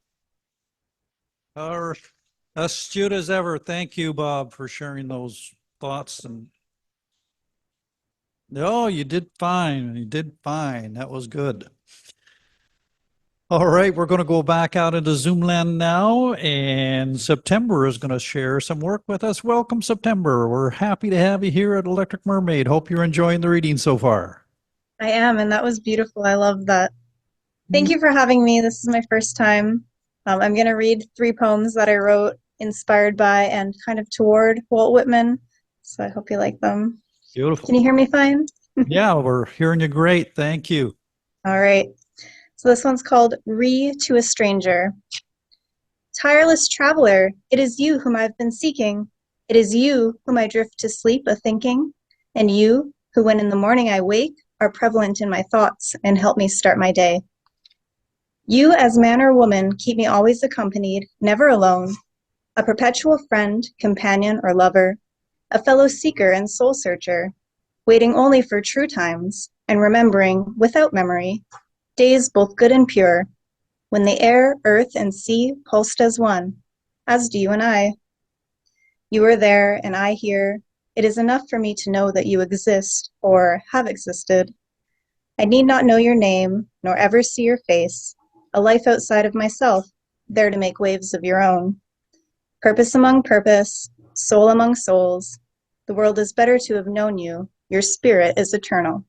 Astute as ever. Thank you, Bob, for sharing those thoughts. And no, you did fine. You did fine. That was good. All right, we're going to go back out into Zoom land now, and September is going to share some work with us. Welcome, September. We're happy to have you here at Electric Mermaid. Hope you're enjoying the reading so far. I am, and that was beautiful. I love that. Thank you for having me. This is my first time. I'm going to read 3 poems that I wrote inspired by and kind of toward Walt Whitman, so I hope you like them. Beautiful. Can you hear me fine? Yeah, we're hearing you great. Thank you. All right. So this one's called Re to a Stranger. Tireless traveler, it is you whom I've been seeking. It is you whom I drift to sleep a-thinking, and you who, when in the morning I wake, are prevalent in my thoughts and help me start my day. You, as man or woman, keep me always accompanied, never alone, a perpetual friend, companion, or lover, a fellow seeker and soul searcher, waiting only for true times, and remembering, without memory, days both good and pure, when the air, earth, and sea pulsed as one, as do you and I. You are there, and I here. It is enough for me to know that you exist, or have existed. I need not know your name, nor ever see your face, a life outside of myself, there to make waves of your own. Purpose among purpose, soul among souls, the world is better to have known you, your spirit is eternal.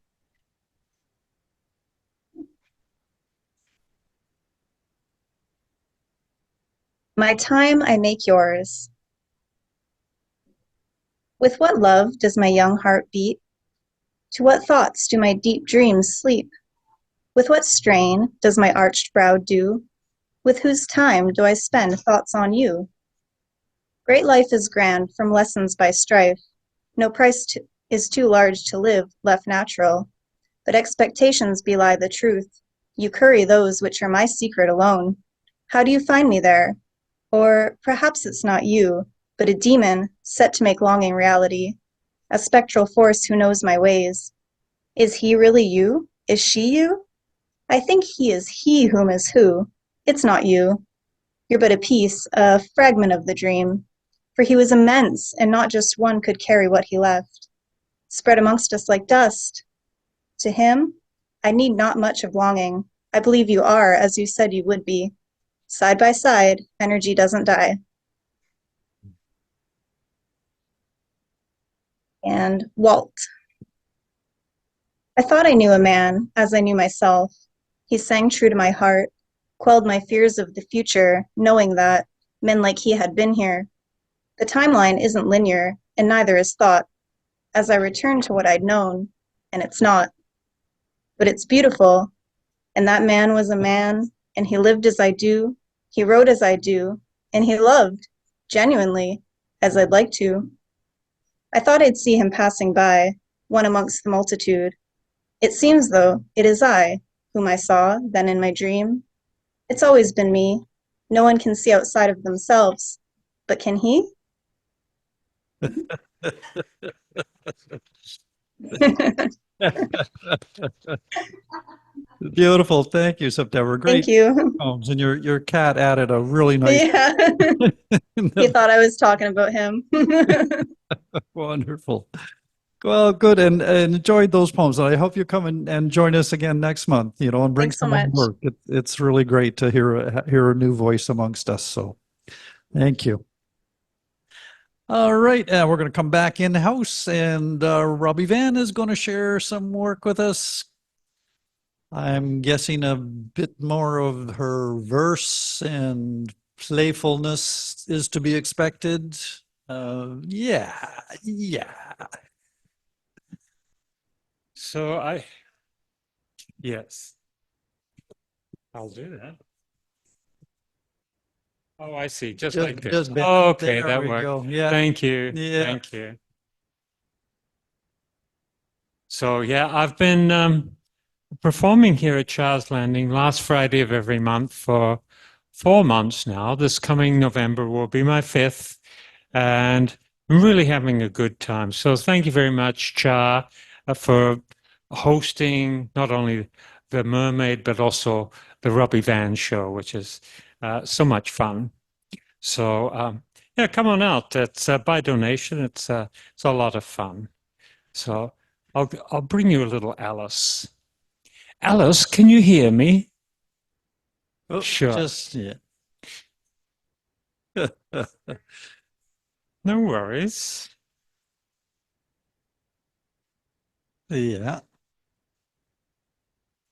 My time I make yours. With what love does my young heart beat? To what thoughts do my deep dreams sleep? With what strain does my arched brow do? With whose time do I spend thoughts on you? Great life is grand from lessons by strife. No price is too large to live left natural. But expectations belie the truth. You curry those which are my secret alone. How do you find me there? Or perhaps it's not you, but a demon set to make longing reality, a spectral force who knows my ways. Is he really you? Is she you? I think he is he whom is who. It's not you. You're but a piece, a fragment of the dream. For he was immense, and not just one could carry what he left, spread amongst us like dust. To him, I need not much of longing. I believe you are, as you said you would be. Side by side, energy doesn't die. And Walt. I thought I knew a man as I knew myself. He sang true to my heart, quelled my fears of the future, knowing that men like he had been here. The timeline isn't linear, and neither is thought, as I return to what I'd known, and it's not. But it's beautiful, and that man was a man, and he lived as I do, he wrote as I do, and he loved, genuinely, as I'd like to. I thought I'd see him passing by, one amongst the multitude. It seems, though, it is I, whom I saw then in my dream. It's always been me. No one can see outside of themselves, but can he? Beautiful. Thank you, September. Great. Thank you. Poems. And your cat added a really nice. Yeah. He thought I was talking about him. Wonderful. Well, good. And enjoyed those poems. I hope you come and join us again next month, and bring Thanks so some much. work. It's really great to hear a new voice amongst us. So thank you. All right. We're going to come back in house, and Robbie Wenn is going to share some work with us. I'm guessing a bit more of her verse and playfulness is to be expected. Yeah. So yes, I'll do that. Oh, I see. Just like this. Okay, that worked. Yeah. Thank you. Yeah. Thank you. So yeah, I've been performing here at Char's Landing last Friday of every month for 4 months now. This coming November will be my 5th, and I'm really having a good time. So thank you very much, Char, for hosting not only the Mermaid, but also the Robbie Wenn show, which is so much fun. So yeah, come on out. It's by donation. It's a lot of fun. So I'll bring you a little Alice. Alice, can you hear me? Oh, Sure. Just, yeah. No worries. Yeah.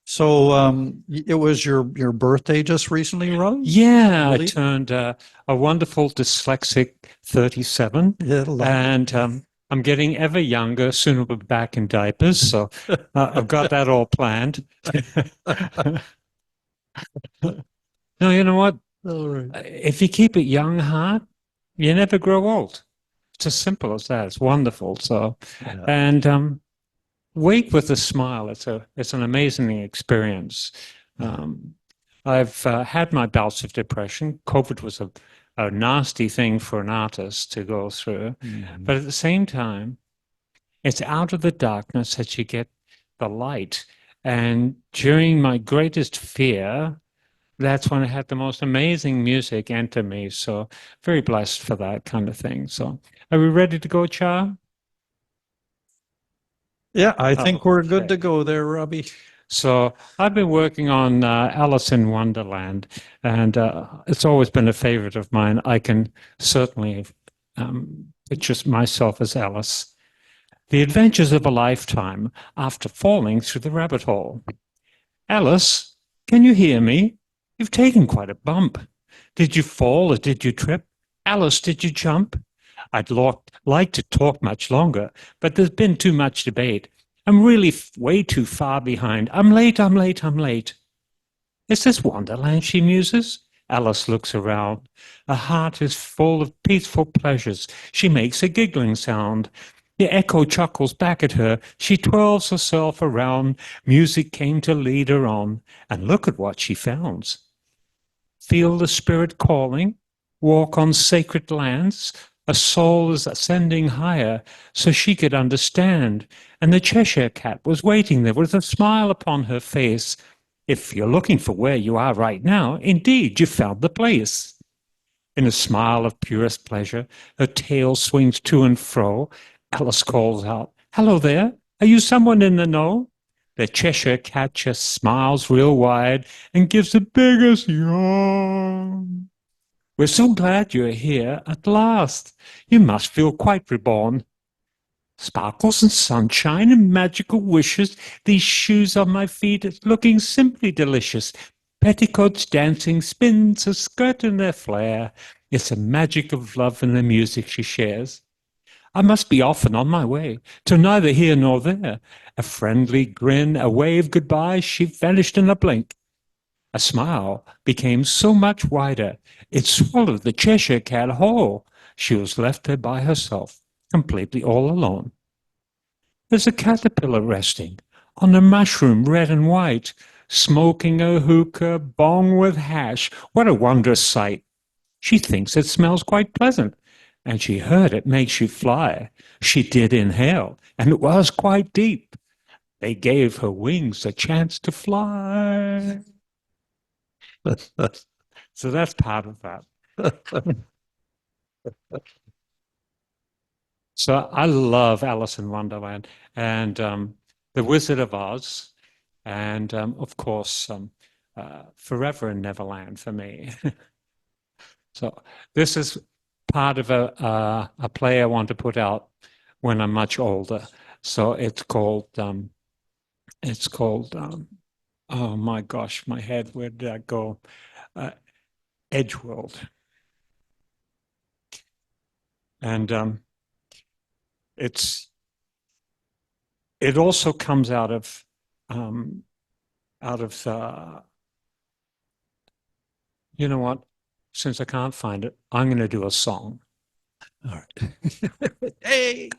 So it was your birthday just recently, Rob? Yeah, Really? I turned a wonderful dyslexic 37, Yeah, and I'm getting ever younger. Soon I'll be back in diapers, so I've got that all planned. No, you know what? All right. If you keep it young, heart, you never grow old. It's as simple as that. It's wonderful. So, Yeah. and wake with a smile. It's an amazing experience. I've had my bouts of depression. COVID was a nasty thing for an artist to go through, but at the same time, it's out of the darkness that you get the light. And during my greatest fear, that's when I had the most amazing music enter me. So very blessed for that kind of thing. So are we ready to go, Char? Yeah, I think we're good okay. to go there, Robbie. So I've been working on Alice in Wonderland, and it's always been a favorite of mine. I can certainly picture myself as Alice. The adventures of a lifetime after falling through the rabbit hole. Alice, can you hear me? You've taken quite a bump. Did you fall or did you trip? Alice, did you jump? I'd like to talk much longer, but there's been too much debate. I'm really way too far behind. I'm late. Is this Wonderland, she muses? Alice looks around. Her heart is full of peaceful pleasures. She makes a giggling sound. The echo chuckles back at her. She twirls herself around. Music came to lead her on. And look at what she found. Feel the spirit calling. Walk on sacred lands. A soul is ascending higher so she could understand. And the Cheshire Cat was waiting there with a smile upon her face. If you're looking for where you are right now, indeed, you found the place. In a smile of purest pleasure, her tail swings to and fro. Alice calls out, "Hello there, are you someone in the know?" The Cheshire Cat just smiles real wide and gives the biggest yawn. "We're so glad you're here at last. You must feel quite reborn." Sparkles and sunshine and magical wishes. These shoes on my feet looking simply delicious. Petticoats dancing, spins, a skirt in their flare. It's the magic of love and the music she shares. I must be off and on my way to neither here nor there. A friendly grin, a wave goodbye, she vanished in a blink. A smile became so much wider, it swallowed the Cheshire cat whole. She was left there by herself, completely all alone. There's a caterpillar resting on a mushroom, red and white, smoking a hookah, bong with hash. What a wondrous sight! She thinks it smells quite pleasant, and she heard it makes you fly. She did inhale, and it was quite deep. They gave her wings a chance to fly. So that's part of that. So I love Alice in Wonderland and The Wizard of Oz, and of course, Forever in Neverland for me. So this is part of a play I want to put out when I'm much older. So it's called oh my gosh, my head, where did that go? Edgeworld. And it also comes out of you know what? Since I can't find it, I'm going to do a song. All right. Hey!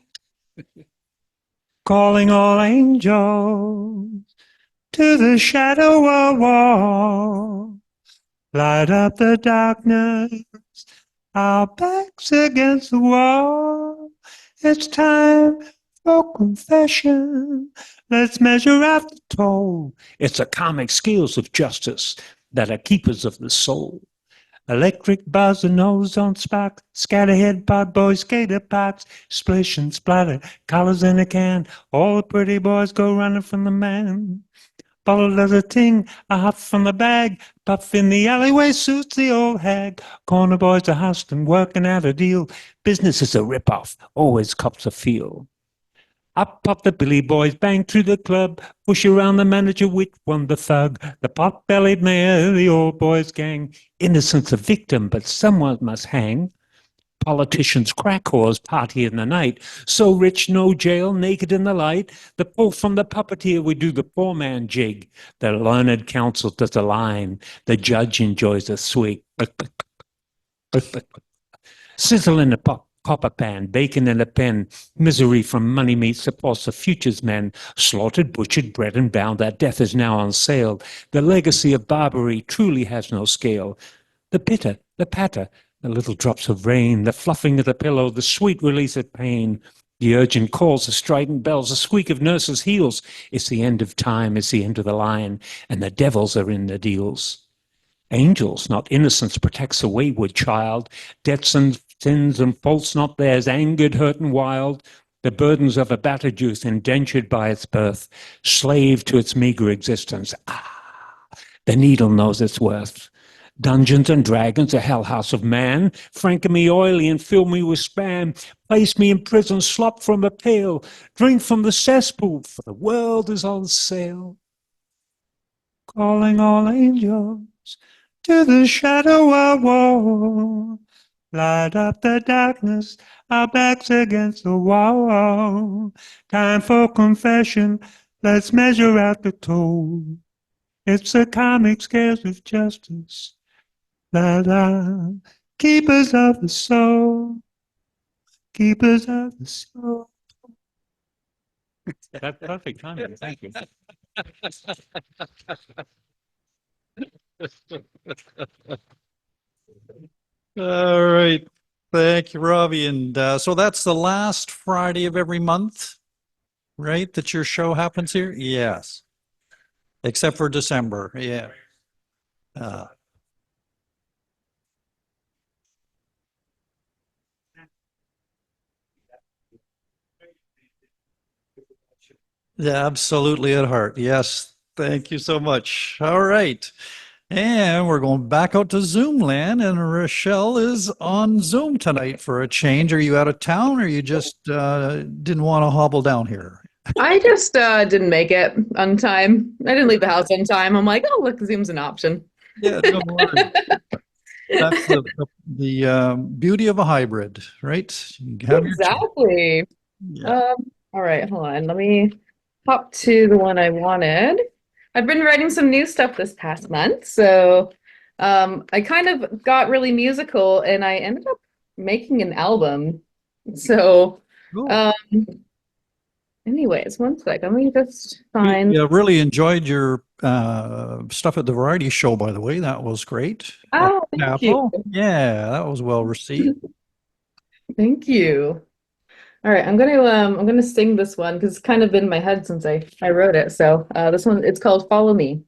Calling all angels to the shadow of war. Light up the darkness, our backs against the wall. It's time for confession. Let's measure out the toll. It's the karmic scales of justice that are keepers of the soul. Electric buzz and ozone spark, scatterhead pot boys, skater parks, splish and splatter, colors in a can. All the pretty boys go running from the man. Bottle of the ting, a huff from the bag, puff in the alleyway suits the old hag. Corner boys are hustling, working out a deal. Business is a rip-off, always cops a feel. Up pop the Billy boys, bang through the club, push around the manager, which one the thug, the pot-bellied mayor, the old boys gang. Innocent's a victim, but someone must hang. Politicians, crack whores, party in the night. So rich, no jail, naked in the light. The pull from the puppeteer, we do the poor man jig. The learned counsel does the line. The judge enjoys a sweet. Sizzle in the copper pan, bacon in a pen. Misery from money meat supports the future's men. Slaughtered, butchered, bred and bound, that death is now on sale. The legacy of Barbary truly has no scale. The pitter, the patter, the little drops of rain, the fluffing of the pillow, the sweet release of pain, the urgent calls, the strident bells, the squeak of nurses' heels. It's the end of time, it's the end of the line, and the devils are in the deals. Angels, not innocence, protects a wayward child. Debts and sins and faults not theirs, angered, hurt, and wild. The burdens of a battered youth, indentured by its birth, slave to its meager existence. The needle knows its worth. Dungeons and dragons, a hell house of man. Franken me oily and fill me with spam. Place me in prison, slop from a pail. Drink from the cesspool, for the world is on sale. Calling all angels to the shadow of war. Light up the darkness, our backs against the wall. Time for confession, let's measure out the toll. It's the karmic scales of justice. La la, keepers of the soul, keepers of the soul. That's perfect timing. Thank you. All right. Thank you, Robbie. And so that's the last Friday of every month, right? That your show happens here? Yes. Except for December. Yeah. Yeah, absolutely at heart. Yes. Thank you so much. All right. And we're going back out to Zoom land, and Rochelle is on Zoom tonight for a change. Are you out of town, or you just didn't want to hobble down here? I just didn't make it on time. I didn't leave the house on time. I'm like, oh, look, Zoom's an option. Yeah, no worries. That's the beauty of a hybrid, right? You have your choice. Exactly. Yeah. All right, hold on. Let me hop to the one I wanted. I've been writing some new stuff this past month, so I kind of got really musical, and I ended up making an album. So, Cool. anyways, one sec. Let me just find. We really enjoyed your stuff at the variety show, by the way. That was great. Oh, thank you. Yeah, that was well received. Thank you. All right, I'm gonna sing this one because it's kind of been in my head since I wrote it. So this one, it's called Follow Me.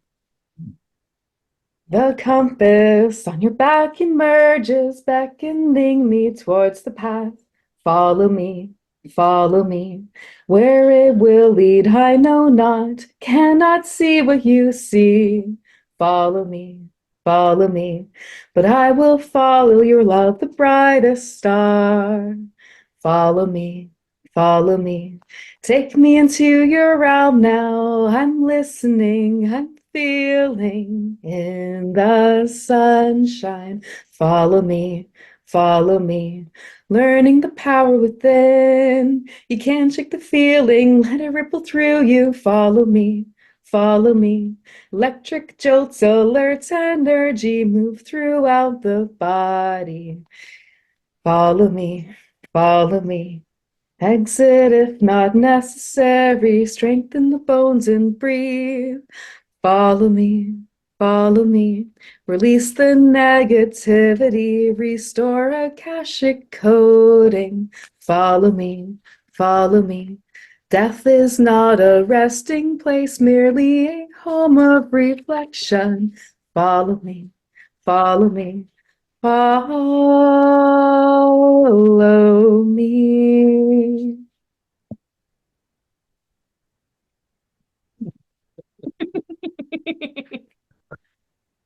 The compass on your back emerges, beckoning me towards the path. Follow me, follow me. Where it will lead, I know not, cannot see what you see. Follow me, follow me, but I will follow your love, the brightest star. Follow me, follow me. Take me into your realm now. I'm listening, I'm feeling in the sunshine. Follow me, follow me. Learning the power within. You can't shake the feeling, let it ripple through you. Follow me, follow me. Electric jolts, alerts, energy move throughout the body. Follow me, follow me. Exit if not necessary. Strengthen the bones and breathe. Follow me, follow me. Release the negativity. Restore Akashic coding. Follow me, follow me. Death is not a resting place, merely a home of reflection. Follow me, follow me. Follow me.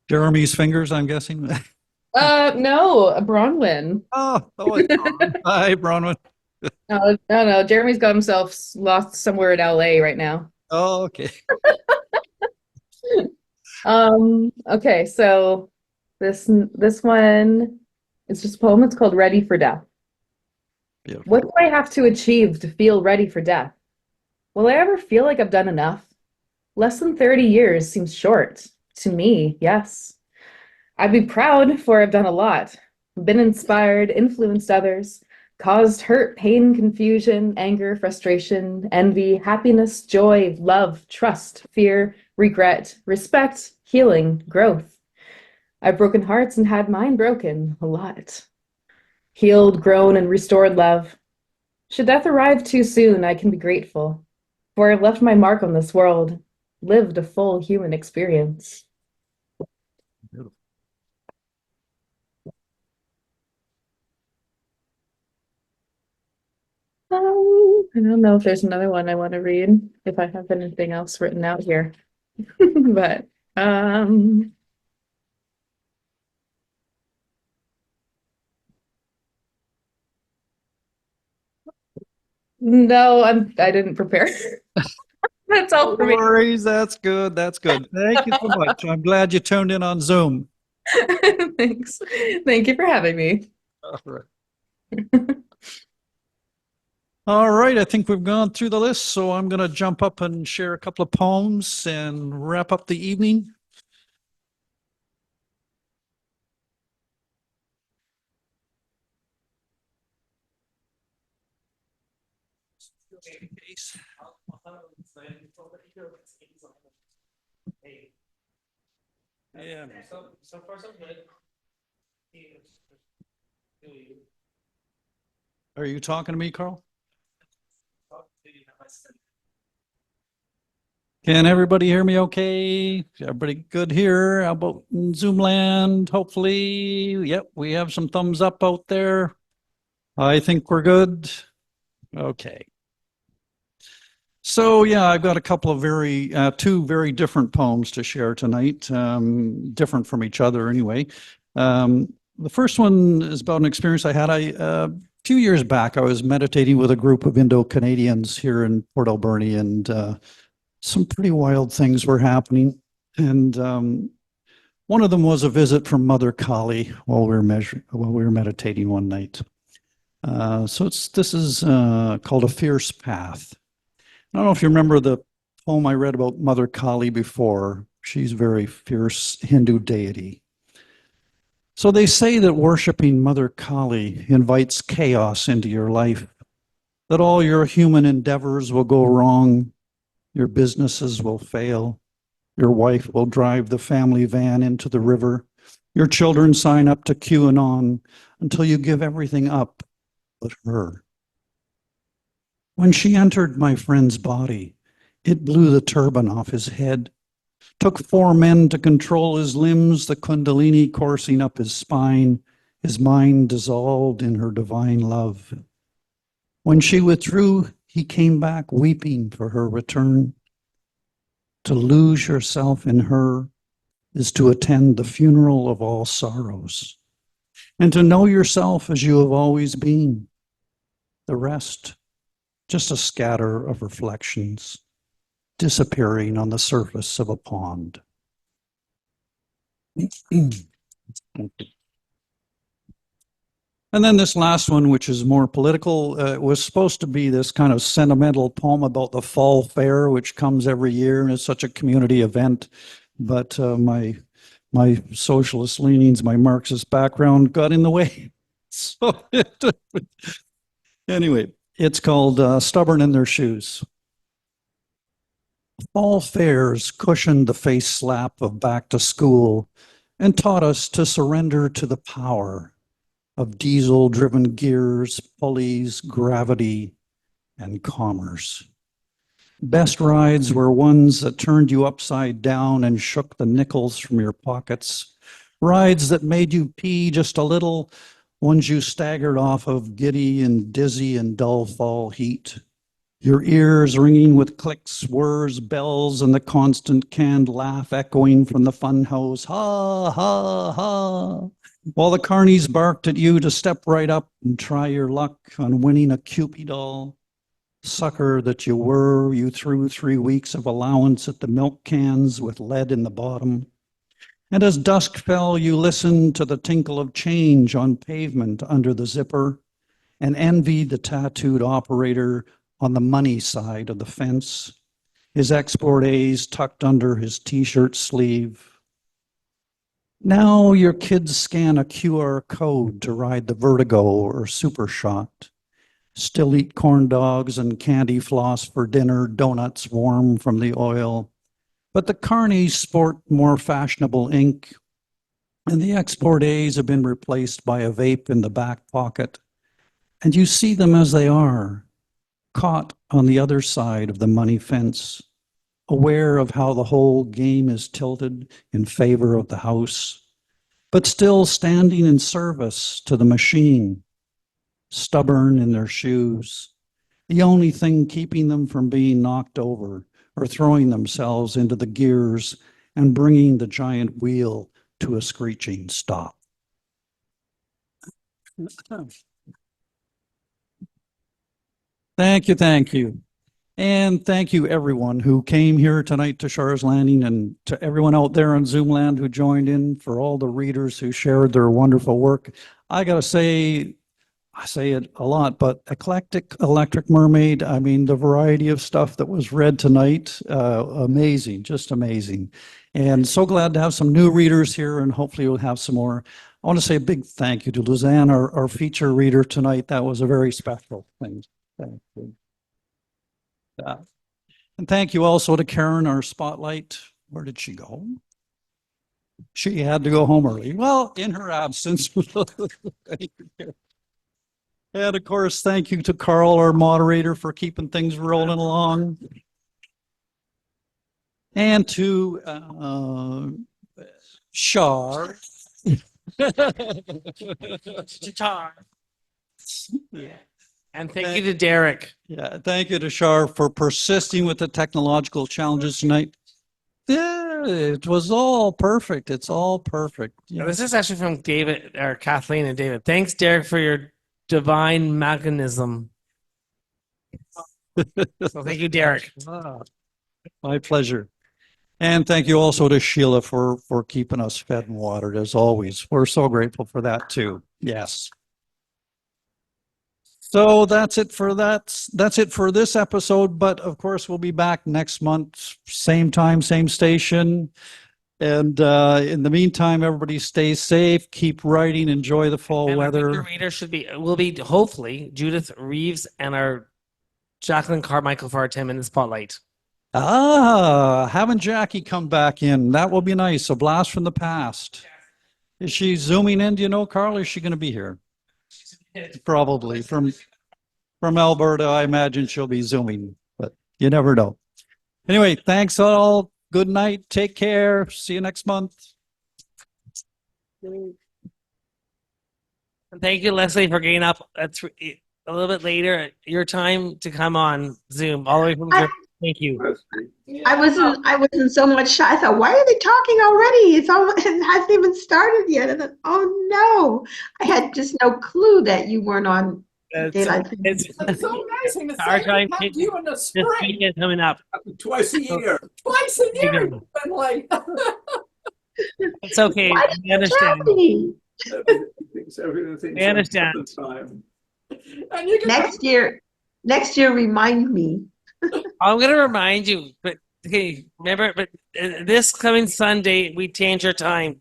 Jeremy's fingers, I'm guessing. No, a Bronwyn. Oh, hi, Bronwyn. No. Jeremy's got himself lost somewhere in LA right now. Oh, okay. Okay, so this one is just a poem. It's called Ready for Death. Beautiful. What do I have to achieve to feel ready for death? Will I ever feel like I've done enough? Less than 30 years seems short. To me, yes. I'd be proud, for I've done a lot. Been inspired, influenced others, caused hurt, pain, confusion, anger, frustration, envy, happiness, joy, love, trust, fear, regret, respect, healing, growth. I've broken hearts and had mine broken a lot. Healed, grown, and restored love. Should death arrive too soon, I can be grateful, for I've left my mark on this world, lived a full human experience. Beautiful. I don't know if there's another one I want to read, if I have anything else written out here. But no, I didn't prepare. That's all for me. No worries. That's good. That's good. Thank you so much. I'm glad you tuned in on Zoom. Thanks. Thank you for having me. All right. All right. I think we've gone through the list, so I'm going to jump up and share a couple of poems and wrap up the evening. Yeah. So far so good. Are you talking to me, Karl? Can everybody hear me okay? Everybody good here? How about in Zoom land? Hopefully. Yep, we have some thumbs up out there. I think we're good. Okay. So yeah, I've got a couple of two very different poems to share tonight, different from each other anyway. The first one is about an experience I had. A few years back, I was meditating with a group of Indo-Canadians here in Port Alberni, and some pretty wild things were happening. And one of them was a visit from Mother Kali while we were meditating one night. So this is called A Fierce Path. I don't know if you remember the poem I read about Mother Kali before. She's a very fierce Hindu deity. So they say that worshiping Mother Kali invites chaos into your life, that all your human endeavors will go wrong, your businesses will fail, your wife will drive the family van into the river, your children sign up to QAnon until you give everything up but her. When she entered my friend's body, it blew the turban off his head, took 4 men to control his limbs, the kundalini coursing up his spine, his mind dissolved in her divine love. When she withdrew, he came back weeping for her return. To lose yourself in her is to attend the funeral of all sorrows, and to know yourself as you have always been. The rest, just a scatter of reflections, disappearing on the surface of a pond. And then this last one, which is more political, was supposed to be this kind of sentimental poem about the fall fair, which comes every year and is such a community event. But my socialist leanings, my Marxist background got in the way. So anyway, it's called Stubborn in Their Shoes. Fall fairs cushioned the face slap of back to school and taught us to surrender to the power of diesel-driven gears, pulleys, gravity, and commerce. Best rides were ones that turned you upside down and shook the nickels from your pockets. Rides that made you pee just a little, ones you staggered off of giddy and dizzy and dull fall heat. Your ears ringing with clicks, whirs, bells, and the constant canned laugh echoing from the funhouse. Ha, ha, ha. While the carnies barked at you to step right up and try your luck on winning a Cupid doll. Sucker that you were, you threw 3 weeks of allowance at the milk cans with lead in the bottom. And as dusk fell, you listened to the tinkle of change on pavement under the zipper and envied the tattooed operator on the money side of the fence, his export A's tucked under his t-shirt sleeve. Now your kids scan a QR code to ride the Vertigo or Super Shot. Still eat corn dogs and candy floss for dinner, donuts warm from the oil. But the carnies sport more fashionable ink, and the export A's have been replaced by a vape in the back pocket. And you see them as they are, caught on the other side of the money fence, aware of how the whole game is tilted in favor of the house, but still standing in service to the machine, stubborn in their shoes, the only thing keeping them from being knocked over or throwing themselves into the gears and bringing the giant wheel to a screeching stop. Thank you, thank you. And thank you everyone who came here tonight to Char's Landing, and to everyone out there on Zoom land who joined in, for all the readers who shared their wonderful work. I gotta say, I say it a lot, but eclectic Electric Mermaid, I mean, the variety of stuff that was read tonight, amazing, just amazing. And so glad to have some new readers here, and hopefully we'll have some more. I want to say a big thank you to Lozan, our feature reader tonight. That was a very special thing. Thank you. And thank you also to Karen, our spotlight. Where did she go? She had to go home early. Well, in her absence. And of course, thank you to Karl, our moderator, for keeping things rolling along. And to Char. Char. Yeah. And thank you to Derek. Yeah, thank you to Char for persisting with the technological challenges tonight. Yeah, it was all perfect. It's all perfect. Yeah. This is actually from David or Kathleen and David. Thanks, Derek, for your divine mechanism. So thank you, Derek. My pleasure. And thank you also to Sheila for keeping us fed and watered as always. We're so grateful for that too. Yes. So that's it for this episode. But of course, we'll be back next month, same time, same station. And in the meantime, everybody stay safe, keep writing, enjoy the fall And weather. our reader will be hopefully Judith Reeves and our Jacqueline Carmichael for our 10-minute spotlight. Having Jackie come back in, that will be nice. A blast from the past. Is she zooming in? Do you know, Karl? Or is she going to be here? Probably from Alberta. I imagine she'll be zooming, but you never know. Anyway, thanks all. Good night. Take care. See you next month. And thank you, Leslie, for getting up a little bit later at your time to come on Zoom all the way from Germany. Thank you. I wasn't so much shy. I thought, why are they talking already? It hasn't even started yet. And then, oh no, I had just no clue that you weren't on. It's so amazing to Our say time we have you in the this spring. weekend coming up. Twice a year. Twice a year you've been late. It's okay. Why We understand. Germany? Everything We understand. And you can Next year, remind me. I'm going to remind you, but okay, remember, but this coming Sunday, we change our time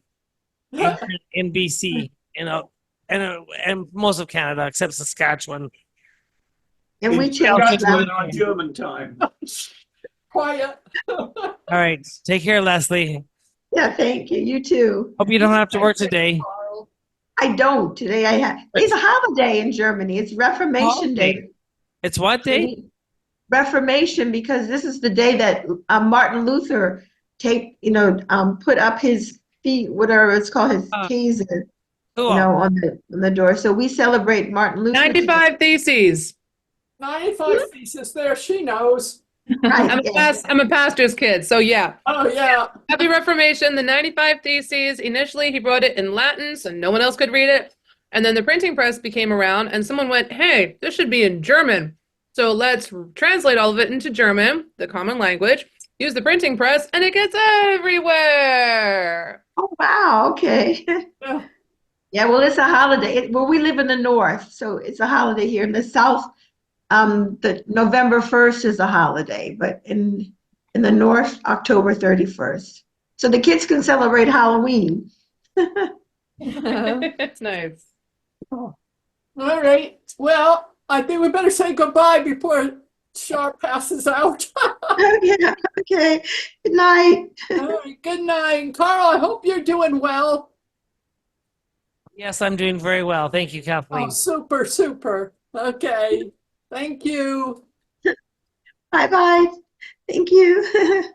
in BC, and most of Canada except Saskatchewan. And we change on German time. Quiet. All right. Take care, Leslie. Yeah, thank you. You too. Hope you don't have to work today. I don't. Today I have. It's a holiday in Germany. It's Reformation Day. It's what day? Reformation, because this is the day that Martin Luther put up his feet, whatever it's called, his keys, Cool. on the door. So we celebrate Martin Luther. 95 Theses. 95 thesis there, she knows. Right, I'm a pastor's kid, so yeah. Oh, yeah. Happy Reformation, the 95 Theses. Initially, he wrote it in Latin, so no one else could read it. And then the printing press became around, and someone went, hey, this should be in German. So let's translate all of it into German, the common language, use the printing press, and it gets everywhere. Oh, wow. Okay. Yeah, well, it's a holiday. Well, we live in the north, so it's a holiday here. In the south, the November 1st is a holiday, but in the north, October 31st. So the kids can celebrate Halloween. It's nice. All right. Well, I think we better say goodbye before Char passes out. Yeah, okay. Good night. All right, good night. Karl, I hope you're doing well. Yes, I'm doing very well. Thank you, Kathleen. Oh, super, super. Okay. Thank you. Bye-bye. Thank you.